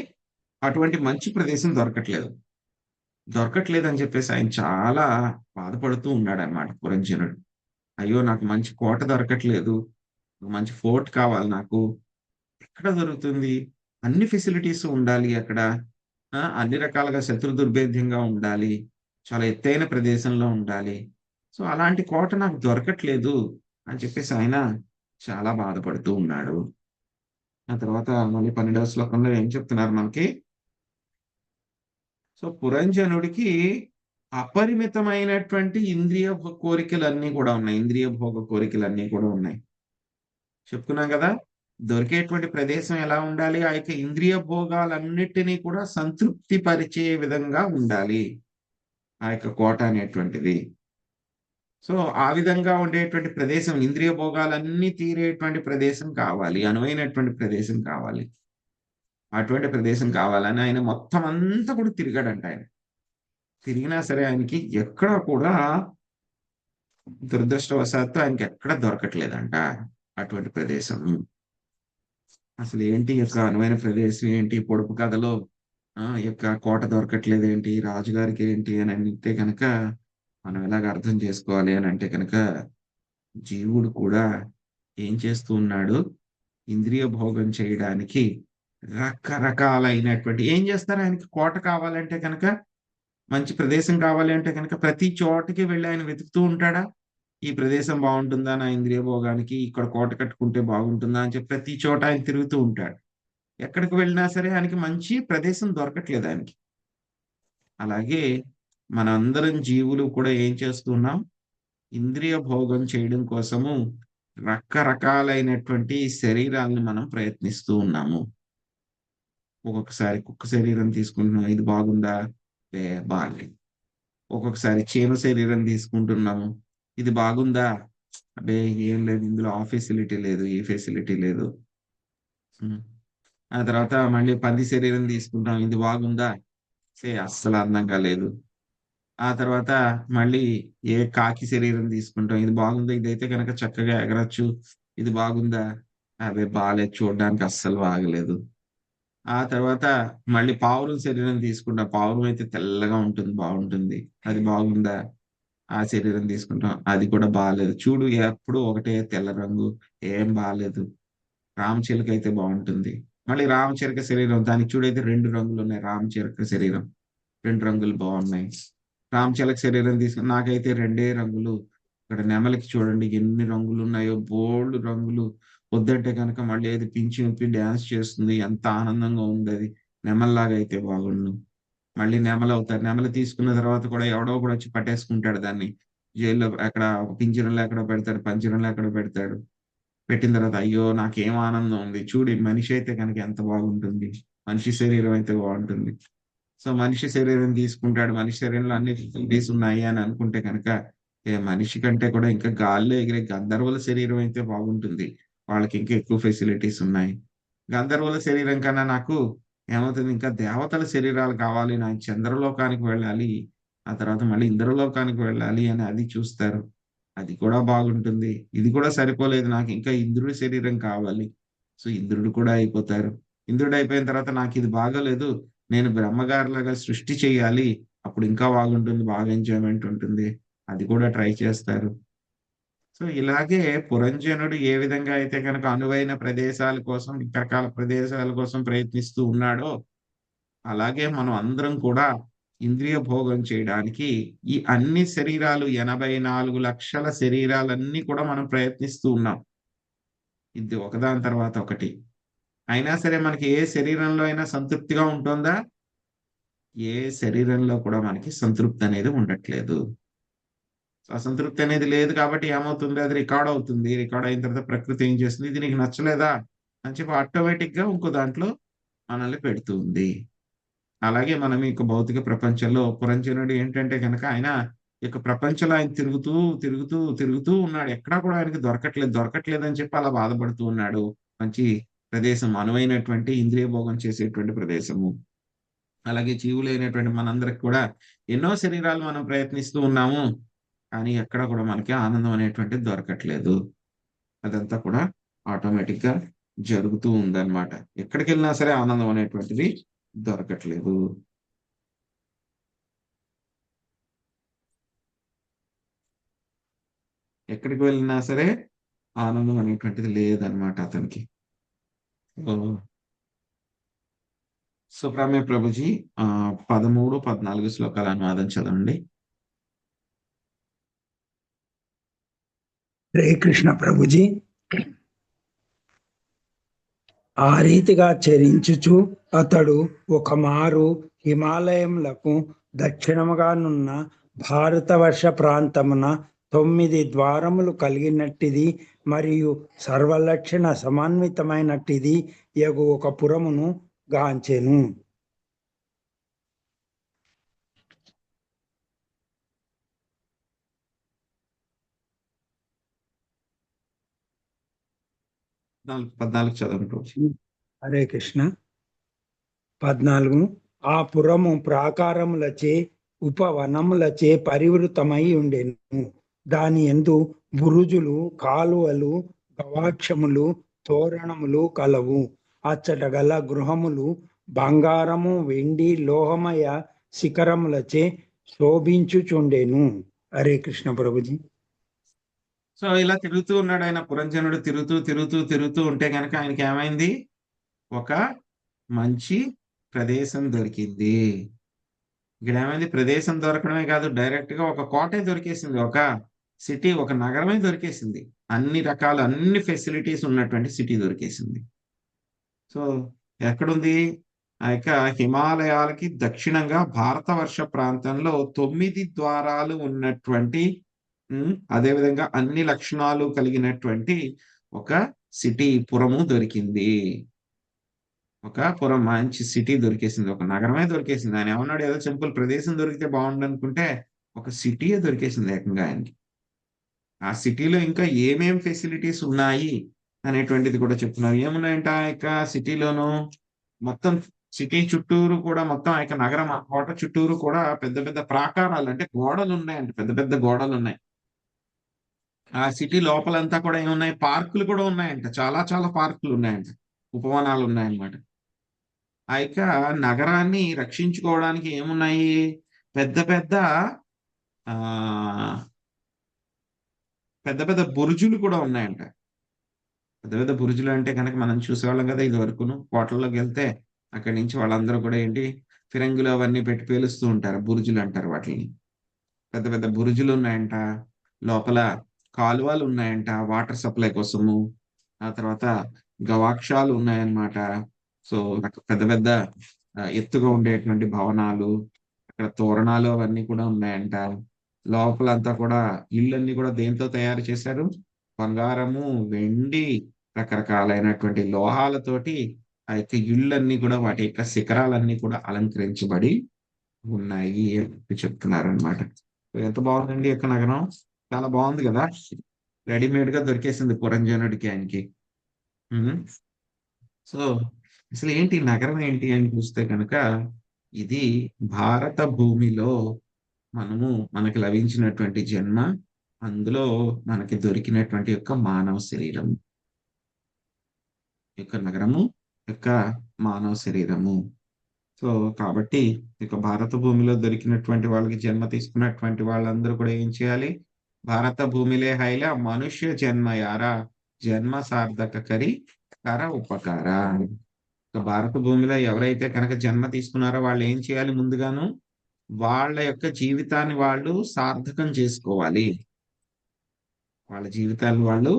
A: అటువంటి మంచి ప్రదేశం దొరకట్లేదు అని చెప్పేసి ఆయన చాలా బాధపడుతూ ఉన్నాడు అన్నమాట పురంజనుడు. అయ్యో, నాకు మంచి కోట దొరకట్లేదు, మంచి ఫోర్ట్ కావాలి నాకు. ఎక్కడ దొరుకుతుంది? అన్ని ఫెసిలిటీస్ ఉండాలి అక్కడ, అన్ని రకాలుగా శత్రు దుర్భేద్యంగా ఉండాలి, చాలా ఎత్తైన ప్రదేశంలో ఉండాలి. సో అలాంటి కోట నాకు దొరకట్లేదు అని చెప్పేసి ఆయన చాలా బాధపడుతూ ఉన్నాడు. ఆ తర్వాత మళ్ళీ 12వ శ్లోకంలో ఏం చెప్తున్నారు మనకి? సో పురంజనుడికి అపరిమితమైనటువంటి ఇంద్రియ కోరికలన్నీ కూడా ఉన్నాయి, ఇంద్రియ భోగ కోరికలన్నీ కూడా ఉన్నాయి. చెప్పుకున్నాం కదా, దొరికేటువంటి ప్రదేశం ఎలా ఉండాలి? ఆ యొక్క ఇంద్రియ భోగాలన్నిటినీ కూడా సంతృప్తి పరిచే విధంగా ఉండాలి ఆ యొక్క కోట అనేటువంటిది. సో ఆ విధంగా ఉండేటువంటి ప్రదేశం, ఇంద్రియ భోగాలన్నీ తీరేటువంటి ప్రదేశం కావాలి, అనువైనటువంటి ప్రదేశం కావాలి. అటువంటి ప్రదేశం కావాలని ఆయన మొత్తం అంతా కూడా తిరిగాడంట. ఆయన తిరిగినా సరే ఆయనకి ఎక్కడ కూడా, దురదృష్టవశాత్తు ఆయనకి ఎక్కడ దొరకట్లేదంట అటువంటి ప్రదేశం. అసలు ఏంటి యొక్క అనువైన ప్రదేశం ఏంటి? పొడుపు కథలో యొక్క కోట దొరకట్లేదు ఏంటి, రాజుగారికి ఏంటి అని అంటే కనుక మనం ఎలాగ అర్థం చేసుకోవాలి అని అంటే కనుక, జీవుడు కూడా ఏం చేస్తూ ఉన్నాడు? ఇంద్రియ భోగం చేయడానికి రకరకాలైనటువంటి ఏం చేస్తారు? ఆయనకి కోట కావాలంటే కనుక, మంచి ప్రదేశం కావాలి అంటే కనుక ప్రతి చోటకి వెళ్ళి ఆయన వెతుకుతూ ఉంటాడా? ఈ ప్రదేశం బాగుంటుందా నా ఇంద్రియ భోగానికి, ఇక్కడ కోట కట్టుకుంటే బాగుంటుందా అని చెప్పి ప్రతి చోట ఆయన తిరుగుతూ ఉంటాడు. ఎక్కడికి వెళ్ళినా సరే ఆయనకి మంచి ప్రదేశం దొరకట్లేదు ఆయనకి. అలాగే మనందరం జీవులు కూడా ఏం చేస్తున్నాం? ఇంద్రియ భోగం చేయడం కోసము రకరకాలైనటువంటి శరీరాలను మనం ప్రయత్నిస్తూ ఉన్నాము. ఒక్కొక్కసారి కుక్క శరీరం తీసుకుంటున్నాం, ఇది బాగుందా? బాగాలేదు. ఒక్కొక్కసారి చీమ శరీరం తీసుకుంటున్నాము, ఇది బాగుందా? అబ్బే ఏం లేదు, ఇందులో ఆ ఫెసిలిటీ లేదు, ఈ ఫెసిలిటీ లేదు. ఆ తర్వాత మళ్ళీ పంది శరీరం తీసుకుంటాం, ఇది బాగుందా? అస్సలు అందంగా లేదు. ఆ తర్వాత మళ్ళీ ఏ కాకి శరీరం తీసుకుంటాం. ఇది బాగుందా? ఇదైతే కనుక చక్కగా ఎగరొచ్చు. ఇది బాగుందా? అవి బాలేదు, చూడడానికి అస్సలు బాగలేదు. ఆ తర్వాత మళ్ళీ పావురం శరీరం తీసుకుంటాం. పావురం అయితే తెల్లగా ఉంటుంది, బాగుంటుంది. అది బాగుందా? ఆ శరీరం తీసుకుంటాం. అది కూడా బాలేదు. చూడు ఎప్పుడు ఒకటే తెల్ల రంగు, ఏం బాలేదు. రామచిలుక అయితే బాగుంటుంది. మళ్ళీ రామచిలుక శరీరం దానికి చూడైతే 2 రంగులు ఉన్నాయి. రామచిలుక శరీరం 2 రంగులు బాగున్నాయి. రామచిలక శరీరం తీసుకుని నాకైతే 2 రంగులు. ఇక్కడ నెమలికి చూడండి ఎన్ని రంగులు ఉన్నాయో, బోల్డ్ రంగులు. వద్దంటే కనుక మళ్ళీ అది పించి విప్పి డ్యాన్స్ చేస్తుంది. ఎంత ఆనందంగా ఉంది అది. నెమల్లాగా అయితే బాగుండు. మళ్ళీ నెమలి అవుతారు. నెమలి తీసుకున్న తర్వాత కూడా ఎవడో కూడా వచ్చి పట్టేసుకుంటాడు దాన్ని. జైల్లో ఎక్కడ పింజరంలో ఎక్కడో పెడతాడు, పంజరంలో ఎక్కడో పెడతాడు. పెట్టిన తర్వాత అయ్యో నాకేం ఆనందం ఉంది. చూడు ఈ మనిషి అయితే కనుక ఎంత బాగుంటుంది. మనిషి శరీరం అయితే బాగుంటుంది. సో మనిషి శరీరం తీసుకుంటాడు. మనిషి శరీరంలో అన్ని ఫెసిలిటీస్ ఉన్నాయి అని అనుకుంటే కనుక మనిషి కంటే కూడా ఇంకా గాల్లో ఎగిరే గంధర్వుల శరీరం అయితే బాగుంటుంది. వాళ్ళకి ఇంకా ఎక్కువ ఫెసిలిటీస్ ఉన్నాయి. గంధర్వుల శరీరం కన్నా నాకు ఏమవుతుంది, ఇంకా దేవతల శరీరాలు కావాలి. నాకు చంద్రలోకానికి వెళ్ళాలి, ఆ తర్వాత మళ్ళీ ఇంద్రలోకానికి వెళ్ళాలి అని అది చూస్తారు. అది కూడా బాగుంటుంది. ఇది కూడా సరిపోలేదు, నాకు ఇంకా ఇంద్రుడి శరీరం కావాలి. సో ఇంద్రుడు కూడా అయిపోతారు. ఇంద్రుడు అయిపోయిన తర్వాత నాకు ఇది బాగోలేదు, నేను బ్రహ్మగారిలాగా సృష్టి చేయాలి. అప్పుడు ఇంకా బాగుంటుంది, బాగా ఎంజాయ్మెంట్ ఉంటుంది. అది కూడా ట్రై చేస్తారు. సో ఇలాగే పురంజనుడు ఏ విధంగా అయితే కనుక అనువైన ప్రదేశాల కోసం, రకరకాల ప్రదేశాల కోసం ప్రయత్నిస్తూ ఉన్నాడో, అలాగే మనం అందరం కూడా ఇంద్రియ భోగం చేయడానికి ఈ అన్ని శరీరాలు 84 లక్షల శరీరాలన్నీ కూడా మనం ప్రయత్నిస్తూ ఉన్నాం. ఇది ఒకదాని తర్వాత ఒకటి. అయినా సరే మనకి ఏ శరీరంలో అయినా సంతృప్తిగా ఉంటుందా? ఏ శరీరంలో కూడా మనకి సంతృప్తి అనేది ఉండట్లేదు. అసంతృప్తి అనేది లేదు కాబట్టి ఏమవుతుంది, అది రికార్డ్ అవుతుంది. రికార్డ్ అయిన తర్వాత ప్రకృతి ఏం చేస్తుంది, ఇది నీకు నచ్చలేదా అని చెప్పి ఆటోమేటిక్ గా ఇంకో దాంట్లో మనల్ని పెడుతుంది. అలాగే మనం ఈ భౌతిక ప్రపంచంలో పురంజనుడు ఏంటంటే కనుక ఆయన ఇక ప్రపంచంలో ఆయన తిరుగుతూ తిరుగుతూ తిరుగుతూ ఉన్నాడు. ఎక్కడా కూడా ఆయనకి దొరకట్లేదు అని చెప్పి అలా బాధపడుతూ ఉన్నాడు. మంచి ప్రదేశం, అనువైనటువంటి ఇంద్రియ భోగం చేసేటువంటి ప్రదేశము. అలాగే జీవులైనటువంటి మనందరికి కూడా ఎన్నో శరీరాలు మనం ప్రయత్నిస్తూ ఉన్నాము, కానీ ఎక్కడ కూడా మనకి ఆనందం అనేటువంటిది దొరకట్లేదు. అదంతా కూడా ఆటోమేటిక్ గా జరుగుతూ ఉందన్నమాట. ఎక్కడికి వెళ్ళినా సరే ఆనందం అనేటువంటిది దొరకట్లేదు. ఎక్కడికి వెళ్ళినా సరే ఆనందం అనేటువంటిది లేదనమాట అతనికి. సుబ్రహ్మణ్య ప్రభుజీ 13, 14 శ్లోకాల అనువాదం చదవండి.
P: హరే కృష్ణ ప్రభుజీ. ఆ రీతిగా చరించుచు అతడు ఒక మారు హిమాలయములకు దక్షిణముగానున్న భారతవర్ష ప్రాంతమున 9 ద్వారములు కలిగినట్టిది మరియు సర్వలక్షణ సమన్వితమైనట్టిది యగు ఒక పురమును గాంచెను. హరే కృష్ణ. 14 ఆ పురము ప్రాకారములచే ఉపవనములచే పరివృతమై ఉండెను. దాని యందు బురుజులు, కాలువలు, గవాక్షములు, తోరణములు కలవు. అచ్చట గల గృహములు బంగారము, వెండి, లోహమయ శిఖరములచే శోభించుచుండెను. హరే కృష్ణ ప్రభుజీ.
A: సో ఇలా తిరుగుతూ ఉన్నాడు ఆయన. పురంజనుడు తిరుగుతూ తిరుగుతూ తిరుగుతూ ఉంటే కనుక ఆయనకి ఏమైంది, ఒక మంచి ప్రదేశం దొరికింది. ఇక్కడ ఏమైంది, ప్రదేశం దొరకడమే కాదు, డైరెక్ట్ గా ఒక కోటే దొరికేసింది, ఒక సిటీ, ఒక నగరమే దొరికేసింది. అన్ని రకాల అన్ని ఫెసిలిటీస్ ఉన్నటువంటి సిటీ దొరికేసింది. సో ఎక్కడుంది, ఆ యొక్క హిమాలయాలకి దక్షిణంగా భారతవర్ష ప్రాంతంలో 9 ద్వారాలు ఉన్నటువంటి అదేవిధంగా అన్ని లక్షణాలు కలిగినటువంటి ఒక సిటీ, పురము దొరికింది. ఒక పురం, మంచి సిటీ దొరికేసింది, ఒక నగరమే దొరికేసింది. ఆయన ఏమన్నాడు, ఏదో సింపుల్ ప్రదేశం దొరికితే బాగుండు అనుకుంటే ఒక సిటీయే దొరికేసింది ఏకంగా ఆయనకి. ఆ సిటీలో ఇంకా ఏమేం ఫెసిలిటీస్ ఉన్నాయి అనేటువంటిది కూడా చెప్తున్నారు. ఏమున్నాయంట ఆ యొక్క సిటీలోను, మొత్తం సిటీ చుట్టూరు కూడా మొత్తం ఆ యొక్క నగరం ఆ కోట చుట్టూరు కూడా పెద్ద పెద్ద ప్రాకారాలు అంటే గోడలు ఉన్నాయంట, పెద్ద పెద్ద గోడలు ఉన్నాయి. ఆ సిటీ లోపలంతా కూడా ఏమున్నాయి, పార్కులు కూడా ఉన్నాయంట, చాలా చాలా పార్కులు ఉన్నాయంట, ఉపవనాలు ఉన్నాయన్నమాట. ఆ యొక్క నగరాన్ని రక్షించుకోవడానికి ఏమున్నాయి, పెద్ద పెద్ద ఆ పెద్ద పెద్ద బురుజులు కూడా ఉన్నాయంట. పెద్ద పెద్ద బురుజులు అంటే కనుక మనం చూసేవాళ్ళం కదా ఇది వరకును, కోటల్లోకి వెళ్తే అక్కడి నుంచి వాళ్ళందరూ కూడా ఏంటి ఫిరంగులు అవన్నీ పెట్టి పేలుస్తూ ఉంటారు, బురుజులు అంటారు వాటిని. పెద్ద పెద్ద బురుజులు ఉన్నాయంట, లోపల కాలువలు ఉన్నాయంట వాటర్ సప్లై కోసము. ఆ తర్వాత గవాక్షాలు ఉన్నాయన్నమాట. సో పెద్ద పెద్ద ఎత్తుగా ఉండేటువంటి భవనాలు, అక్కడ తోరణాలు అవన్నీ కూడా ఉన్నాయంట. లోపలంతా కూడా ఇళ్ళన్నీ కూడా దేంతో తయారు చేశారు, బంగారము, వెండి, రకరకాలైనటువంటి లోహాలతోటి ఆ యొక్క ఇళ్ళన్నీ కూడా వాటి యొక్క శిఖరాలన్నీ కూడా అలంకరించబడి ఉన్నాయి అని చెప్తున్నారు అనమాట. ఎంత బాగుందండి ఈ యొక్క నగరం, చాలా బాగుంది కదా, రెడీమేడ్ గా దొరికేసింది పురంజనుడికి ఆయనకి. సో అసలు ఏంటి నగరం ఏంటి అని చూస్తే కనుక ఇది భారత భూమిలో మనకి లభించినటువంటి జన్మ, అందులో మనకి దొరికినటువంటి యొక్క మానవ శరీరం యొక్క నగరము యొక్క మానవ శరీరము. సో కాబట్టి ఇక భారత భూమిలో దొరికినటువంటి వాళ్ళకి జన్మ తీసుకున్నటువంటి వాళ్ళందరూ కూడా ఏం చేయాలి, భారత భూమిలే హైల మనుష్య జన్మ యారా జన్మ సార్థక కరి కర ఉపకార. భారత భూమిలో ఎవరైతే కనుక జన్మ తీసుకున్నారో వాళ్ళు ఏం చేయాలి, ముందుగాను వాళ్ళ యొక్క జీవితాన్ని వాళ్ళు సార్థకం చేసుకోవాలి, వాళ్ళ జీవితాన్ని వాళ్ళు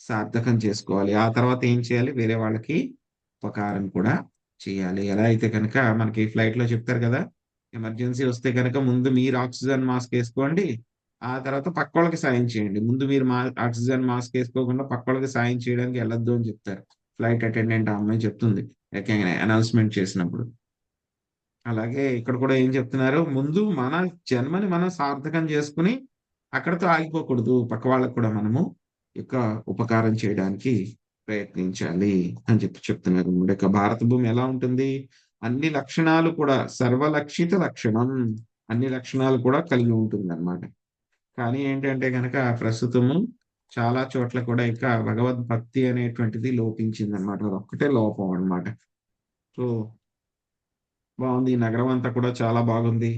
A: సార్థకం చేసుకోవాలి. ఆ తర్వాత ఏం చేయాలి, వేరే వాళ్ళకి ఉపకారం కూడా చేయాలి. ఎలా అయితే కనుక మనకి ఫ్లైట్ లో చెప్తారు కదా, ఎమర్జెన్సీ వస్తే కనుక ముందు మీరు ఆక్సిజన్ మాస్క్ వేసుకోండి, ఆ తర్వాత పక్క వాళ్ళకి సాయం చేయండి. ముందు మీరు ఆక్సిజన్ మాస్క్ వేసుకోకుండా పక్క వాళ్ళకి సాయం చేయడానికి వెళ్ళొద్దు అని చెప్తారు. ఫ్లైట్ అటెండెంట్ ఆ అమ్మాయి చెప్తుంది అనౌన్స్మెంట్ చేసినప్పుడు. అలాగే ఇక్కడ కూడా ఏం చెప్తున్నారు, ముందు మన జన్మని మనం సార్థకం చేసుకుని అక్కడతో ఆగిపోకూడదు, పక్క వాళ్ళకు కూడా మనము యొక్క ఉపకారం చేయడానికి ప్రయత్నించాలి అని చెప్తున్నారు. యొక్క భారత భూమి ఎలా ఉంటుంది, అన్ని లక్షణాలు కూడా సర్వలక్షిత లక్షణం, అన్ని లక్షణాలు కూడా కలిగి ఉంటుంది అన్నమాట. కానీ ఏంటంటే కనుక ప్రస్తుతము చాలా చోట్ల కూడా ఇక భగవద్భక్తి అనేటువంటిది లోపించింది అనమాట, ఒక్కటే లోపం అన్నమాట. సో బాగుంది, ఈ నగరం అంతా కూడా చాలా బాగుంది,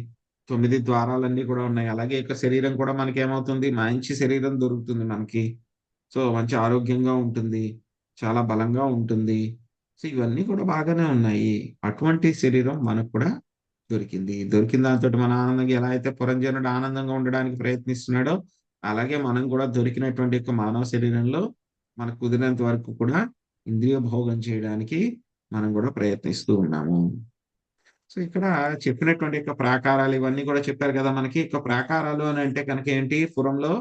A: 9 ద్వారాలన్నీ కూడా ఉన్నాయి. అలాగే ఇక శరీరం కూడా మనకి ఏమవుతుంది, మంచి శరీరం దొరుకుతుంది మనకి. సో మంచి ఆరోగ్యంగా ఉంటుంది, చాలా బలంగా ఉంటుంది. సో ఇవన్నీ కూడా బాగానే ఉన్నాయి. అటువంటి శరీరం మనకు కూడా దొరికిన దాంతో మన ఆనందంగా ఎలా అయితే పురంజనుడు ఆనందంగా ఉండడానికి ప్రయత్నిస్తున్నాడో, అలాగే మనం కూడా దొరికినటువంటి యొక్క మానవ శరీరంలో మనకు కుదిరినంత వరకు కూడా ఇంద్రియ భోగం చేయడానికి మనం కూడా ప్రయత్నిస్తూ ఉన్నాము. సో ఇక్కడ చెప్పినటువంటి యొక్క ప్రాకారాలు ఇవన్నీ కూడా చెప్పారు కదా మనకి. యొక్క ప్రాకారాలు అని అంటే కనుక ఏంటి, పురంలో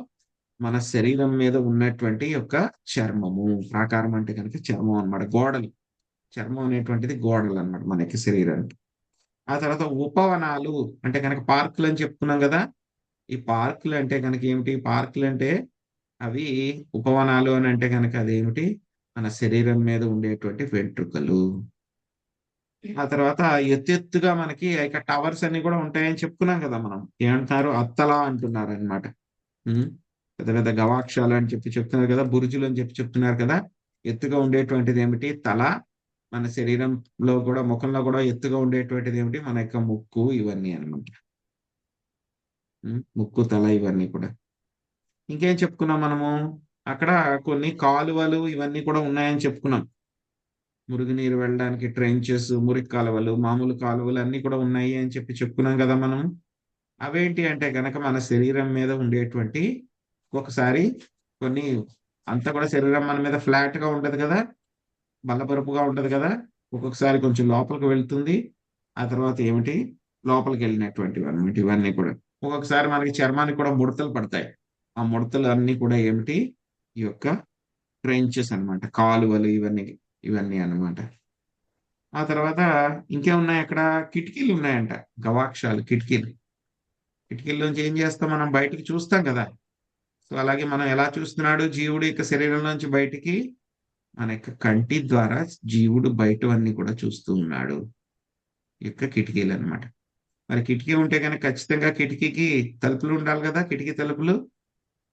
A: మన శరీరం మీద ఉన్నటువంటి యొక్క చర్మము. ప్రాకారం అంటే కనుక చర్మం అన్నమాట, గోడలు. చర్మం అనేటువంటిది గోడలు అన్నమాట మనకి శరీరానికి. ఆ తర్వాత ఉపవనాలు అంటే కనుక పార్కులు అని చెప్పుకున్నాం కదా. ఈ పార్కులు అంటే కనుక ఏమిటి, పార్కులు అంటే అవి ఉపవనాలు అని అంటే కనుక అదేమిటి, మన శరీరం మీద ఉండేటువంటి వెంట్రుకలు. ఆ తర్వాత ఎత్తెత్తుగా మనకి ఇక టవర్స్ అన్ని కూడా ఉంటాయని చెప్పుకున్నాం కదా మనం. ఏమంటున్నారు, అత్తలా అంటున్నారు అనమాట. పెద్ద పెద్ద గవాక్షాలు అని చెప్తున్నారు కదా, బురుజులు అని చెప్తున్నారు కదా. ఎత్తుగా ఉండేటువంటిది ఏమిటి, తల. మన శరీరంలో కూడా ముఖంలో కూడా ఎత్తుగా ఉండేటువంటిది ఏమిటి, మన యొక్క ముక్కు. ఇవన్నీ అనమాట, ముక్కు, తల, ఇవన్నీ కూడా. ఇంకేం చెప్పుకున్నాం మనము, అక్కడ కొన్ని కాలువలు ఇవన్నీ కూడా ఉన్నాయని చెప్పుకున్నాం. మురుగునీరు వెళ్ళడానికి ట్రెంచెస్, మురికి కాలువలు, మామూలు కాలువలు అన్ని కూడా ఉన్నాయి అని చెప్పుకున్నాం కదా మనం. అవేంటి అంటే కనుక మన శరీరం మీద ఉండేటువంటి, ఒకసారి కొన్ని అంతా కూడా శరీరం మన మీద ఫ్లాట్ గా ఉండదు కదా, బల్లబరుపుగా ఉంటది కదా, ఒక్కొక్కసారి కొంచెం లోపలికి వెళ్తుంది. ఆ తర్వాత ఏమిటి, లోపలికి వెళ్ళినటువంటివి అన్నమాట ఇవన్నీ కూడా. ఒక్కొక్కసారి మనకి చర్మానికి కూడా ముడతలు పడతాయి. ఆ ముడతలు అన్ని కూడా ఏమిటి, ఈ యొక్క ట్రెంచెస్ అన్నమాట, కాలువలు, ఇవన్నీ అన్నమాట. ఆ తర్వాత ఇంకేమున్నాయి అక్కడ, కిటికీలు ఉన్నాయంట, గవాక్షాలు, కిటికీల్లోంచి ఏం చేస్తాం మనం, బయటికి చూస్తాం కదా. సో అలాగే మనం ఎలా చూస్తున్నాడు జీవుడు యొక్క శరీరంలోంచి బయటికి, మన యొక్క కంటి ద్వారా జీవుడు బయటవన్నీ కూడా చూస్తూ ఉన్నాడు. యొక్క కిటికీలు అన్నమాట. మరి కిటికీ ఉంటే కనుక ఖచ్చితంగా కిటికీకి తలుపులు ఉండాలి కదా, కిటికీ తలుపులు.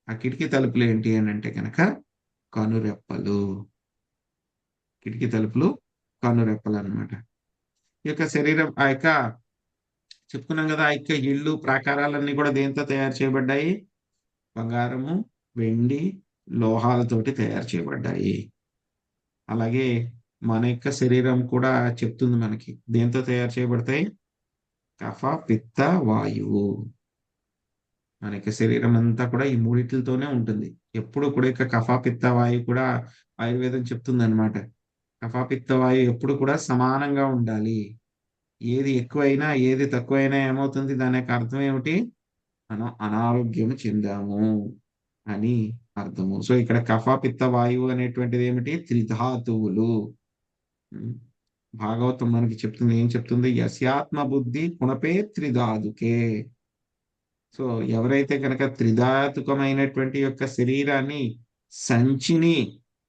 A: ఆ కిటికీ తలుపులు ఏంటి అని అంటే కనుక కనురెప్పలు. కిటికీ తలుపులు కనురెప్పలు అన్నమాట. ఈ యొక్క శరీరం ఆ యొక్క చెప్పుకున్నాం కదా, ఆ యొక్క ఇళ్ళు ప్రాకారాలన్నీ కూడా దేంతో తయారు చేయబడ్డాయి? బంగారము, వెండి, లోహాలతోటి తయారు చేయబడ్డాయి. అలాగే మన యొక్క శరీరం కూడా చెప్తుంది మనకి దేంతో తయారు చేయబడతాయి? కఫ, పిత్త, వాయువు. మన యొక్క శరీరం అంతా కూడా ఈ మూడిట్లతోనే ఉంటుంది. ఎప్పుడు కూడా ఇక కఫ, పిత్త, వాయువు కూడా ఆయుర్వేదం చెప్తుంది అనమాట. కఫ, పిత్త, వాయువు ఎప్పుడు కూడా సమానంగా ఉండాలి. ఏది ఎక్కువైనా ఏది తక్కువైనా ఏమవుతుంది? దాని యొక్క అర్థం ఏమిటి? మనం అనారోగ్యం చెందాము అని అర్థము. సో ఇక్కడ కఫ, పిత్త, వాయువు అనేటువంటిది ఏమిటి? త్రిధాతువులు. భాగవతం మనకి చెప్తుంది, ఏం చెప్తుంది? యస్యాత్మ బుద్ధి పునపే త్రిధాతుకే. సో ఎవరైతే కనుక త్రిధాతుకమైనటువంటి యొక్క శరీరాన్ని, సంచిని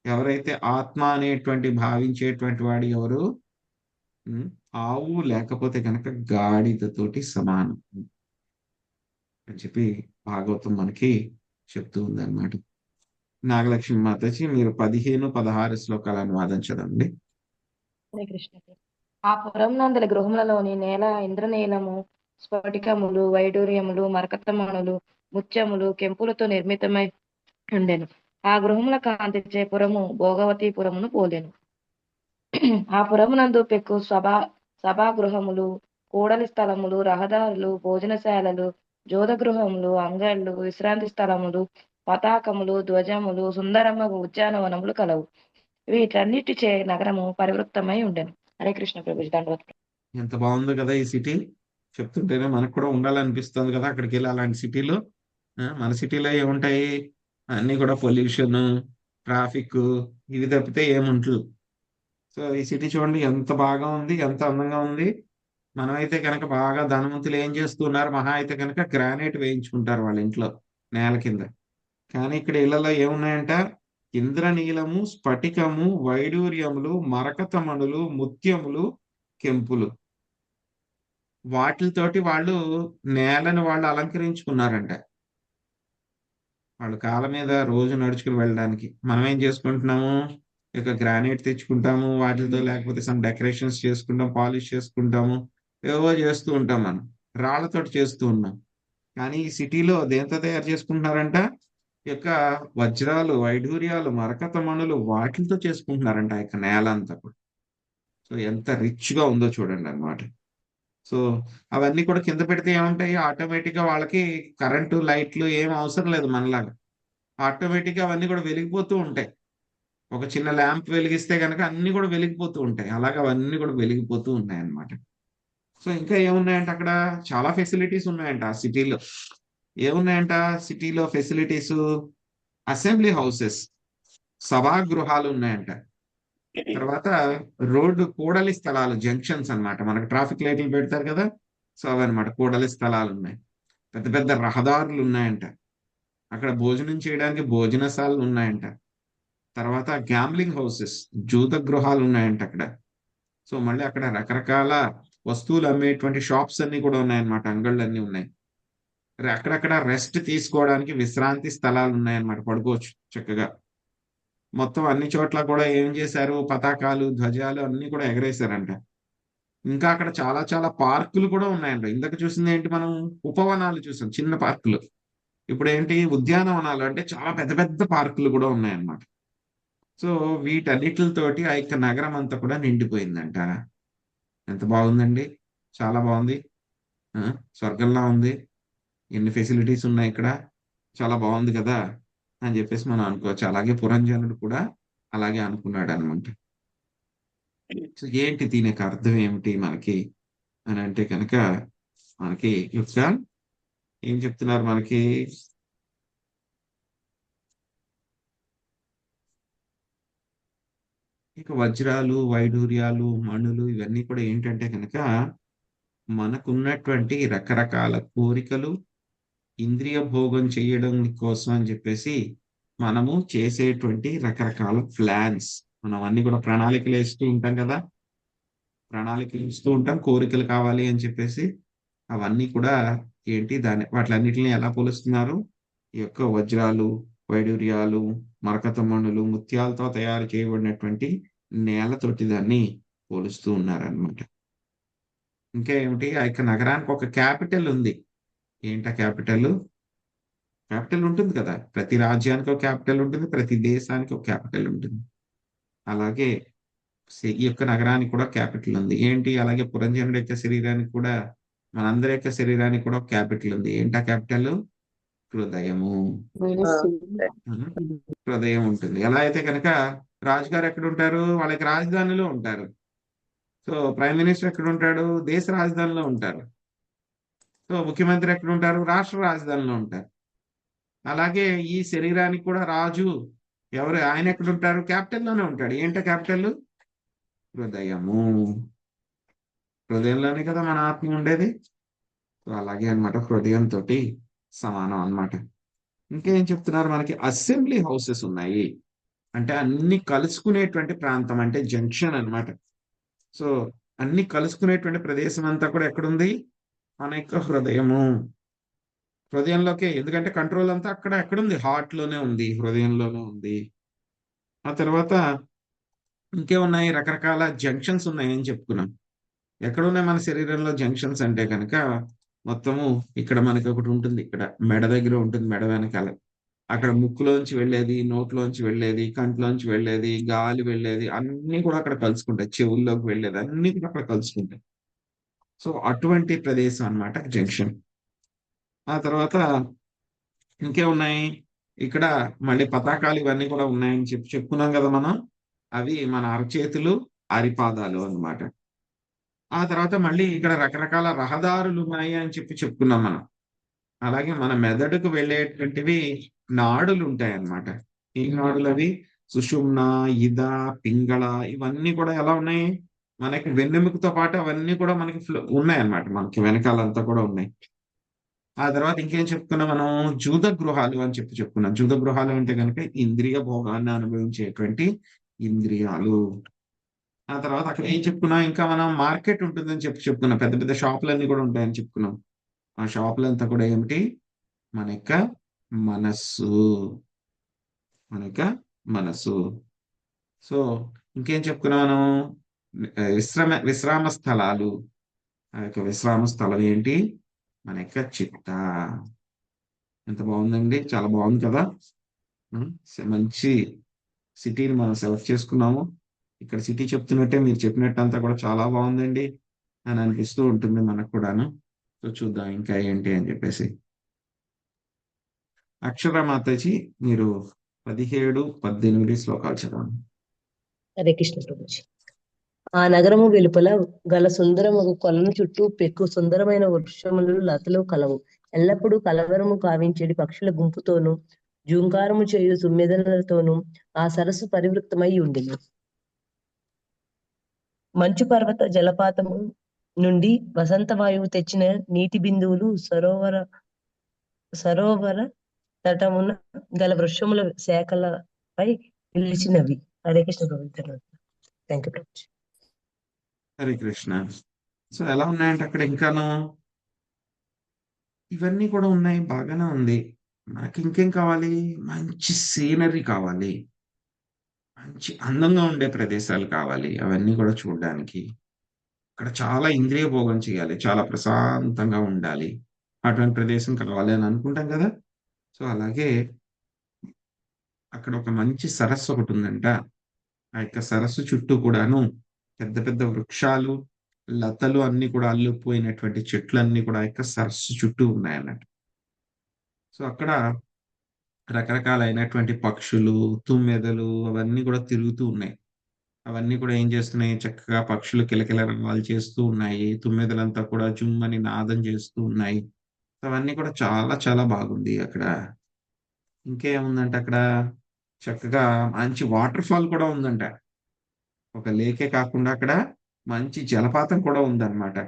A: ఎవరైతే ఆత్మ అనేటువంటి భావించేటువంటి వాడు ఎవరు? ఆవు లేకపోతే కనుక గాడిదతోటి సమానం అని చెప్పి భాగవతం మనకి చెప్తూ ఉందన్నమాట. నాగలక్ష్మి మాతాజీ మీరు 15, 16 శ్లోకాలను వాదించదండి.
C: హరే కృష్ణ. ఆ పురం నందల గృహములలోని నేల ఇంద్రనీలము, స్ఫటికములు, వైడూర్యములు, మరకతమణులు, ముత్యములు, కెంపులతో నిర్మితమై ఉండెను. ఆ గృహముల కాంతిచే పురము భోగవతి పురమును పోలెను. ఆ పురమునందు పెక్కు సభాగృహములు, కూడలి స్థలములు, రహదారులు, భోజనశాలలు, జోదగృహములు, అంగళ్ళు, విశ్రాంతి స్థలములు, పతాకములు, ధ్వజములు, సుందరమ్మ ఉద్యానవనములు కలవు. వీటన్నిటిచే నగరము పరివృత్తమై ఉండెను. హరే కృష్ణ ప్రభుజీ. దండవత్.
A: ఎంత బాగుందో కదా ఈ సిటీ. చెప్తుంటేనే మనకు కూడా ఉండాలనిపిస్తుంది కదా అక్కడికి వెళ్ళి అలాంటి సిటీలో. మన సిటీలో ఏముంటాయి? అన్ని కూడా పొల్యూషన్, ట్రాఫిక్, ఇవి తప్పితే ఏముంటుంది. సో ఈ సిటీ చూడండి ఎంత బాగా ఉంది, ఎంత అందంగా ఉంది. మనమైతే కనుక బాగా ధనవంతులు ఏం చేస్తున్నారు? మహా అయితే కనుక గ్రానైట్ వేయించుకుంటారు వాళ్ళ ఇంట్లో నేల కింద. కానీ ఇక్కడ ఇళ్లలో ఏమున్నాయంట? ఇంద్రనీలము, స్ఫటికము, వైడూర్యములు, మరకతమణులు, ముత్యములు, కెంపులు. వాటితోటి వాళ్ళు నేలను వాళ్ళు అలంకరించుకున్నారంట. వాళ్ళు కాళ్ళ మీద రోజు నడుచుకుని వెళ్ళడానికి. మనం ఏం చేసుకుంటున్నాము? ఇక గ్రానైట్ తెచ్చుకుంటాము, వాటితో లేకపోతే సమ్ డెకరేషన్స్ చేసుకుంటాం, పాలిష్ చేసుకుంటాము, ఏవో చేస్తూ ఉంటాం. మనం రాళ్లతోటి చేస్తూ ఉన్నాం. కానీ ఈ సిటీలో దేంతో తయారు చేసుకుంటున్నారంట? ఈ యొక్క వజ్రాలు, వైఢూర్యాలు, మరకతమణులు వాటితో చేసుకుంటున్నారంట ఆ యొక్క నేల అంతా కూడా. సో ఎంత రిచ్ గా ఉందో చూడండి అన్నమాట. సో అవన్నీ కూడా కింద పెడితే ఏముంటాయి? ఆటోమేటిక్ గా వాళ్ళకి కరెంటు, లైట్లు ఏం అవసరం లేదు మనలాగా. ఆటోమేటిక్ గా అవన్నీ కూడా వెలిగిపోతూ ఉంటాయి. ఒక చిన్న ల్యాంప్ వెలిగిస్తే కనుక అన్ని కూడా వెలిగిపోతూ ఉంటాయి. అలాగే అవన్నీ కూడా వెలిగిపోతూ ఉన్నాయి అన్నమాట. సో ఇంకా ఏమున్నాయంట అక్కడ? చాలా ఫెసిలిటీస్ ఉన్నాయంట ఆ సిటీలో. ఏమున్నాయంట సిటీలో ఫెసిలిటీస్? అసెంబ్లీ హౌసెస్, సభాగృహాలు ఉన్నాయంట. తర్వాత రోడ్డు కూడలి స్థలాలు, జంక్షన్స్ అన్నమాట. మనకు ట్రాఫిక్ లైట్లు పెడతారు కదా, సో అవన్నమాట కూడలి స్థలాలు ఉన్నాయి. పెద్ద పెద్ద రహదారులు ఉన్నాయంట. అక్కడ భోజనం చేయడానికి భోజనశాలలు ఉన్నాయంట. తర్వాత గ్యాంబ్లింగ్ హౌసెస్, జూత గృహాలు ఉన్నాయంట అక్కడ. సో మళ్ళీ అక్కడ రకరకాల వస్తువులు అమ్మేటువంటి షాప్స్ అన్ని కూడా ఉన్నాయన్నమాట. అంగళ్ళు అన్ని ఉన్నాయి. అక్కడక్కడ రెస్ట్ తీసుకోవడానికి విశ్రాంతి స్థలాలు ఉన్నాయన్నమాట. పడుకోవచ్చు చక్కగా. మొత్తం అన్ని చోట్ల కూడా ఏం చేశారు? పతాకాలు, ధ్వజాలు అన్ని కూడా ఎగరేశారంట. ఇంకా అక్కడ చాలా చాలా పార్కులు కూడా ఉన్నాయంట. ఇందాక చూసింది ఏంటి? మనం ఉపవనాలు చూసాం, చిన్న పార్కులు. ఇప్పుడు ఏంటి? ఉద్యానవనాలు, అంటే చాలా పెద్ద పెద్ద పార్కులు కూడా ఉన్నాయన్నమాట. సో వీటన్నిటితోటి ఆ యొక్క నగరం అంతా కూడా నిండిపోయిందంట. ఎంత బాగుందండి, చాలా బాగుంది. స్వర్గంలా ఉంది. ఎన్ని ఫెసిలిటీస్ ఉన్నాయి ఇక్కడ, చాలా బాగుంది కదా అని చెప్పేసి మనం అనుకోవచ్చు. అలాగే పురంజనుడు కూడా అలాగే అనుకున్నాడు అనమాట. సో ఏంటి దీని యొక్క అర్థం ఏమిటి మనకి అని అంటే కనుక మనకి యొక్క ఏం చెప్తున్నారు మనకి? ఇక వజ్రాలు, వైఢూర్యాలు, మణులు ఇవన్నీ కూడా ఏంటంటే కనుక మనకున్నటువంటి రకరకాల కోరికలు, ఇంద్రియ భోగం చేయడం కోసం అని చెప్పేసి మనము చేసేటువంటి రకరకాల ప్లాన్స్. మనం అన్ని కూడా ప్రణాళికలు వేస్తూ ఉంటాం కదా. ప్రణాళికలు ఇస్తూ ఉంటాం, కోరికలు కావాలి అని చెప్పేసి. అవన్నీ కూడా ఏంటి వాటిలన్నిటిని ఎలా పోలుస్తున్నారు? ఈ యొక్క వజ్రాలు, వైడూర్యాలు, మరకతమణులు, ముత్యాలతో తయారు చేయబడినటువంటి నేలతోటి దాన్ని పోలుస్తూ ఉన్నారనమాట. ఇంకా ఏమిటి, ఆ యొక్క నగరానికి ఒక క్యాపిటల్ ఉంది. ఏంటా క్యాపిటల్? క్యాపిటల్ ఉంటుంది కదా, ప్రతి రాజ్యానికి ఒక క్యాపిటల్ ఉంటుంది, ప్రతి దేశానికి ఒక క్యాపిటల్ ఉంటుంది. అలాగే ఈ యొక్క నగరానికి కూడా క్యాపిటల్ ఉంది. ఏంటి? అలాగే పురంజనుడి యొక్క శరీరానికి కూడా, మనందరి యొక్క శరీరానికి కూడా ఒక క్యాపిటల్ ఉంది. ఏంటా క్యాపిటల్? హృదయము. హృదయం ఉంటుంది. ఎలా అయితే కనుక రాజుగారు ఎక్కడ ఉంటారు? వాళ్ళకి రాజధానిలో ఉంటారు. సో ప్రైమ్ మినిస్టర్ ఎక్కడ ఉంటాడు? దేశ రాజధానిలో ఉంటారు. సో ముఖ్యమంత్రి ఎక్కడ ఉంటారు? రాష్ట్ర రాజధానిలో ఉంటారు. అలాగే ఈ శరీరానికి కూడా రాజు ఎవరు? ఆయన ఎక్కడ ఉంటారు? క్యాపిటల్ లోనే ఉంటాడు. ఏంటో క్యాపిటల్? హృదయము. హృదయంలోనే కదా మన ఆత్మ ఉండేది. సో అలాగే అనమాట, హృదయంతో సమానం అన్నమాట. ఇంకేం చెప్తున్నారు? మనకి అసెంబ్లీ హౌసెస్ ఉన్నాయి. అంటే అన్ని కలుసుకునేటువంటి ప్రాంతం, అంటే జంక్షన్ అన్నమాట. సో అన్ని కలుసుకునేటువంటి ప్రదేశం అంతా కూడా ఎక్కడుంది? మన యొక్క హృదయము. హృదయంలోకే, ఎందుకంటే కంట్రోల్ అంతా అక్కడ ఎక్కడుంది? హార్ట్ లోనే ఉంది, హృదయంలోనే ఉంది. ఆ తర్వాత ఇంకేమున్నాయి? రకరకాల జంక్షన్స్ ఉన్నాయని చెప్పుకున్నాం. ఎక్కడున్నాయి మన శరీరంలో జంక్షన్స్ అంటే కనుక, మొత్తము ఇక్కడ మనకి ఒకటి ఉంటుంది, ఇక్కడ మెడ దగ్గర ఉంటుంది, మెడ వెనకాల. అక్కడ ముక్కులోంచి వెళ్ళేది, నోట్లోంచి వెళ్ళేది, కంట్లోంచి వెళ్ళేది, గాలి వెళ్ళేది, అన్ని కూడా అక్కడ కలుసుకుంటాయి. చెవుల్లోకి వెళ్ళేది అన్ని కూడా అక్కడ కలుసుకుంటాయి. సో అటువంటి ప్రదేశం అన్నమాట జంక్షన్. ఆ తర్వాత ఇంకేమున్నాయి? ఇక్కడ మళ్ళీ పతాకాలు ఇవన్నీ కూడా ఉన్నాయని చెప్పుకున్నాం కదా మనం. అవి మన అరచేతులు, అరిపాదాలు అన్నమాట. ఆ తర్వాత మళ్ళీ ఇక్కడ రకరకాల రహదారులు ఉన్నాయి అని చెప్పుకున్నాం మనం. అలాగే మన మెదడుకు వెళ్ళేటువంటివి నాడులు ఉంటాయి అన్నమాట. ఈ నాడులు అవి సుషుమ్న, ఇద, పింగళ, ఇవన్నీ కూడా ఎలా ఉన్నాయి? మనకి వెన్నెముకతో పాటు అవన్నీ కూడా మనకి ఉన్నాయి అన్నమాట. మనకి వెనకాలంతా కూడా ఉన్నాయి. ఆ తర్వాత ఇంకేం చెప్పుకున్నాం మనం? జూద గృహాలు అని చెప్పుకున్నాం. జూద గృహాలు అంటే కనుక ఇంద్రియ భోగాన్ని అనుభవించేటువంటి ఇంద్రియాలు. ఆ తర్వాత అక్కడ ఏం చెప్పుకున్నాం? ఇంకా మనం మార్కెట్ ఉంటుందని చెప్పుకున్నాం. పెద్ద పెద్ద షాపులన్నీ కూడా ఉంటాయని చెప్పుకున్నాం. ఆ షాపులంతా కూడా ఏమిటి? మన యొక్క మనస్సు. మన యొక్క మనస్సు. సో ఇంకేం చెప్పుకున్నాం మనం? విశ్రామ స్థలాలు. ఆ యొక్క విశ్రామ స్థలం ఏంటి? మన యొక్క చిత్త. ఎంత బాగుందండి, చాలా బాగుంది కదా. మంచి సిటీని మనం సెలెక్ట్ చేసుకున్నాము. ఇక్కడ సిటీ చెప్తున్నట్టే మీరు చెప్పినట్టు అంతా కూడా చాలా బాగుందండి అని అనిపిస్తూ ఉంటుంది మనకు కూడాను. సో చూద్దాం ఇంకా ఏంటి అని చెప్పేసి. అక్షర మాతాజీ, మీరు 17, 18 శ్లోకాలు చదవండి.
J: హరే కృష్ణ ప్రభుజీ. ఆ నగరము వెలుపల గల సుందరము కొలను చుట్టూ పెక్కు సుందరమైన వృక్షములు, లతలు కలవు. ఎల్లప్పుడూ కలవరము కావించేటి పక్షుల గుంపుతోనూ జూంకారము చేయు సుమ్మెదలతోనూ ఆ సరస్సు పరివృత్తమై ఉండెను. మంచు పర్వత జలపాతము నుండి వసంత వాయువు తెచ్చిన నీటి బిందువులు సరోవర తటమున గల వృక్షముల శాఖలపై నిలిచినవి. హరే కృష్ణ ప్రభు. థ్యాంక్ యూ ప్రభు.
A: హరే కృష్ణ. సో ఎలా ఉన్నాయంటే అక్కడ ఇంకాను ఇవన్నీ కూడా ఉన్నాయి, బాగానే ఉంది. మనకి ఇంకేం కావాలి? మంచి సీనరీ కావాలి, మంచి అందంగా ఉండే ప్రదేశాలు కావాలి. అవన్నీ కూడా చూడడానికి అక్కడ చాలా ఇంద్రియ భోగం చేయాలి, చాలా ప్రశాంతంగా ఉండాలి. అటువంటి ప్రదేశం కావాలి అని అనుకుంటాం కదా. సో అలాగే అక్కడ ఒక మంచి సరస్సు ఒకటి ఉందంట. ఆ యొక్క సరస్సు చుట్టూ కూడాను పెద్ద పెద్ద వృక్షాలు, లతలు అన్ని కూడా అల్లుపోయినటువంటి చెట్లు అన్ని కూడా ఆ యొక్క సరస్సు చుట్టూ ఉన్నాయన్నట్టు. సో అక్కడ రకరకాలైనటువంటి పక్షులు, తుమ్మెదలు అవన్నీ కూడా తిరుగుతూ ఉన్నాయి. అవన్నీ కూడా ఏం చేస్తున్నాయి? చక్కగా పక్షులు కిలకిల రావాలు చేస్తూ ఉన్నాయి, తుమ్మెదలంతా కూడా జుమ్మని నాదం చేస్తూ ఉన్నాయి. అవన్నీ కూడా చాలా చాలా బాగుంది అక్కడ. ఇంకేముందంటే అక్కడ చక్కగా మంచి వాటర్ ఫాల్ కూడా ఉందంట. ఒక లేకే కాకుండా అక్కడ మంచి జలపాతం కూడా ఉందన్నమాట.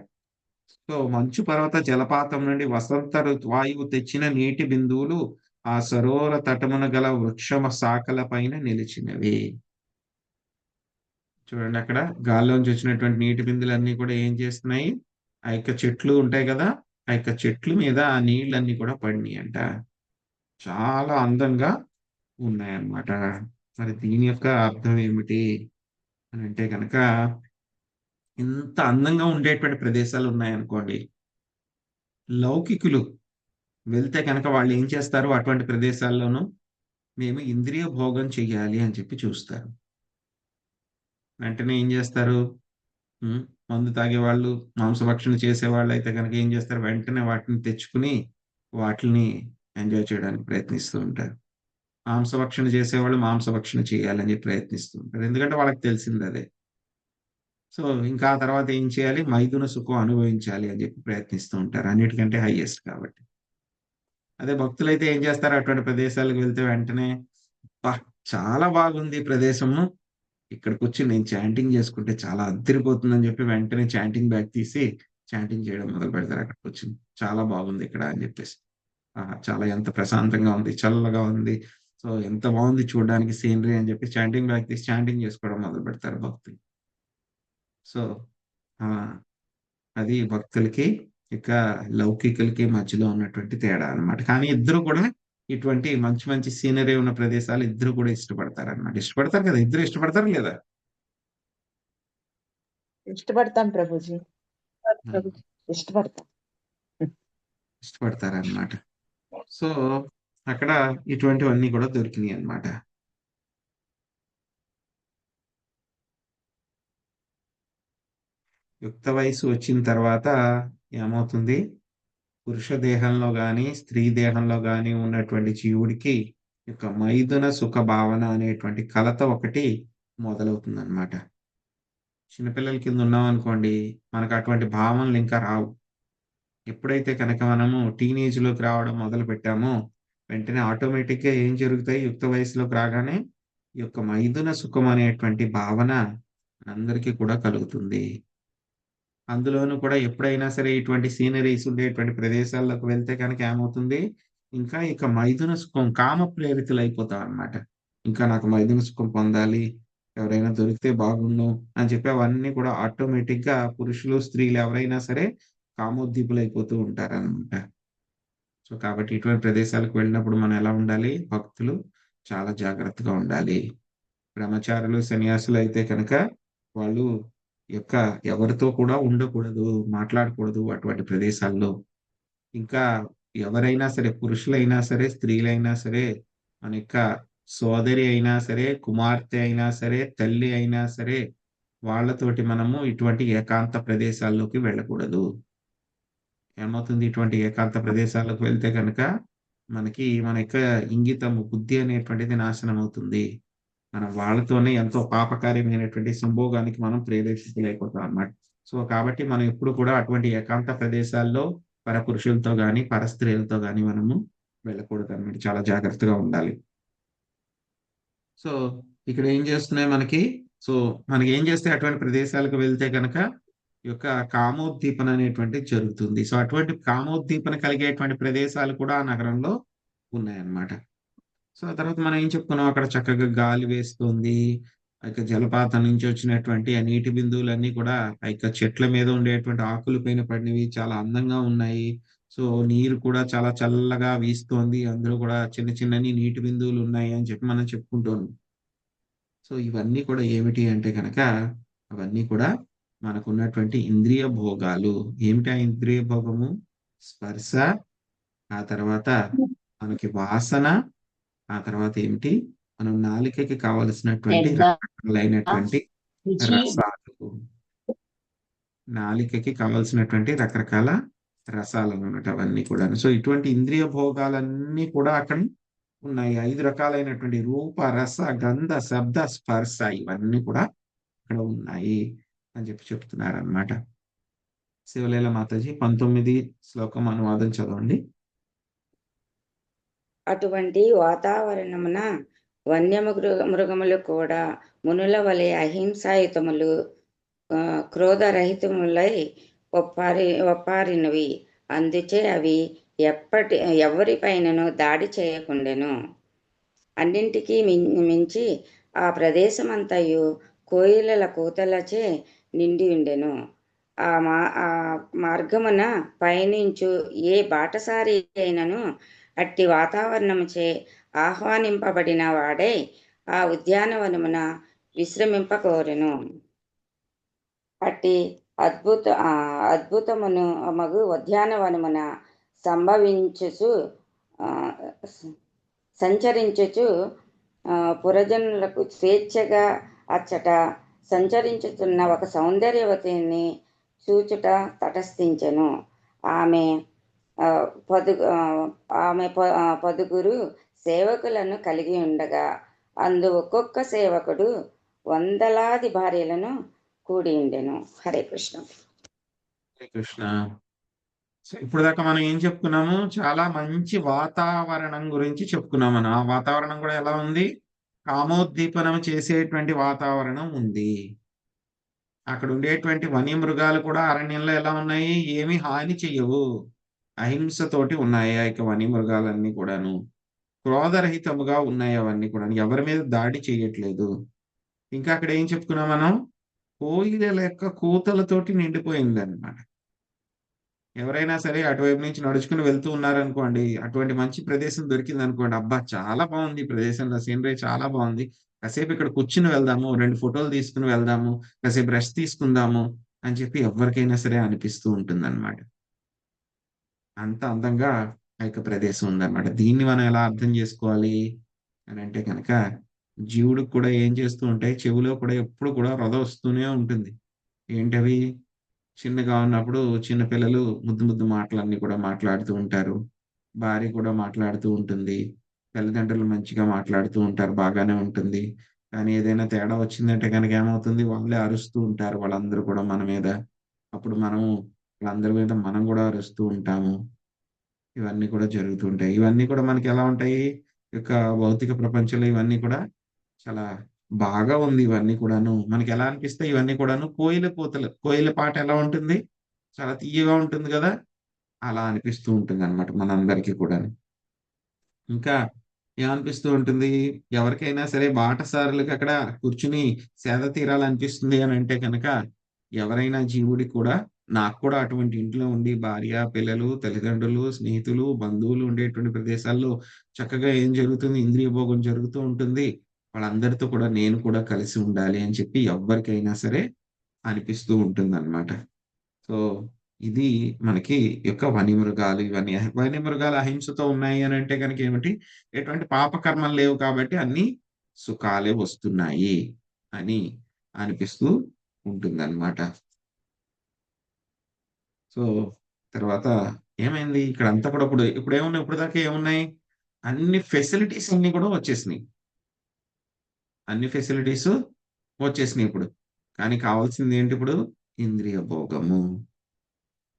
A: సో మంచు పర్వత జలపాతం నుండి వసంత వాయువు తెచ్చిన నీటి బిందువులు ఆ సరోవర తటమున గల వృక్షమ శాఖల పైన నిలిచినవి. చూడండి అక్కడ గాల్లోంచి వచ్చినటువంటి నీటి బిందులన్నీ కూడా ఏం చేస్తున్నాయి, ఆ యొక్క చెట్లు ఉంటాయి కదా, ఆ యొక్క చెట్ల మీద ఆ నీళ్ళన్నీ కూడా పడినాయి అంట. చాలా అందంగా ఉన్నాయన్నమాట. మరి దీని యొక్క అర్థం ఏమిటి అని అంటే కనుక, ఇంత అందంగా ఉండేటువంటి ప్రదేశాలు ఉన్నాయనుకోండి, లౌకికులు వెళ్తే కనుక వాళ్ళు ఏం చేస్తారు, అటువంటి ప్రదేశాల్లోనూ మేము ఇంద్రియ భోగం చెయ్యాలి అని చెప్పి చూస్తారు. వెంటనే ఏం చేస్తారు, మందు తాగే వాళ్ళు, మాంసభక్షణ చేసే వాళ్ళు అయితే కనుక ఏం చేస్తారు, వెంటనే వాటిని తెచ్చుకుని వాటిని ఎంజాయ్ చేయడానికి ప్రయత్నిస్తూ ఉంటారు. మాంసభక్షణ చేసేవాళ్ళు మాంసభక్షణ చేయాలని చెప్పి ప్రయత్నిస్తూ ఉంటారు, ఎందుకంటే వాళ్ళకి తెలిసింది అదే. సో ఇంకా ఆ తర్వాత ఏం చేయాలి, మైథున సుఖం అనుభవించాలి అని చెప్పి ప్రయత్నిస్తూ ఉంటారు, అన్నిటికంటే హైయెస్ట్ కాబట్టి. అదే భక్తులైతే ఏం చేస్తారు, అటువంటి ప్రదేశాలకు వెళ్తే వెంటనే చాలా బాగుంది ఈ ప్రదేశము, ఇక్కడికి వచ్చి నేను చాంటింగ్ చేసుకుంటే చాలా అద్దరిపోతుందని చెప్పి వెంటనే చాంటింగ్ బ్యాగ్ తీసి చాంటింగ్ చేయడం మొదలు పెడతారు. అక్కడికి వచ్చి చాలా బాగుంది ఇక్కడ అని చెప్పేసి, చాలా ఎంత ప్రశాంతంగా ఉంది, చల్లగా ఉంది, సో ఎంత బాగుంది చూడడానికి సీనరీ అని చెప్పి చాంటింగ్ బ్యాగ్ తీసి చాంటింగ్ చేసుకోవడం మొదలు పెడతారు భక్తులు. సో అది భక్తులకి ఇక లౌకికులకి మధ్యలో ఉన్నటువంటి తేడా అన్నమాట. కానీ ఇద్దరు కూడా ఇటువంటి మంచి మంచి సీనరీ ఉన్న ప్రదేశాలు ఇద్దరు కూడా ఇష్టపడతారు అన్నమాట. ఇష్టపడతారు కదా, ఇద్దరు ఇష్టపడతారు లేదా?
H: ఇష్టపడతాం ప్రభుజీ. ఇష్టపడతాం.
A: ఇష్టపడతారు అన్నమాట. సో అక్కడ ఇటువంటివన్నీ కూడా దొరికినాయి అన్నమాట. యుక్త వయసు వచ్చిన తర్వాత ఏమవుతుంది, పురుష దేహంలో గాని స్త్రీ దేహంలో గాని ఉన్నటువంటి జీవుడికి యొక్క మైథున సుఖ భావన అనేటువంటి కలత ఒకటి మొదలవుతుంది అన్నమాట. చిన్నపిల్లల కింద ఉన్నాం అనుకోండి, మనకు అటువంటి భావనలు ఇంకా రావు. ఎప్పుడైతే కనుక మనము టీనేజ్ లోకి రావడం మొదలు పెట్టామో వెంటనే ఆటోమేటిక్ గా ఏం జరుగుతాయి, యుక్త వయసులోకి రాగానే ఈ యొక్క మైథున సుఖం అనేటువంటి భావన అందరికీ కూడా కలుగుతుంది. అందులోనూ కూడా ఎప్పుడైనా సరే ఇటువంటి సీనరీస్ ఉండేటువంటి ప్రదేశాల్లోకి వెళ్తే కనుక ఏమవుతుంది, ఇంకా ఇక మైథున సుఖం కామ ప్రేరితులు అయిపోతాం అన్నమాట. ఇంకా నాకు మైథున సుఖం పొందాలి, ఎవరైనా దొరికితే బాగుండు అని చెప్పి అవన్నీ కూడా ఆటోమేటిక్ గా పురుషులు స్త్రీలు ఎవరైనా సరే కామోద్దీపులు అయిపోతూ ఉంటారన్నమాట. సో కాబట్టి ఇటువంటి ప్రదేశాలకు వెళ్ళినప్పుడు మనం ఎలా ఉండాలి, భక్తులు చాలా జాగ్రత్తగా ఉండాలి. బ్రహ్మచారులు సన్యాసులు అయితే కనుక వాళ్ళు యొక్క ఎవరితో కూడా ఉండకూడదు, మాట్లాడకూడదు అటువంటి ప్రదేశాల్లో. ఇంకా ఎవరైనా సరే, పురుషులైనా సరే స్త్రీలైనా సరే, మన యొక్క సోదరి అయినా సరే, కుమార్తె అయినా సరే, తల్లి అయినా సరే, వాళ్ళతోటి మనము ఇటువంటి ఏకాంత ప్రదేశాల్లోకి వెళ్ళకూడదు. ఏమవుతుంది, ఇటువంటి ఏకాంత ప్రదేశాలకు వెళ్తే కనుక మనకి మన యొక్క ఇంగితము, బుద్ధి అనేటువంటిది నాశనం అవుతుంది. మనం వాళ్ళతోనే ఎంతో పాపకార్యమైనటువంటి సంభోగానికి మనం ప్రేరేపితులైపోతాం అన్నమాట. సో కాబట్టి మనం ఎప్పుడు కూడా అటువంటి ఏకాంత ప్రదేశాల్లో పరపురుషులతో గాని పరస్త్రీలతో గాని మనము వెళ్ళకూడదు అన్నమాట. చాలా జాగ్రత్తగా ఉండాలి. సో ఇక్కడ ఏం చేస్తున్నాయి మనకి, సో మనకి ఏం చేస్తే అటువంటి ప్రదేశాలకు వెళ్తే కనుక ఈ యొక్క కామోద్దీపన అనేటువంటిది జరుగుతుంది. సో అటువంటి కామోద్దీపన కలిగేటువంటి ప్రదేశాలు కూడా ఆ నగరంలో ఉన్నాయన్నమాట. సో ఆ తర్వాత మనం ఏం చెప్పుకున్నాం, అక్కడ చక్కగా గాలి వేస్తుంది, ఆ యొక్క జలపాతం నుంచి వచ్చినటువంటి ఆ నీటి బిందువులన్నీ కూడా ఆ యొక్క చెట్ల మీద ఉండేటువంటి ఆకుల పైన పడినవి చాలా అందంగా ఉన్నాయి. సో నీరు కూడా చాలా చల్లగా వీస్తోంది, అందులో కూడా చిన్న చిన్నని నీటి బిందువులు ఉన్నాయి అని చెప్పి మనం చెప్పుకుంటాం. సో ఇవన్నీ కూడా ఏమిటి అంటే కనుక, అవన్నీ కూడా మనకు ఉన్నటువంటి ఇంద్రియ భోగాలు. ఏమిటి ఆ ఇంద్రియ భోగము, స్పర్శ, ఆ తర్వాత మనకి వాసన, ఆ తర్వాత ఏమిటి, మనం నాలికకి కావలసినటువంటి రకరకాలైనటువంటి రసాలు, నాలికకి కావలసినటువంటి రకరకాల రసాలు అన్నమాట అవన్నీ కూడా. సో ఇటువంటి ఇంద్రియ భోగాలన్నీ కూడా అక్కడ ఉన్నాయి. 5 రకాలైనటువంటి రూప, రస, గంధ, శబ్ద, స్పర్శ ఇవన్నీ కూడా అక్కడ ఉన్నాయి అని చెప్పి చెప్తున్నారు అన్నమాట. శివలీల మాతాజీ 19 శ్లోకం అనువాదం చదవండి.
N: అటువంటి వాతావరణమున మృగములు కూడా మునుల వలె అహింసాయుతములు క్రోధరహితములై ఒప్పారినవి. అందుచే అవి ఎవరిపైనను దాడి చేయకుండెను. అన్నింటికీ మించి ఆ ప్రదేశమంతయు కోయిలల కూతలచే నిండి ఉండెను. ఆ మార్గమున పయనించు ఏ బాటసారి అయినను అట్టి వాతావరణముచే ఆహ్వానింపబడిన వాడై ఆ ఉద్యానవనమున విశ్రమింపకోరెను. అట్టి అద్భుతమును మగు ఉద్యానవనమున సంచరించుచు పురజనులకు స్వేచ్ఛగా అచ్చట సంచరించుతున్న ఒక సౌందర్యవతిని చూచుట తటస్థించెను. ఆమె పదుగురు సేవకులను కలిగి ఉండగా అందు ఒక్కొక్క సేవకుడు వందలాది భార్యలను కూడి ఉండెను. హరే కృష్ణ.
A: హరే కృష్ణ. సో ఇప్పుడు దాకా మనం ఏం చెప్పుకున్నాము? చాలా మంచి వాతావరణం గురించి చెప్పుకున్నాం. మనం ఆ వాతావరణం కూడా ఎలా ఉంది? కామోద్దీపనం చేసేటువంటి వాతావరణం ఉంది. అక్కడ ఉండేటువంటి వన్యమృగాలు కూడా అరణ్యంలో ఎలా ఉన్నాయి? ఏమి హాని చెయ్యవు, అహింసతోటి ఉన్నాయి ఆ యొక్క వన్యమృగాలన్నీ కూడాను. క్రోధరహితముగా ఉన్నాయి అవన్నీ కూడా, ఎవరి మీద దాడి చేయట్లేదు. ఇంకా అక్కడ ఏం చెప్పుకున్నాం మనం? కోయిల యొక్క కూతలతోటి నిండిపోయింది అనమాట. ఎవరైనా సరే అటువైపు నుంచి నడుచుకుని వెళ్తూ ఉన్నారనుకోండి, అటువంటి మంచి ప్రదేశం దొరికింది అనుకోండి, అబ్బా చాలా బాగుంది ఈ ప్రదేశంలో, సీనరీ చాలా బాగుంది, కాసేపు ఇక్కడ కూర్చుని వెళ్దాము, 2 ఫోటోలు తీసుకుని వెళ్దాము, కాసేపు రెస్ట్ తీసుకుందాము అని చెప్పి ఎవరికైనా సరే అనిపిస్తూ ఉంటుంది అనమాట. అంత అందంగా ఆ యొక్క ప్రదేశం ఉందన్నమాట. దీన్ని మనం ఎలా అర్థం చేసుకోవాలి అని అంటే కనుక, జీవుడికి కూడా ఏం చేస్తూ ఉంటాయి, చెవిలో కూడా ఎప్పుడు కూడా రొద వస్తూనే ఉంటుంది. ఏంటవి? చిన్నగా ఉన్నప్పుడు చిన్న పిల్లలు ముద్దు ముద్దు మాటలన్నీ కూడా మాట్లాడుతూ ఉంటారు. భార్య కూడా మాట్లాడుతూ ఉంటుంది. తల్లిదండ్రులు మంచిగా మాట్లాడుతూ ఉంటారు, బాగానే ఉంటుంది. కానీ ఏదైనా తేడా వచ్చిందంటే కనుక ఏమవుతుంది? వాళ్ళే అరుస్తూ ఉంటారు వాళ్ళందరూ కూడా మన మీద. అప్పుడు వాళ్ళందరి మీద మనం కూడా అరుస్తూ ఉంటాము. ఇవన్నీ కూడా జరుగుతూ ఉంటాయి. ఇవన్నీ కూడా మనకి ఎలా ఉంటాయి? ఈ యొక్క భౌతిక ప్రపంచంలో ఇవన్నీ కూడా చాలా బాగా ఉంది. ఇవన్నీ కూడాను మనకి ఎలా అనిపిస్తాయి? ఇవన్నీ కూడాను కోయిల పాట ఎలా ఉంటుంది? చాలా తీయగా ఉంటుంది కదా, అలా అనిపిస్తూ ఉంటుంది అనమాట మనందరికీ కూడా. ఇంకా ఏమనిపిస్తూ ఉంటుంది? ఎవరికైనా సరే బాటసారులకి అక్కడ కూర్చుని సేద తీరాలనిపిస్తుంది అని అంటే కనుక, ఎవరైనా జీవుడి కూడా, నాకు కూడా అటువంటి ఇంట్లో ఉండి భార్య, పిల్లలు, తల్లిదండ్రులు, స్నేహితులు, బంధువులు ఉండేటువంటి ప్రదేశాల్లో చక్కగా ఏం జరుగుతుంది? ఇంద్రియ భోగం జరుగుతూ ఉంటుంది. వాళ్ళందరితో కూడా నేను కూడా కలిసి ఉండాలి అని చెప్పి ఎవరికైనా సరే అనిపిస్తూ ఉంటుందన్నమాట. సో ఇది మనకి యొక్క వన్యమృగాలు. ఇవన్నీ వన్యమృగాలు అహింసతో ఉన్నాయి అని అంటే కనుక ఏమిటి? ఎటువంటి పాపకర్మలు లేవు కాబట్టి అన్ని సుఖాలే వస్తున్నాయి అని అనిపిస్తూ ఉంటుందన్నమాట. సో తర్వాత ఏమైంది? ఇక్కడ అంతా కూడా ఇప్పుడు ఏమున్నాయి? ఇప్పుడు దాకా ఏమున్నాయి? అన్ని ఫెసిలిటీస్ అన్ని కూడా వచ్చేసినాయి. అన్ని ఫెసిలిటీస్ వచ్చేసినాయి ఇప్పుడు. కానీ కావాల్సింది ఏంటి ఇప్పుడు? ఇంద్రియ భోగము.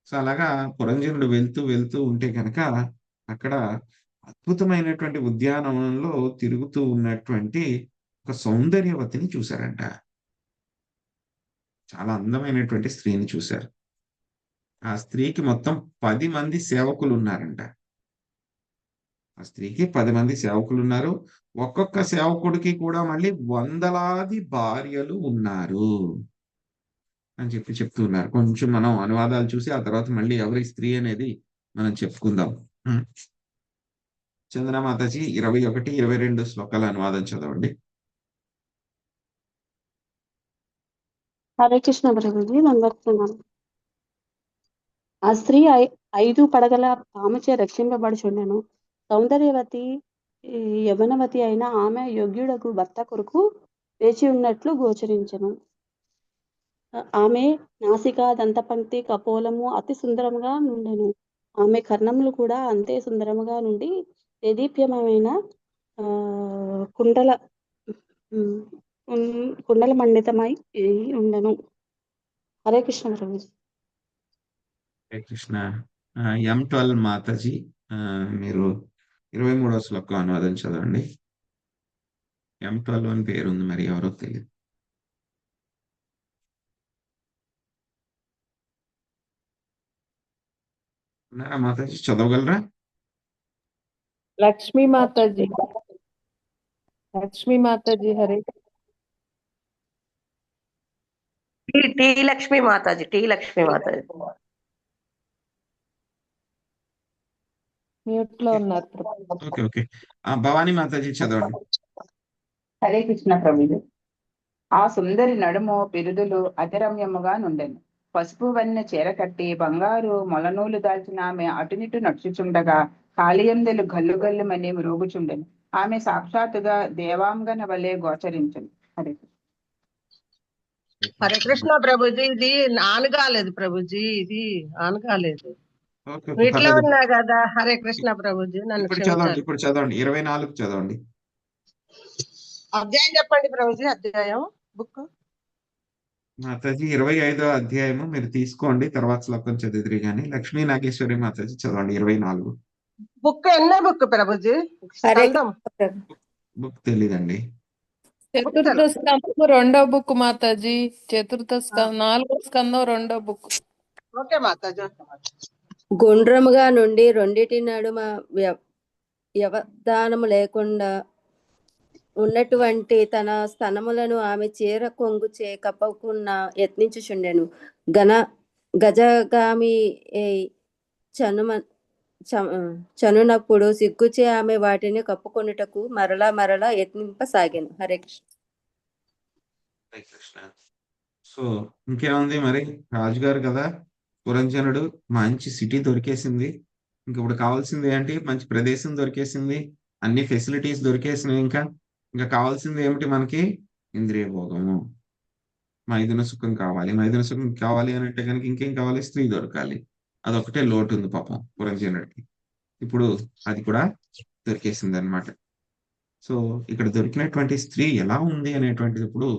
A: సో అలాగా పురంజనుడు వెళ్తూ ఉంటే కనుక అక్కడ అద్భుతమైనటువంటి ఉద్యానవనంలో తిరుగుతూ ఉన్నటువంటి ఒక సౌందర్యవతిని చూశారంట. చాలా అందమైనటువంటి స్త్రీని చూశారు. ఆ స్త్రీకి మొత్తం 10 మంది సేవకులు ఉన్నారంట. ఆ స్త్రీకి 10 మంది సేవకులు ఉన్నారు. ఒక్కొక్క సేవకుడికి కూడా మళ్ళీ వందలాది భార్యలు ఉన్నారు అని చెప్తూ ఉన్నారు. కొంచెం మనం అనువాదాలు చూసి ఆ తర్వాత మళ్ళీ ఎవరి స్త్రీ అనేది మనం చెప్పుకుందాం. చందన మాతాజీ 21, 22 శ్లోకాల అనువాదం చదవండి.
Q: హరే కృష్ణ ప్రభుజీ, నందస్తున్నాను. ఆ స్త్రీ 5 పడగల పాముచే రక్షింపబడుచుండెను. సౌందర్యవతి యవనవతి అయిన ఆమె యోగ్యుడకు భర్త కొరకు వేచి ఉన్నట్లు గోచరించెను. ఆమె నాసిక, దంతపంక్తి, కపోలము అతి సుందరముగా నుండెను. ఆమె కర్ణములు కూడా అంతే సుందరముగా నుండి దేదీప్యమైన కుండల మండితమై ఉండెను. హరే కృష్ణ ప్రభుజీ.
A: హరే కృష్ణ. M12 మాతాజీ మీరు 23వ శ్లోకం అనువాదం చదవండి. M12 అని పేరుంది, మరి ఎవరో తెలియదు. ఉన్నారా మాతాజీ? చదవగలరా?
I: లక్ష్మీ మాతాజీ. లక్ష్మీ మాతాజీ హరే.
L: టీ లక్ష్మి మాతాజీ, టీ లక్ష్మి మాతాజీ.
I: మ్యూట్ లో ఉన్నారు ప్రభు.
A: Okay okay. భవానీ మాతాజీ చదవండి.
F: హరే కృష్ణ ప్రభుజీ. ఆ సుందరి నడుము పిరుదులు అతిరమ్యముగా నుండెను. పసుపు వన్నె చీర కట్టి బంగారు మొలనూలు దాల్చిన ఆమె అటునిటు నడుచుచుండగా కాళియందెలు గల్లు గల్లుమని మ్రోగుచుండెను. ఆమె సాక్షాత్తుగా దేవాంగన వలె గోచరించను. హరే
L: హరే కృష్ణ ప్రభుజీ. ఇది ఆన్ కాలేదు ప్రభుజీ, ఇది ఆన్ కాలేదు.
A: ఓకే ఓకే,
L: వీటిలో
A: పర్లేదు.
L: ఉన్నా కదా. హరే కృష్ణ ప్రభుజీ, నన్ను
A: ఇప్పుడు చదవండి,
L: క్షమించాలి.
A: ఇప్పుడు చదవండి. 24 చదవండి.
L: అధ్యాయం చెప్పండి ప్రభుజీ, అధ్యాయం బుక్.
A: మాతాజీ 25వ అధ్యాయము మీరు తీసుకోండి, తర్వాత శ్లోకం చదివిదిరి కానీ. లక్ష్మీ నాగేశ్వరి మాతాజీ చదవండి 24.
L: బుక్ ఎన్నో బుక్ ప్రభుజీ?
G: హరే
L: స్కందం
A: బుక్ తెలీదండి.
I: చతుర్థ స్కందము రెండో బుక్ మాతాజీ. చతుర్థ స్కందం 4వ స్కందం రెండో బుక్.
L: ఓకే మాతాజీ.
G: గుండ్రముగా నుండి రెండిటి నడుమ వ్యవధానము లేకుండా ఉన్నటువంటి తన స్తనములను ఆమె చీర కొంగుచే కప్పకున్న యత్నించుచుండెను. గజగామి చనునప్పుడు సిగ్గుచే ఆమె వాటిని కప్పుకొనుటకు మరలా మరలా యత్నింపసాగాను. హరే కృష్ణ.
A: హరే కృష్ణ. సో ఇంకేముంది మరి, రాజుగారు కదా పురంజనుడు, మంచి సిటీ దొరికేసింది. ఇంక ఇప్పుడు కావాల్సింది ఏంటి? మంచి ప్రదేశం దొరికేసింది, అన్ని ఫెసిలిటీస్ దొరికేసినాయి. ఇంకా కావాల్సింది ఏమిటి మనకి? ఇంద్రియ భోగము, మైథున సుఖం కావాలి. మైథున సుఖం కావాలి అని అంటే కనుక ఇంకేం కావాలి? స్త్రీ దొరకాలి. అదొకటే లోటు ఉంది పాపం పురంజనుడికి. ఇప్పుడు అది కూడా దొరికేసింది అనమాట. సో ఇక్కడ దొరికినటువంటి స్త్రీ ఎలా ఉంది అనేటువంటిది ఇప్పుడు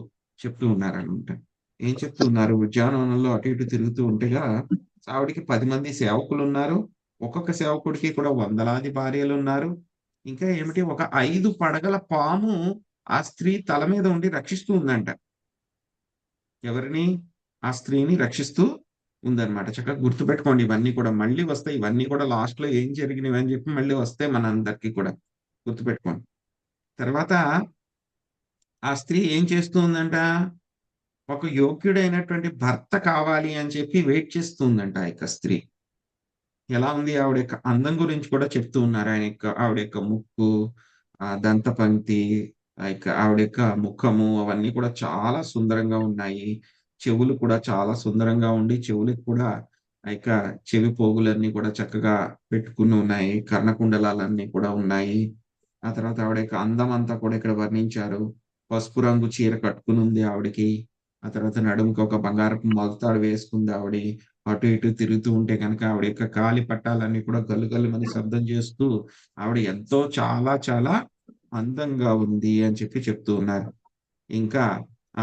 A: చెప్తూ ఉన్నారనమాట. ఏం చెప్తూ ఉన్నారు? ఉద్యానవనంలో అటు ఇటు తిరుగుతూ ఉంటేగా ఆవిడికి 10 మంది సేవకులు ఉన్నారు. ఒక్కొక్క సేవకుడికి కూడా వందలాది భార్యలు ఉన్నారు. ఇంకా ఏమిటి, ఒక 5 పడగల పాము ఆ స్త్రీ తల మీద ఉండి రక్షిస్తూ ఉందంట. ఎవరిని? ఆ స్త్రీని రక్షిస్తూ ఉందన్నమాట. చక్కగా గుర్తుపెట్టుకోండి, ఇవన్నీ కూడా మళ్ళీ వస్తాయి. ఇవన్నీ కూడా లాస్ట్ లో ఏం జరిగినవి అని చెప్పి మళ్ళీ వస్తాయి మన అందరికీ కూడా, గుర్తుపెట్టుకోండి. తర్వాత ఆ స్త్రీ ఏం చేస్తూ ఉందంట? ఒక యోగ్యుడైనటువంటి భర్త కావాలి అని చెప్పి వెయిట్ చేస్తూ ఉందంట ఆ యొక్క స్త్రీ. ఎలా ఉంది? ఆవిడ యొక్క అందం గురించి కూడా చెప్తూ ఉన్నారు. ఆవిడ యొక్క ముక్కు, దంతపంక్తి, ఆవిడ యొక్క ముఖము అవన్నీ కూడా చాలా సుందరంగా ఉన్నాయి. చెవులు కూడా చాలా సుందరంగా ఉండి, చెవులకు కూడా ఆ యొక్క చెవి పోగులన్నీ కూడా చక్కగా పెట్టుకుని ఉన్నాయి. కర్ణకుండలాలన్నీ కూడా ఉన్నాయి. ఆ తర్వాత ఆవిడ యొక్క అందం అంతా కూడా ఇక్కడ వర్ణించారు. పసుపు రంగు చీర కట్టుకుని ఉంది ఆవిడకి. ఆ తర్వాత నడుముకి ఒక బంగారపు మొలతాడు వేసుకుంది ఆవిడ. అటు ఇటు తిరుగుతూ ఉంటే కనుక ఆవిడ యొక్క కాలి పట్టాలన్నీ కూడా గల్లు గల్లుమని శబ్దం చేస్తూ ఆవిడ ఎంతో చాలా చాలా అందంగా ఉంది అని చెప్పి చెప్తూ ఉన్నారు. ఇంకా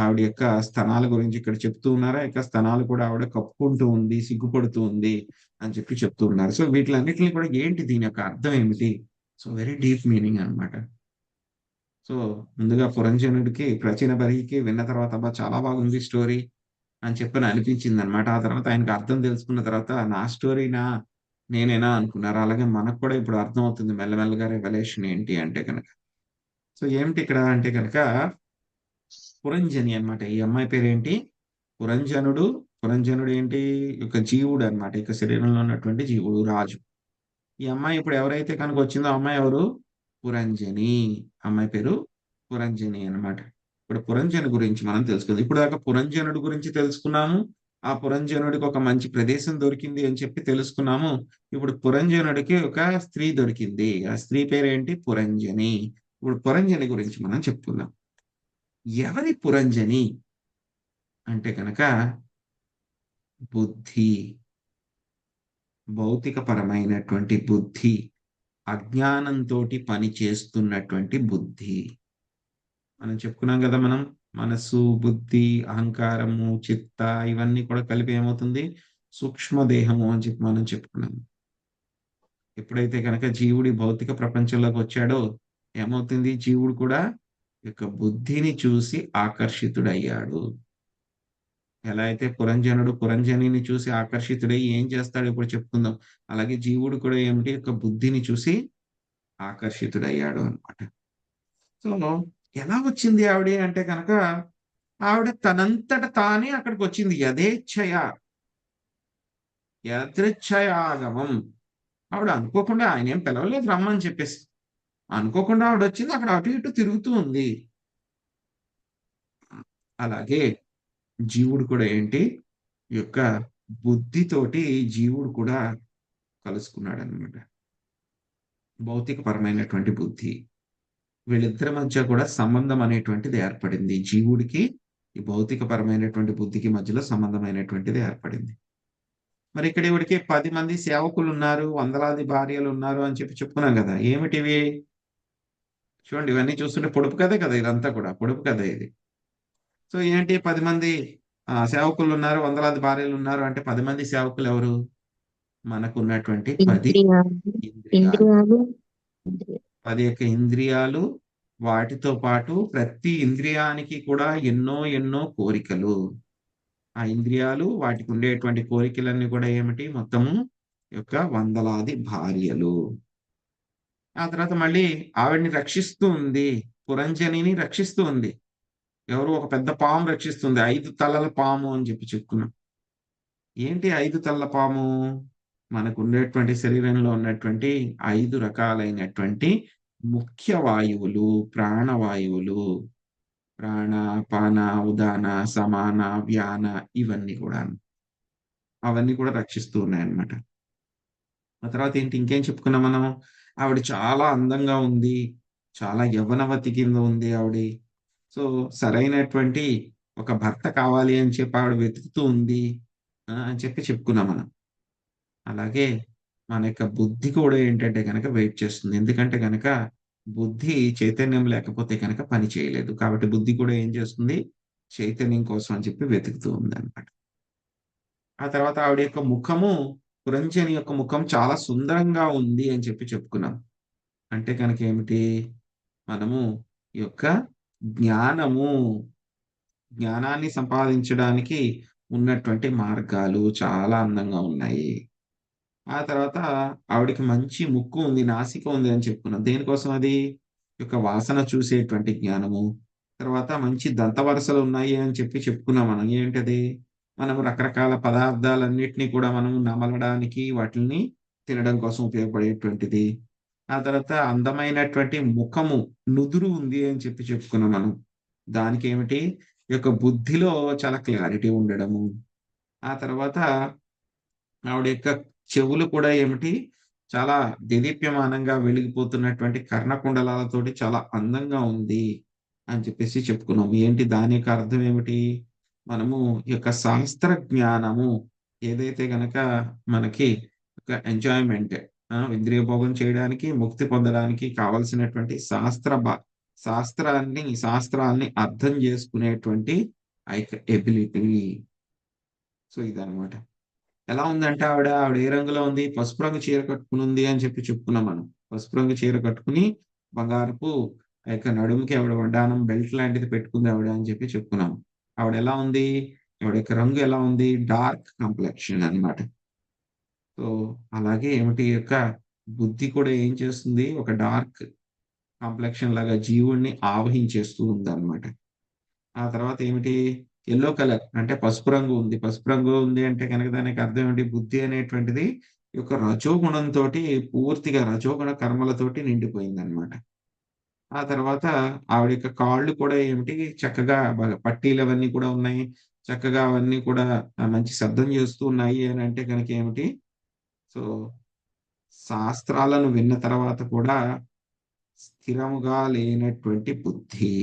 A: ఆవిడ యొక్క స్తనాల గురించి ఇక్కడ చెప్తూ ఉన్నారు. ఆ యొక్క స్తనాలు కూడా ఆవిడ కప్పుకుంటూ ఉంది, సిగ్గుపడుతూ ఉంది అని చెప్పి చెప్తూ ఉన్నారు. సో వీటిలన్నిటిని కూడా ఏంటి, దీని యొక్క అర్థం ఏమిటి? సో వెరీ డీప్ మీనింగ్ అన్నమాట. సో ముందుగా పురంజనుడికి, ప్రాచీన బర్హికి విన్న తర్వాత అబ్బా చాలా బాగుంది స్టోరీ అని చెప్పని అనిపించింది అనమాట. ఆ తర్వాత ఆయనకు అర్థం తెలుసుకున్న తర్వాత నా స్టోరీనా, నేనేనా అనుకున్నారు. అలాగే మనకు కూడా ఇప్పుడు అర్థం అవుతుంది మెల్లమెల్లగా రెవల్యూషన్ ఏంటి అంటే కనుక. సో ఏమిటి ఇక్కడ అంటే కనుక పురంజని అన్నమాట. ఈ అమ్మాయి పేరు ఏంటి? పురంజనుడు. పురంజనుడు ఏంటి? ఒక జీవుడు అన్నమాట. ఇక శరీరంలో ఉన్నటువంటి జీవుడు, రాజు. ఈ అమ్మాయి ఇప్పుడు ఎవరైతే కనుక వచ్చిందో ఆ అమ్మాయి ఎవరు? పురంజని. అమ్మాయి పేరు పురంజని అన్నమాట. ఇప్పుడు పురంజని గురించి మనం తెలుసుకుందాం. ఇప్పుడు దాకా పురంజనుడి గురించి తెలుసుకున్నాము. ఆ పురంజనుడికి ఒక మంచి ప్రదేశం దొరికింది అని చెప్పి తెలుసుకున్నాము. ఇప్పుడు పురంజనుడికి ఒక స్త్రీ దొరికింది. ఆ స్త్రీ పేరేంటి? పురంజని. ఇప్పుడు పురంజని గురించి మనం చెప్పుకుందాం. ఎవరి పురంజని అంటే కనుక బుద్ధి, భౌతిక పరమైనటువంటి బుద్ధి, అజ్ఞానంతో పని చేస్తున్నటువంటి బుద్ధి. మనం చెప్పుకున్నాం కదా, మనం మనసు, బుద్ధి, అహంకారము, చిత్త ఇవన్నీ కూడా కలిపి ఏమవుతుంది? సూక్ష్మదేహము అని చెప్పి మనం చెప్పుకున్నాం. ఎప్పుడైతే కనుక జీవుడి భౌతిక ప్రపంచంలోకి వచ్చాడో ఏమవుతుంది? జీవుడు కూడా యొక్క బుద్ధిని చూసి ఆకర్షితుడయ్యాడు. ఎలా అయితే పురంజనుడు పురంజనిని చూసి ఆకర్షితుడై ఏం చేస్తాడు ఇప్పుడు చెప్పుకుందాం. అలాగే జీవుడు కూడా ఏమిటి? యొక్క బుద్ధిని చూసి ఆకర్షితుడయ్యాడు అన్నమాట. సో ఎలా వచ్చింది ఆవిడ అంటే కనుక ఆవిడ తనంతట తానే అక్కడికి వచ్చింది. యదృచ్ఛయాగమం. ఆవిడ అనుకోకుండా, ఆయన ఏం పిలవలేదు రమ్మని చెప్పేసి. అనుకోకుండా ఆవిడ వచ్చింది, అక్కడ అటు ఇటు తిరుగుతూ ఉంది. అలాగే జీవుడు కూడా ఏంటి, ఈ యొక్క బుద్ధితోటి జీవుడు కూడా కలుసుకున్నాడు అనమాట. భౌతికపరమైనటువంటి బుద్ధి, వీళ్ళిద్దరి మధ్య కూడా సంబంధం అనేటువంటిది ఏర్పడింది. జీవుడికి ఈ భౌతికపరమైనటువంటి బుద్ధికి మధ్యలో సంబంధమైనటువంటిది ఏర్పడింది. మరి ఇక్కడ ఇవిడికి 10 మంది సేవకులు ఉన్నారు, వందలాది భార్యలు ఉన్నారు అని చెప్పి చెప్పుకున్నాం కదా. ఏమిటివి చూడండి, ఇవన్నీ చూస్తుంటే పొడుపు కథే కదా, ఇదంతా కూడా పొడుపు కథ ఇది. సో ఏంటి, 10 మంది సేవకులు ఉన్నారు, వందలాది భార్యలు ఉన్నారు అంటే 10 మంది సేవకులు ఎవరు? మనకున్నటువంటి 10 ఇంద్రియాలు, 10 యొక్క ఇంద్రియాలు, వాటితో పాటు ప్రతి ఇంద్రియానికి కూడా ఎన్నో ఎన్నో కోరికలు. ఆ ఇంద్రియాలు, వాటికి ఉండేటువంటి కోరికలన్నీ కూడా ఏమిటి, మొత్తము యొక్క వందలాది భార్యలు. ఆ తర్వాత మళ్ళీ ఆవిడ్ని రక్షిస్తూ ఉంది, పురంజనిని రక్షిస్తూ ఉంది. ఎవరు? ఒక పెద్ద పాము రక్షిస్తుంది, 5 తలల పాము అని చెప్పి చెప్పుకున్నాం. ఏంటి 5 తలల పాము? మనకు ఉండేటువంటి శరీరంలో ఉన్నటువంటి 5 రకాలైనటువంటి ముఖ్య వాయువులు, ప్రాణవాయువులు, ప్రాణ, పాన, ఉదాన, సమాన, వ్యాన, ఇవన్నీ కూడా అవన్నీ కూడా రక్షిస్తూ ఉన్నాయన్నమాట. ఆ తర్వాత ఏంటి, ఇంకేం చెప్పుకున్నాం మనం? ఆవిడ చాలా అందంగా ఉంది, చాలా యవ్వనవతి కింద ఉంది ఆవిడ. సో సరైనటువంటి ఒక భర్త కావాలి అని చెప్పి ఆవిడ వెతుకుతూ ఉంది అని చెప్పి చెప్పుకున్నాం మనం. అలాగే మన యొక్క బుద్ధి కూడా ఏంటంటే కనుక వెయిట్ చేస్తుంది. ఎందుకంటే కనుక బుద్ధి చైతన్యం లేకపోతే కనుక పని చేయలేదు. కాబట్టి బుద్ధి కూడా ఏం చేస్తుంది, చైతన్యం కోసం అని చెప్పి వెతుకుతూ ఉంది అనమాట. ఆ తర్వాత ఆవిడ యొక్క ముఖము, పురంజని యొక్క ముఖం చాలా సుందరంగా ఉంది అని చెప్పి చెప్పుకున్నాం. అంటే కనుక ఏమిటి, మనము ఈ యొక్క జ్ఞానాన్ని సంపాదించడానికి ఉన్నటువంటి మార్గాలు చాలా అందంగా ఉన్నాయి. ఆ తర్వాత ఆవిడకి మంచి ముక్కు ఉంది, నాసిక ఉంది అని చెప్పుకున్నాం. దేనికోసం? అది యొక్క వాసన చూసేటువంటి జ్ఞానము. తర్వాత మంచి దంత వరుసలు ఉన్నాయి అని చెప్పి చెప్పుకున్నాం మనం. ఏంటది? మనం రకరకాల పదార్థాలన్నిటినీ కూడా మనం నమలడానికి, వాటిని తినడం కోసం ఉపయోగపడేటువంటిది. ఆ తర్వాత అందమైనటువంటి ముఖము, నుదురు ఉంది అని చెప్పి చెప్పుకున్నాం మనం. దానికి ఏమిటి, ఈ యొక్క బుద్ధిలో చాలా క్లారిటీ ఉండడము. ఆ తర్వాత ఆవిడ యొక్క చెవులు కూడా ఏమిటి, చాలా దేదీప్యమానంగా వెలిగిపోతున్నటువంటి కర్ణకుండలాలతోటి చాలా అందంగా ఉంది అని చెప్పేసి చెప్పుకున్నాం. ఏంటి దాని యొక్క అర్థం ఏమిటి? మనము ఈ యొక్క శాస్త్ర జ్ఞానము ఏదైతే గనక మనకి ఒక ఎంజాయ్మెంట్, ఇంద్రియ భోగం చేయడానికి, ముక్తి పొందడానికి కావలసినటువంటి శాస్త్రాల్ని అర్థం చేసుకునేటువంటి ఆ యొక్క ఎబిలిటీ. సో ఇదనమాట. ఎలా ఉందంటే ఆవిడ ఏ రంగులో ఉంది? పసుపు రంగు చీర కట్టుకుని ఉంది అని చెప్పి చెప్పుకున్నాం మనం. పసుపు రంగు చీర కట్టుకుని బంగారపు ఆ యొక్క నడుముకి ఆవిడ వడ్డానం, బెల్ట్ లాంటిది పెట్టుకుంది ఆవిడ అని చెప్పి చెప్పుకున్నాం. ఆవిడ ఎలా ఉంది? ఆవిడ యొక్క రంగు ఎలా ఉంది? డార్క్ కంప్లెక్షన్ అన్నమాట. సో అలాగే ఏమిటి, యొక్క బుద్ధి కూడా ఏం చేస్తుంది, ఒక డార్క్ కాంప్లెక్షన్ లాగా జీవుణ్ణి ఆవహించేస్తూ ఉంది అనమాట. ఆ తర్వాత ఏమిటి, ఎల్లో కలర్ అంటే పసుపు రంగు ఉంది. పసుపు రంగు ఉంది అంటే కనుక దానికి అర్థం ఏంటి, బుద్ధి అనేటువంటిది ఈ యొక్క రజోగుణంతో, పూర్తిగా రజోగుణ కర్మలతోటి నిండిపోయింది అనమాట. ఆ తర్వాత ఆవిడ యొక్క కాళ్ళు కూడా ఏమిటి, చక్కగా బాగా పట్టీలు అవన్నీ కూడా ఉన్నాయి, చక్కగా అవన్నీ కూడా మంచి శబ్దం చేస్తూ ఉన్నాయి అని అంటే కనుక ఏమిటి, సో శాస్త్రాలను విన్న తర్వాత కూడా స్థిరముగా లేనటువంటి బుద్ధి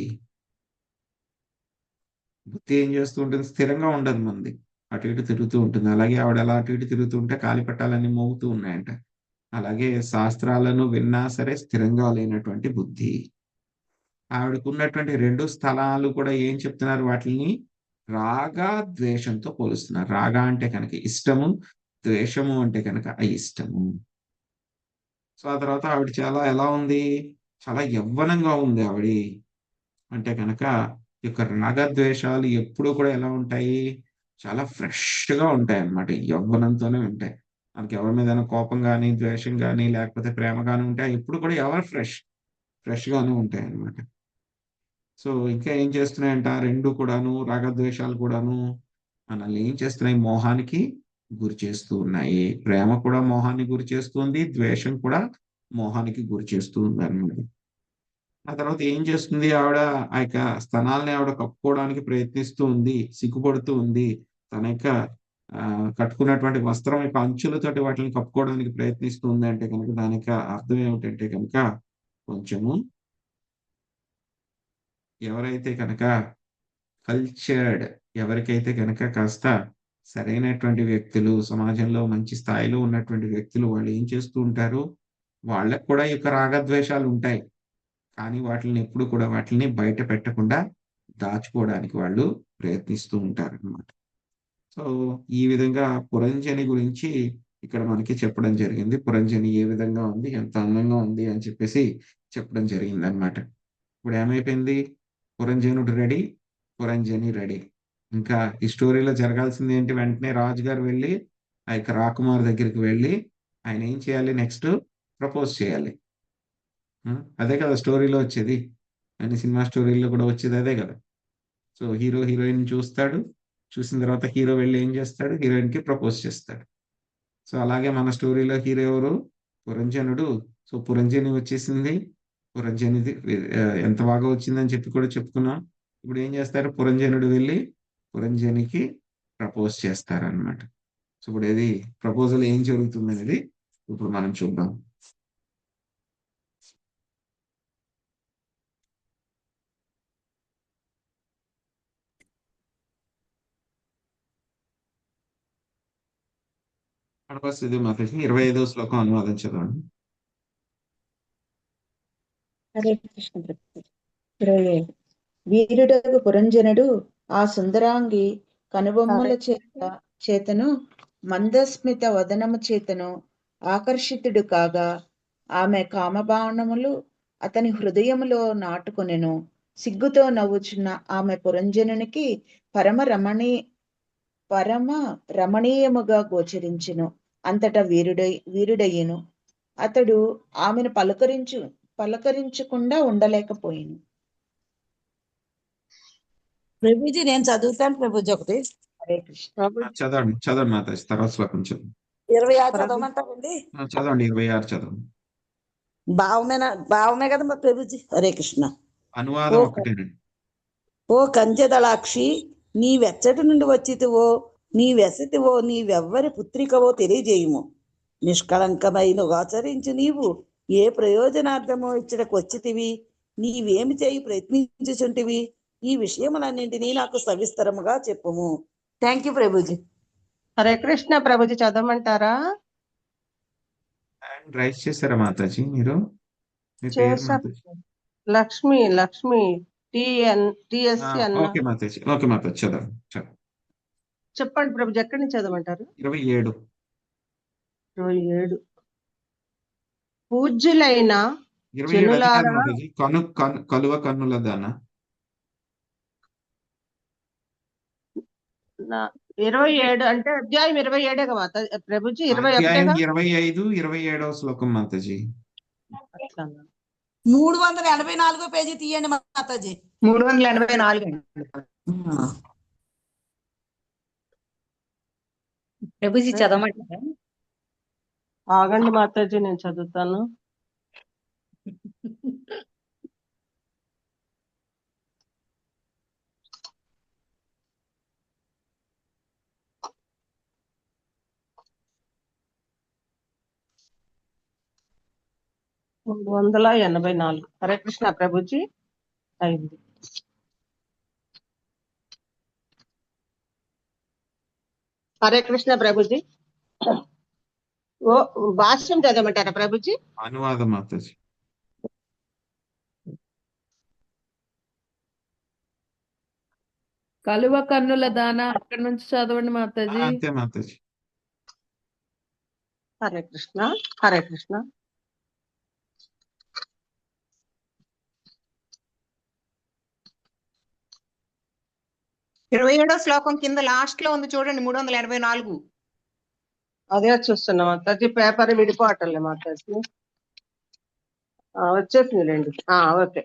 A: ఏం చేస్తూ ఉంటుంది, స్థిరంగా ఉండదు మంది, అటు ఇటు తిరుగుతూ ఉంటుంది. అలాగే ఆవిడ అలా అటు ఇటు తిరుగుతూ ఉంటే కాలిపట్టాలన్నీ మోగుతూ ఉన్నాయంట. అలాగే శాస్త్రాలను విన్నా సరే స్థిరంగా లేనటువంటి బుద్ధి. ఆవిడకున్నటువంటి 2 స్థలాలు కూడా ఏం చెప్తున్నారు, వాటిని రాగ ద్వేషంతో పోలుస్తున్నారు. రాగ అంటే కనుక ఇష్టము, ద్వేషము అంటే కనుక అయిష్టము. సో ఆ తర్వాత ఆవిడ చాలా ఎలా ఉంది, చాలా యవ్వనంగా ఉంది ఆవిడ. అంటే కనుక ఈ యొక్క రాగద్వేషాలు ఎప్పుడూ కూడా ఎలా ఉంటాయి, చాలా ఫ్రెష్ గా ఉంటాయి అన్నమాట. యవ్వనంతోనే ఉంటాయి. మనకి ఎవరి మీద కోపం కానీ, ద్వేషం కానీ, లేకపోతే ప్రేమ కానీ ఉంటే ఎప్పుడు కూడా ఎవరు ఫ్రెష్ గానే ఉంటాయి అన్నమాట. సో ఇంకా ఏం చేస్తున్నాయంట రెండు కూడాను, రాగద్వేషాలు కూడాను మనల్ని ఏం చేస్తున్నాయి, మోహానికి గురి చేస్తూ ఉన్నాయి. ప్రేమ కూడా మోహానికి గురి చేస్తుంది, ద్వేషం కూడా మోహానికి గురి చేస్తూ ఉంది అన్నమాట. ఆ తర్వాత ఏం చేస్తుంది ఆవిడ, ఆ యొక్క స్తనాల్ని ఆవిడ కప్పుకోవడానికి ప్రయత్నిస్తూ ఉంది, సిగ్గుపడుతూ ఉంది. తన యొక్క కట్టుకున్నటువంటి వస్త్రం యొక్క అంచులతోటి వాటిని కప్పుకోవడానికి ప్రయత్నిస్తూ ఉంది అంటే కనుక దాని యొక్క అర్థం ఏమిటంటే కనుక కొంచెము ఎవరైతే కనుక కల్చర్డ్, ఎవరికైతే కనుక కాస్త సరైనటువంటి వ్యక్తులు, సమాజంలో మంచి స్థాయిలో ఉన్నటువంటి వ్యక్తులు, వాళ్ళు ఏం చేస్తూ ఉంటారు, వాళ్ళకు కూడా ఈ యొక్క రాగద్వేషాలు ఉంటాయి. కానీ వాటిని ఎప్పుడు కూడా వాటిని బయట పెట్టకుండా దాచుకోవడానికి వాళ్ళు ప్రయత్నిస్తూ ఉంటారు అన్నమాట. సో ఈ విధంగా పురంజని గురించి ఇక్కడ మనకి చెప్పడం జరిగింది. పురంజని ఏ విధంగా ఉంది, ఎంత అందంగా ఉంది అని చెప్పేసి చెప్పడం జరిగింది అన్నమాట. ఇప్పుడు ఏమైపోయింది, పురంజనుడు రెడీ, పురంజని రెడీ. ఇంకా ఈ స్టోరీలో జరగాల్సింది ఏంటి, వెంటనే రాజుగారు వెళ్ళి ఆ యొక్క రాకుమార్ దగ్గరికి వెళ్ళి ఆయన ఏం చేయాలి, నెక్స్ట్ ప్రపోజ్ చేయాలి. అదే కదా స్టోరీలో వచ్చేది, అన్ని సినిమా స్టోరీలో కూడా వచ్చేది అదే కదా. సో హీరో హీరోయిన్ చూస్తాడు, చూసిన తర్వాత హీరో వెళ్ళి ఏం చేస్తాడు, హీరోయిన్ కి ప్రపోజ్ చేస్తాడు. సో అలాగే మన స్టోరీలో హీరో ఎవరు, పురంజనుడు. సో పురంజని వచ్చేసింది, పురంజనిది ఎంత బాగా వచ్చిందని చెప్పి కూడా చెప్పుకున్నాం. ఇప్పుడు ఏం చేస్తారు, పురంజనుడు వెళ్ళి పురంజనికి ప్రపోజ్ చేస్తారు అన్నమాట. సో ఇప్పుడు ఇది ప్రపోజల్ ఏం జరుగుతుంది అనేది ఇప్పుడు మనం చూద్దాం. ఇది మాతాజీ 25వ శ్లోకం అనువాదం చదవండి.
H: హరే కృష్ణ ప్రభు. 27. వీరుడగు పురంజనుడు ఆ సుందరాంగి కనుబొమ్మల చేతను మందస్మిత వదనము చేతను ఆకర్షితుడు కాగా ఆమె కామబాణములు అతని హృదయములో నాటుకొనెను. సిగ్గుతో నవ్వుచున్న ఆమె పురంజనునికి పరమ రమణీయముగా గోచరించును. అంతటా వీరుడయ్యను. అతడు ఆమెను పలకరించకుండా ఉండలేకపోయాను.
R: ప్రభుజీ నేను చదువుతాను ప్రభుజీ ఒకటి.
H: హరే కృష్ణ.
A: చదవండి చదవండి మాతాజీ, తర్వాత శ్లోకం చదవండి.
R: 26 చదవమంటారండి?
A: చదవండి, 26 చదవండి.
R: భావమే కదా మరి ప్రభుజీ. హరే కృష్ణ.
A: అనువాదం ఒకటేనండి.
R: ఓ కంచెదళాక్షి, నీ వెచ్చటి నుండి వచ్చితివో, నీ వెసతివో, నీవెవ్వరి పుత్రికవో తెలియజేయము. నిష్కళంకమైన ఆచరించు నీవు ఏ ప్రయోజనార్థమో ఇచ్చటకు వచ్చితివి, నీవేమి చేయి ప్రయత్నించుచుంటివి, ఈ విషయములన్నింటినీ నాకు సవిస్తరముగా చెప్పుము. Thank you Prabhuji.
L: Hare Krishna Prabhuji, చదవమంటారా?
A: Rice చేశారా మాతాజీ మీరు?
L: లక్ష్మి TSC అన్న.
A: ఓకే మాతాజీ, ఓకే మాతాజీ, చదవండి.
L: చెప్పండి ప్రభుజీ, ఎక్కడి నుంచి చదవమంటారు?
A: 27.
L: పూజ్యులైన జనులారా,
A: కలువ కన్నుల దాన.
L: 27 అంటే అధ్యాయం 27 మాత ప్రభుజీ.
A: 25, 27వ శ్లోకం మాతాజీ.
R: 384 పేజీ తీయండి మాతాజీ.
D: 384 ప్రభుజీ చదవమంటారా?
L: ఆగండి మాతాజీ, నేను చదువుతాను. మూడు 384. హరే కృష్ణ ప్రభుజీ. అయింది. హరే కృష్ణ ప్రభుజీ. ఓ భాష్యం చదవమంటారా ప్రభుజీ?
A: అనువాదం మాతాజీ.
I: కలువ కన్నుల దాన అక్కడి నుంచి చదవండి మాతాజీ.
A: అంతే మాతాజీ.
L: హరే కృష్ణ. హరే కృష్ణ.
D: ఇరవై 27వ శ్లోకం కింద లాస్ట్ లో ఉంది చూడండి, 384.
L: అదే చూస్తున్నా మాతాజీ, పేపర్ విడిపోవటంలే మాతాజీ. వచ్చేసింది రండి. ఓకే.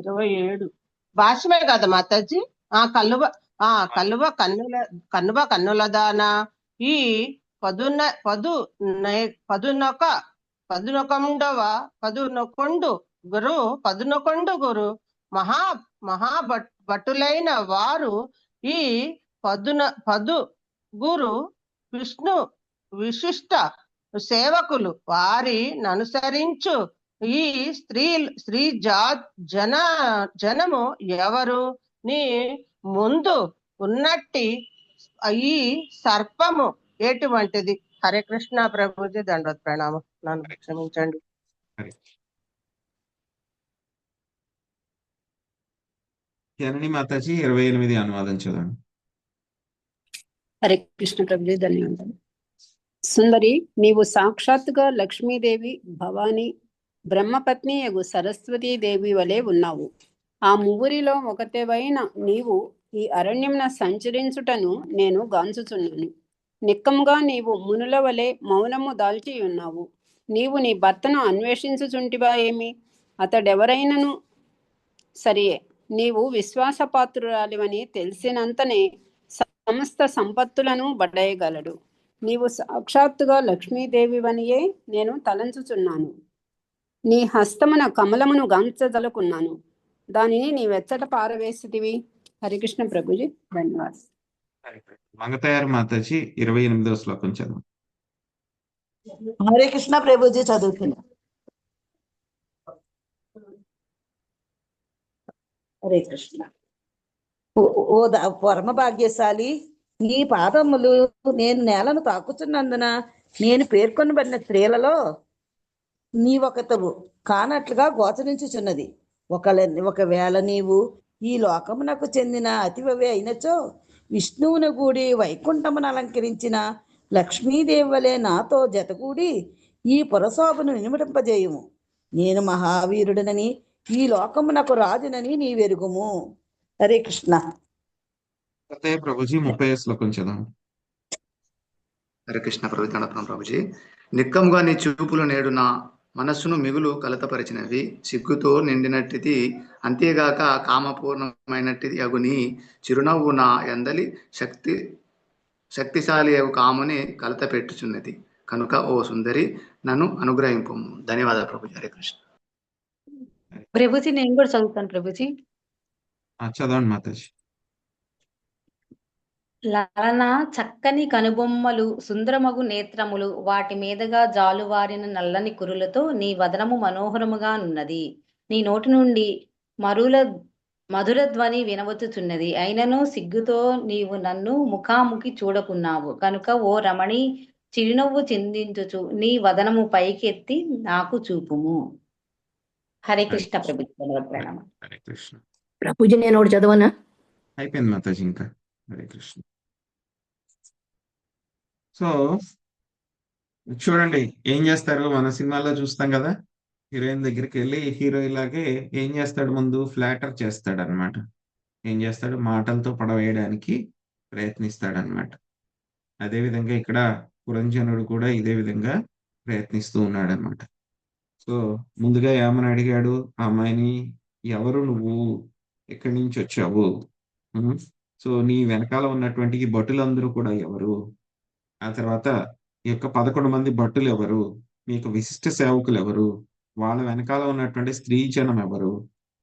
L: 27 భాష్యమే కదా మాతాజీ. కల్లువ కన్నుల దాన ఈ పదునొకొండు గురు మహాభటులైన వారు ఈ గురు విష్ణు విశిష్ట సేవకులు వారి ననుసరించు ఈ స్త్రీ జనము ఎవరు? నీ ముందు ఉన్నట్టి ఈ సర్పము ఎటువంటిది? హరే కృష్ణ ప్రభుజీ, దండవత్ ప్రణామం. నన్ను క్షమించండి.
A: జనని మాతాజీ 28 అనువాదం చదవండి.
S: హరే కృష్ణ ప్రభుజీ, ధన్యవాదాలు. సుందరి, నీవు సాక్షాత్తుగా లక్ష్మీదేవి, భవాని, బ్రహ్మపత్ని యగు సరస్వతీదేవి వలె ఉన్నావు. ఆ ముగ్గురిలో ఒకతేవైన నీవు ఈ అరణ్యమున సంచరించుటను నేను గాంచుచున్నాను. నిక్కముగా నీవు మునుల వలె మౌనము దాల్చి ఉన్నావు. నీవు నీ భర్తను అన్వేషించుచుంటివా ఏమి? అతడెవరైనను సరియే, నీవు విశ్వాసపాత్రురాలివని తెలిసినంతనే సమస్త సంపత్తులను బడయగలడు. నీవు సాక్షాత్తుగా లక్ష్మీదేవివనియే నేను తలంచుచున్నాను. నీ హస్తమున కమలమును గాంచదలుకున్నాను. దానిని నీ వెచ్చట పారవేసితివి. హరికృష్ణ ప్రభుజీ, ధన్యవాదాలు.
A: మంగతయారు మాతాజీ 28వ శ్లోకం చదువు.
R: హరే కృష్ణ ప్రభుజీ, చదువుతున్నా. హరే కృష్ణ. ఓ పరమ భాగ్యశాలి, నీ పాదములు నేను నేలను తాకుతున్నందున నేను పేర్కొనబడిన స్త్రీలలో నీవొకతవు కానట్లుగా గోచరించుచున్నది. ఒకవేళ నీవు ఈ లోకమునకు చెందిన అతివే అయినచో విష్ణువును గూడి వైకుంఠమును అలంకరించిన లక్ష్మీదేవి వలె నాతో జతగూడి ఈ పురశోభను నిమిటింపజేయుము. నేను మహావీరుడనని ఈ లోకమునకు రాజునని నీ వెరుగుము. హరే కృష్ణ.
A: ప్రభుజీ 30వ శ్లోకం చదవండి.
M: హరే కృష్ణ ప్రభుజీ. నిక్కముగా నీ చూపులు నేడు నా మనస్సును మిగులు కలతపరిచినవి. సిగ్గుతో నిండినట్టిది, అంతేగాక కామపూర్ణమైనట్టిది అగు నీ చిరునవ్వు నా ఎందలి శక్తిశాలి అగు కాముని కలత పెట్టుచున్నది. కనుక ఓ సుందరి, నన్ను అనుగ్రహింపు. ధన్యవాదాలు ప్రభుజీ. హరే కృష్ణ.
T: ప్రభుజీ, నేను కూడా చదువుతాను ప్రభుజీ.
A: చదవండి మాతాజీ.
T: లలన చక్కని కనుబొమ్మలు, సుందరమగు నేత్రములు, వాటి మీదగా జాలువారిన నల్లని కురులతో నీ వదనము మనోహరముగా నున్నది. నీ నోటి నుండి మధుర ధ్వని వినవచ్చుచున్నది. అయినను సిగ్గుతో నీవు నన్ను ముఖాముఖి చూడకున్నావు. కనుక ఓ రమణి, చిరునవ్వు చిందించుచు నీ వదనము పైకెత్తి నాకు చూపుము. హరే కృష్ణ ప్రభుజీ, ప్రణామం.
A: హరే కృష్ణ
E: ప్రభుజీ, నేను ఒకటి చదవనా?
A: అయిపోయింది మాతాజీ. ఇంకా హరే కృష్ణ. సో చూడండి ఏం చేస్తారు, మన సినిమాలో చూస్తాం కదా, హీరోయిన్ దగ్గరికి వెళ్ళి హీరో ఇలాగే ఏం చేస్తాడు, ముందు ఫ్లాటర్ చేస్తాడు అనమాట. ఏం చేస్తాడు, మాటలతో పడవేయడానికి ప్రయత్నిస్తాడు అనమాట. అదేవిధంగా ఇక్కడ పురంజనుడు కూడా ఇదే విధంగా ప్రయత్నిస్తూ ఉన్నాడు అనమాట. సో ముందుగా ఏమని అడిగాడు ఆ అమ్మాయిని, ఎవరు నువ్వు, ఎక్కడి నుంచి వచ్చావు, సో నీ వెనకాల ఉన్నటువంటి ఈ భటులందరూ కూడా ఎవరు, ఆ తర్వాత ఈ యొక్క 11 మంది భటులు ఎవరు, మీకు విశిష్ట సేవకులు ఎవరు, వాళ్ళ వెనకాల ఉన్నటువంటి స్త్రీ జనం ఎవరు,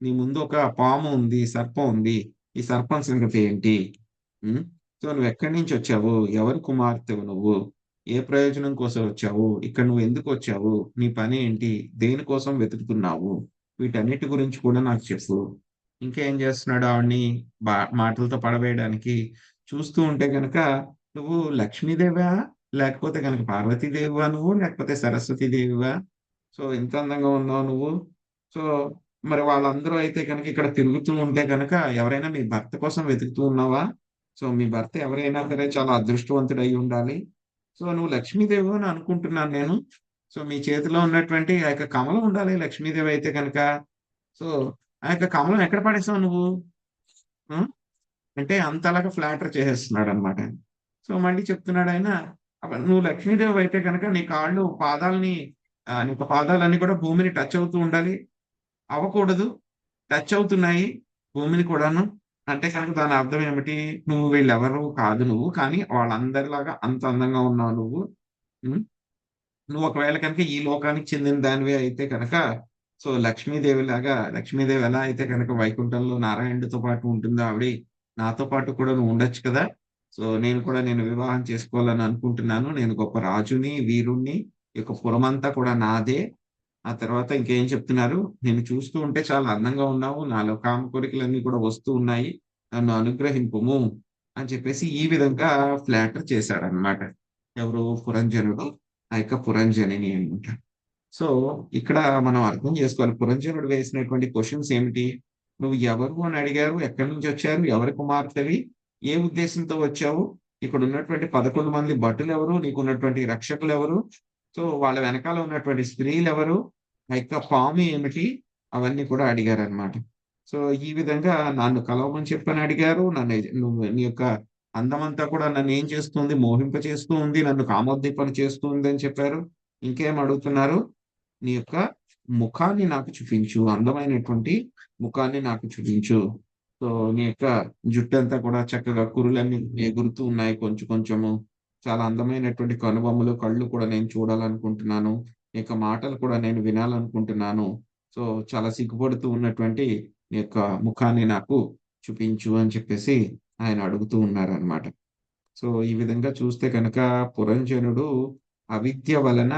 A: నీ ముందు ఒక పాము ఉంది, సర్పం ఉంది, ఈ సర్పం సంగతి ఏంటి, సో నువ్వు ఎక్కడి నుంచి వచ్చావు, ఎవరి కుమార్తెవు నువ్వు, ఏ ప్రయోజనం కోసం వచ్చావు, ఇక్కడ నువ్వు ఎందుకు వచ్చావు, నీ పని ఏంటి, దేనికోసం వెతుకుతున్నావు, వీటన్నిటి గురించి కూడా నాకు చెప్పు. ఇంకా ఏం చేస్తున్నాడు, ఆవిడ్ని మాటలతో పడవేయడానికి చూస్తూ ఉంటే కనుక, నువ్వు లక్ష్మీదేవా, లేకపోతే కనుక పార్వతీదేవివా నువ్వు, లేకపోతే సరస్వతీదేవివా, సో ఇంత అందంగా ఉన్నావు నువ్వు. సో మరి వాళ్ళందరూ అయితే కనుక ఇక్కడ తిరుగుతూ ఉంటే కనుక ఎవరైనా మీ భర్త కోసం వెతుకుతూ ఉన్నావా, సో మీ భర్త ఎవరైనా సరే చాలా అదృష్టవంతుడు అయి ఉండాలి. సో నువ్వు లక్ష్మీదేవి అని అనుకుంటున్నాను నేను. సో మీ చేతిలో ఉన్నటువంటి ఆ యొక్క కమలం ఉండాలి లక్ష్మీదేవి అయితే కనుక. సో ఆ యొక్క కమలం ఎక్కడ పడేసావు నువ్వు అంటే అంతలాగా ఫ్లాటర్ చేసేస్తున్నాడు అనమాట. సో మళ్ళీ చెప్తున్నాడు ఆయన, నువ్వు లక్ష్మీదేవి అయితే కనుక నీ కాళ్ళు పాదాలని నీ పాదాలన్నీ కూడా భూమిని టచ్ అవుతూ ఉండాలి, అవ్వకూడదు. టచ్ అవుతున్నాయి భూమిని కూడాను. అంటే కనుక దాని అర్థం ఏమిటి? నువ్వు వీళ్ళెవరు కాదు నువ్వు, కానీ వాళ్ళందరిలాగా అంత అందంగా ఉన్నావు నువ్వు. ఉమ్, నువ్వు ఒకవేళ కనుక ఈ లోకానికి చెందిన దానివే అయితే కనుక, సో లక్ష్మీదేవి ఎలా అయితే కనుక వైకుంఠంలో నారాయణుడితో పాటు ఉంటుందో, ఆవిడ నాతో పాటు కూడా నువ్వు ఉండొచ్చు కదా. సో నేను వివాహం చేసుకోవాలని అనుకుంటున్నాను. నేను గొప్ప రాజుని, వీరుణ్ణి, ఈ యొక్క పురమంతా కూడా నాదే. ఆ తర్వాత ఇంకేం చెప్తున్నారు? నేను చూస్తూ ఉంటే చాలా అందంగా ఉన్నావు, నాలో కామ కోరికలన్నీ కూడా వస్తూ ఉన్నాయి, నన్ను అనుగ్రహింపుము అని చెప్పేసి ఈ విధంగా ఫ్లాటర్ చేశాడనమాట. ఎవరు? పురంజనుడు, ఆ యొక్క పురంజనిని అనమాట. సో ఇక్కడ మనం అర్థం చేసుకోవాలి, పురంజనుడు వేసినటువంటి క్వశ్చన్స్ ఏమిటి? నువ్వు ఎవరు అని అడిగారు, ఎక్కడి నుంచి వచ్చారు, ఎవరి కుమార్తెవి, ఏ ఉద్దేశంతో వచ్చావు, ఇక్కడ ఉన్నటువంటి 11 మంది భటులు ఎవరు, నీకు ఉన్నటువంటి రక్షకులు ఎవరు, సో వాళ్ళ వెనకాల ఉన్నటువంటి స్త్రీలు ఎవరు, ఆ యొక్క పాము ఏమిటి, అవన్నీ కూడా అడిగారు అనమాట. సో ఈ విధంగా నన్ను కలవమని చెప్పని అడిగారు. నీ యొక్క అందమంతా కూడా నన్ను ఏం చేస్తుంది? మోహింప చేస్తూ ఉంది, నన్ను కామోద్దీపన చేస్తూ ఉంది అని చెప్పారు. ఇంకేం అడుగుతున్నారు? నీ యొక్క ముఖాన్ని నాకు చూపించు, అందమైనటువంటి ముఖాన్ని నాకు చూపించు. సో నీ యొక్క జుట్టు అంతా కూడా చక్కగా కురులన్నీ ఎగురుతూ ఉన్నాయి కొంచెం కొంచెము, చాలా అందమైనటువంటి కనుబొమ్మలు, కళ్ళు కూడా నేను చూడాలనుకుంటున్నాను, నీ యొక్క మాటలు కూడా నేను వినాలనుకుంటున్నాను. సో చాలా సిగ్గుపడుతూ ఉన్నటువంటి నీ యొక్క ముఖాన్ని నాకు చూపించు అని చెప్పేసి ఆయన అడుగుతూ ఉన్నారనమాట. సో ఈ విధంగా చూస్తే కనుక పురంజనుడు అవిద్య వలన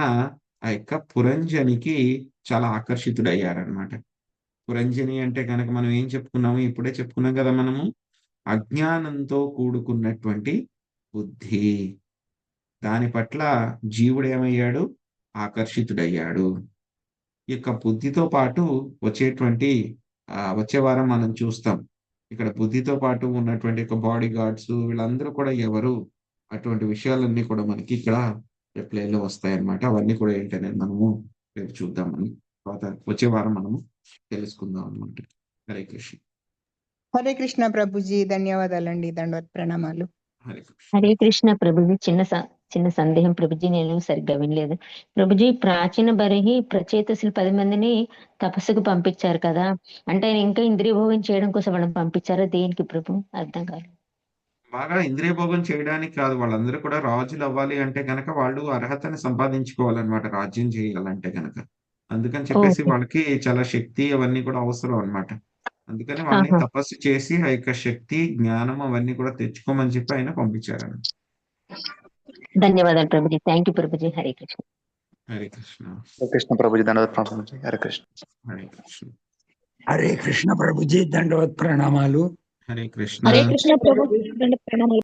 A: ఆ యొక్క పురంజనికి చాలా ఆకర్షితుడయ్యారనమాట. పురంజని అంటే కనుక మనం ఏం చెప్పుకున్నాము? ఇప్పుడే చెప్పుకున్నాం కదా మనము, అజ్ఞానంతో కూడుకున్నటువంటి బుద్ధి. దాని పట్ల జీవుడు ఏమయ్యాడు? ఆకర్షితుడయ్యాడు. ఈ యొక్క బుద్ధితో పాటు వచ్చే వారం మనం చూస్తాం, ఇక్కడ బుద్ధితో పాటు ఉన్నటువంటి యొక్క బాడీ గార్డ్స్ వీళ్ళందరూ కూడా ఎవరు, అటువంటి విషయాలన్నీ కూడా మనకి ఇక్కడ రిప్లైలో వస్తాయన్నమాట. అవన్నీ కూడా ఏంటనేది మనము రేపు చూద్దామని, తర్వాత వచ్చే వారం మనము తెలుసుకుందాం అనమాట. హరే కృష్ణ.
D: హరే కృష్ణ ప్రభుజీ, ధన్యవాదాలండి, దండవత్ ప్రణామాలు.
A: హరే కృష్ణ.
U: హరే కృష్ణ ప్రభుజీ. చిన్న సందేహం ప్రభుజీ, నేను సరిగ్గా వినలేదు. ప్రభుజీ, ప్రాచీన బరిహి ప్రచేతసులు 10 మందిని తపస్సుకు పంపించారు కదా, అంటే ఆయన ఇంకా ఇంద్రియ భోగం చేయడం కోసం వాళ్ళని పంపించారా? దేనికి ప్రభు? అర్థం కాదు.
A: బాగా ఇంద్రియ భోగం చేయడానికి కాదు, వాళ్ళందరూ కూడా రాజులు అవ్వాలి అంటే కనుక వాళ్ళు అర్హతని సంపాదించుకోవాలన్నమాట, రాజ్యం చేయాలంటే కనుక. అందుకని చెప్పేసి
U: ఓకే.
A: వాళ్ళకి చాలా శక్తి అవన్నీ కూడా అవసరం అన్నమాట. అందుకని వాళ్ళని
U: ఆహా.
A: తపస్సు చేసి ఆ యొక్క శక్తి, జ్ఞానం అవన్నీ కూడా తెచ్చుకోమని చెప్పి ఆయన పంపించారు.
U: ధన్యవాదాలు ప్రభుజీ. Thank you Prabhuji. హరే కృష్ణ.
A: హరే కృష్ణ.
M: హరే కృష్ణ ప్రభుజీ, ధన్యవాదాలు ప్రభుజీ. హరే కృష్ణ.
A: హరే కృష్ణ.
P: హరే కృష్ణ ప్రభుజీ, దండవత్ ప్రణామాలు.
A: హరే కృష్ణ.
U: హరే కృష్ణ ప్రభుజీ, ప్రణామాలు.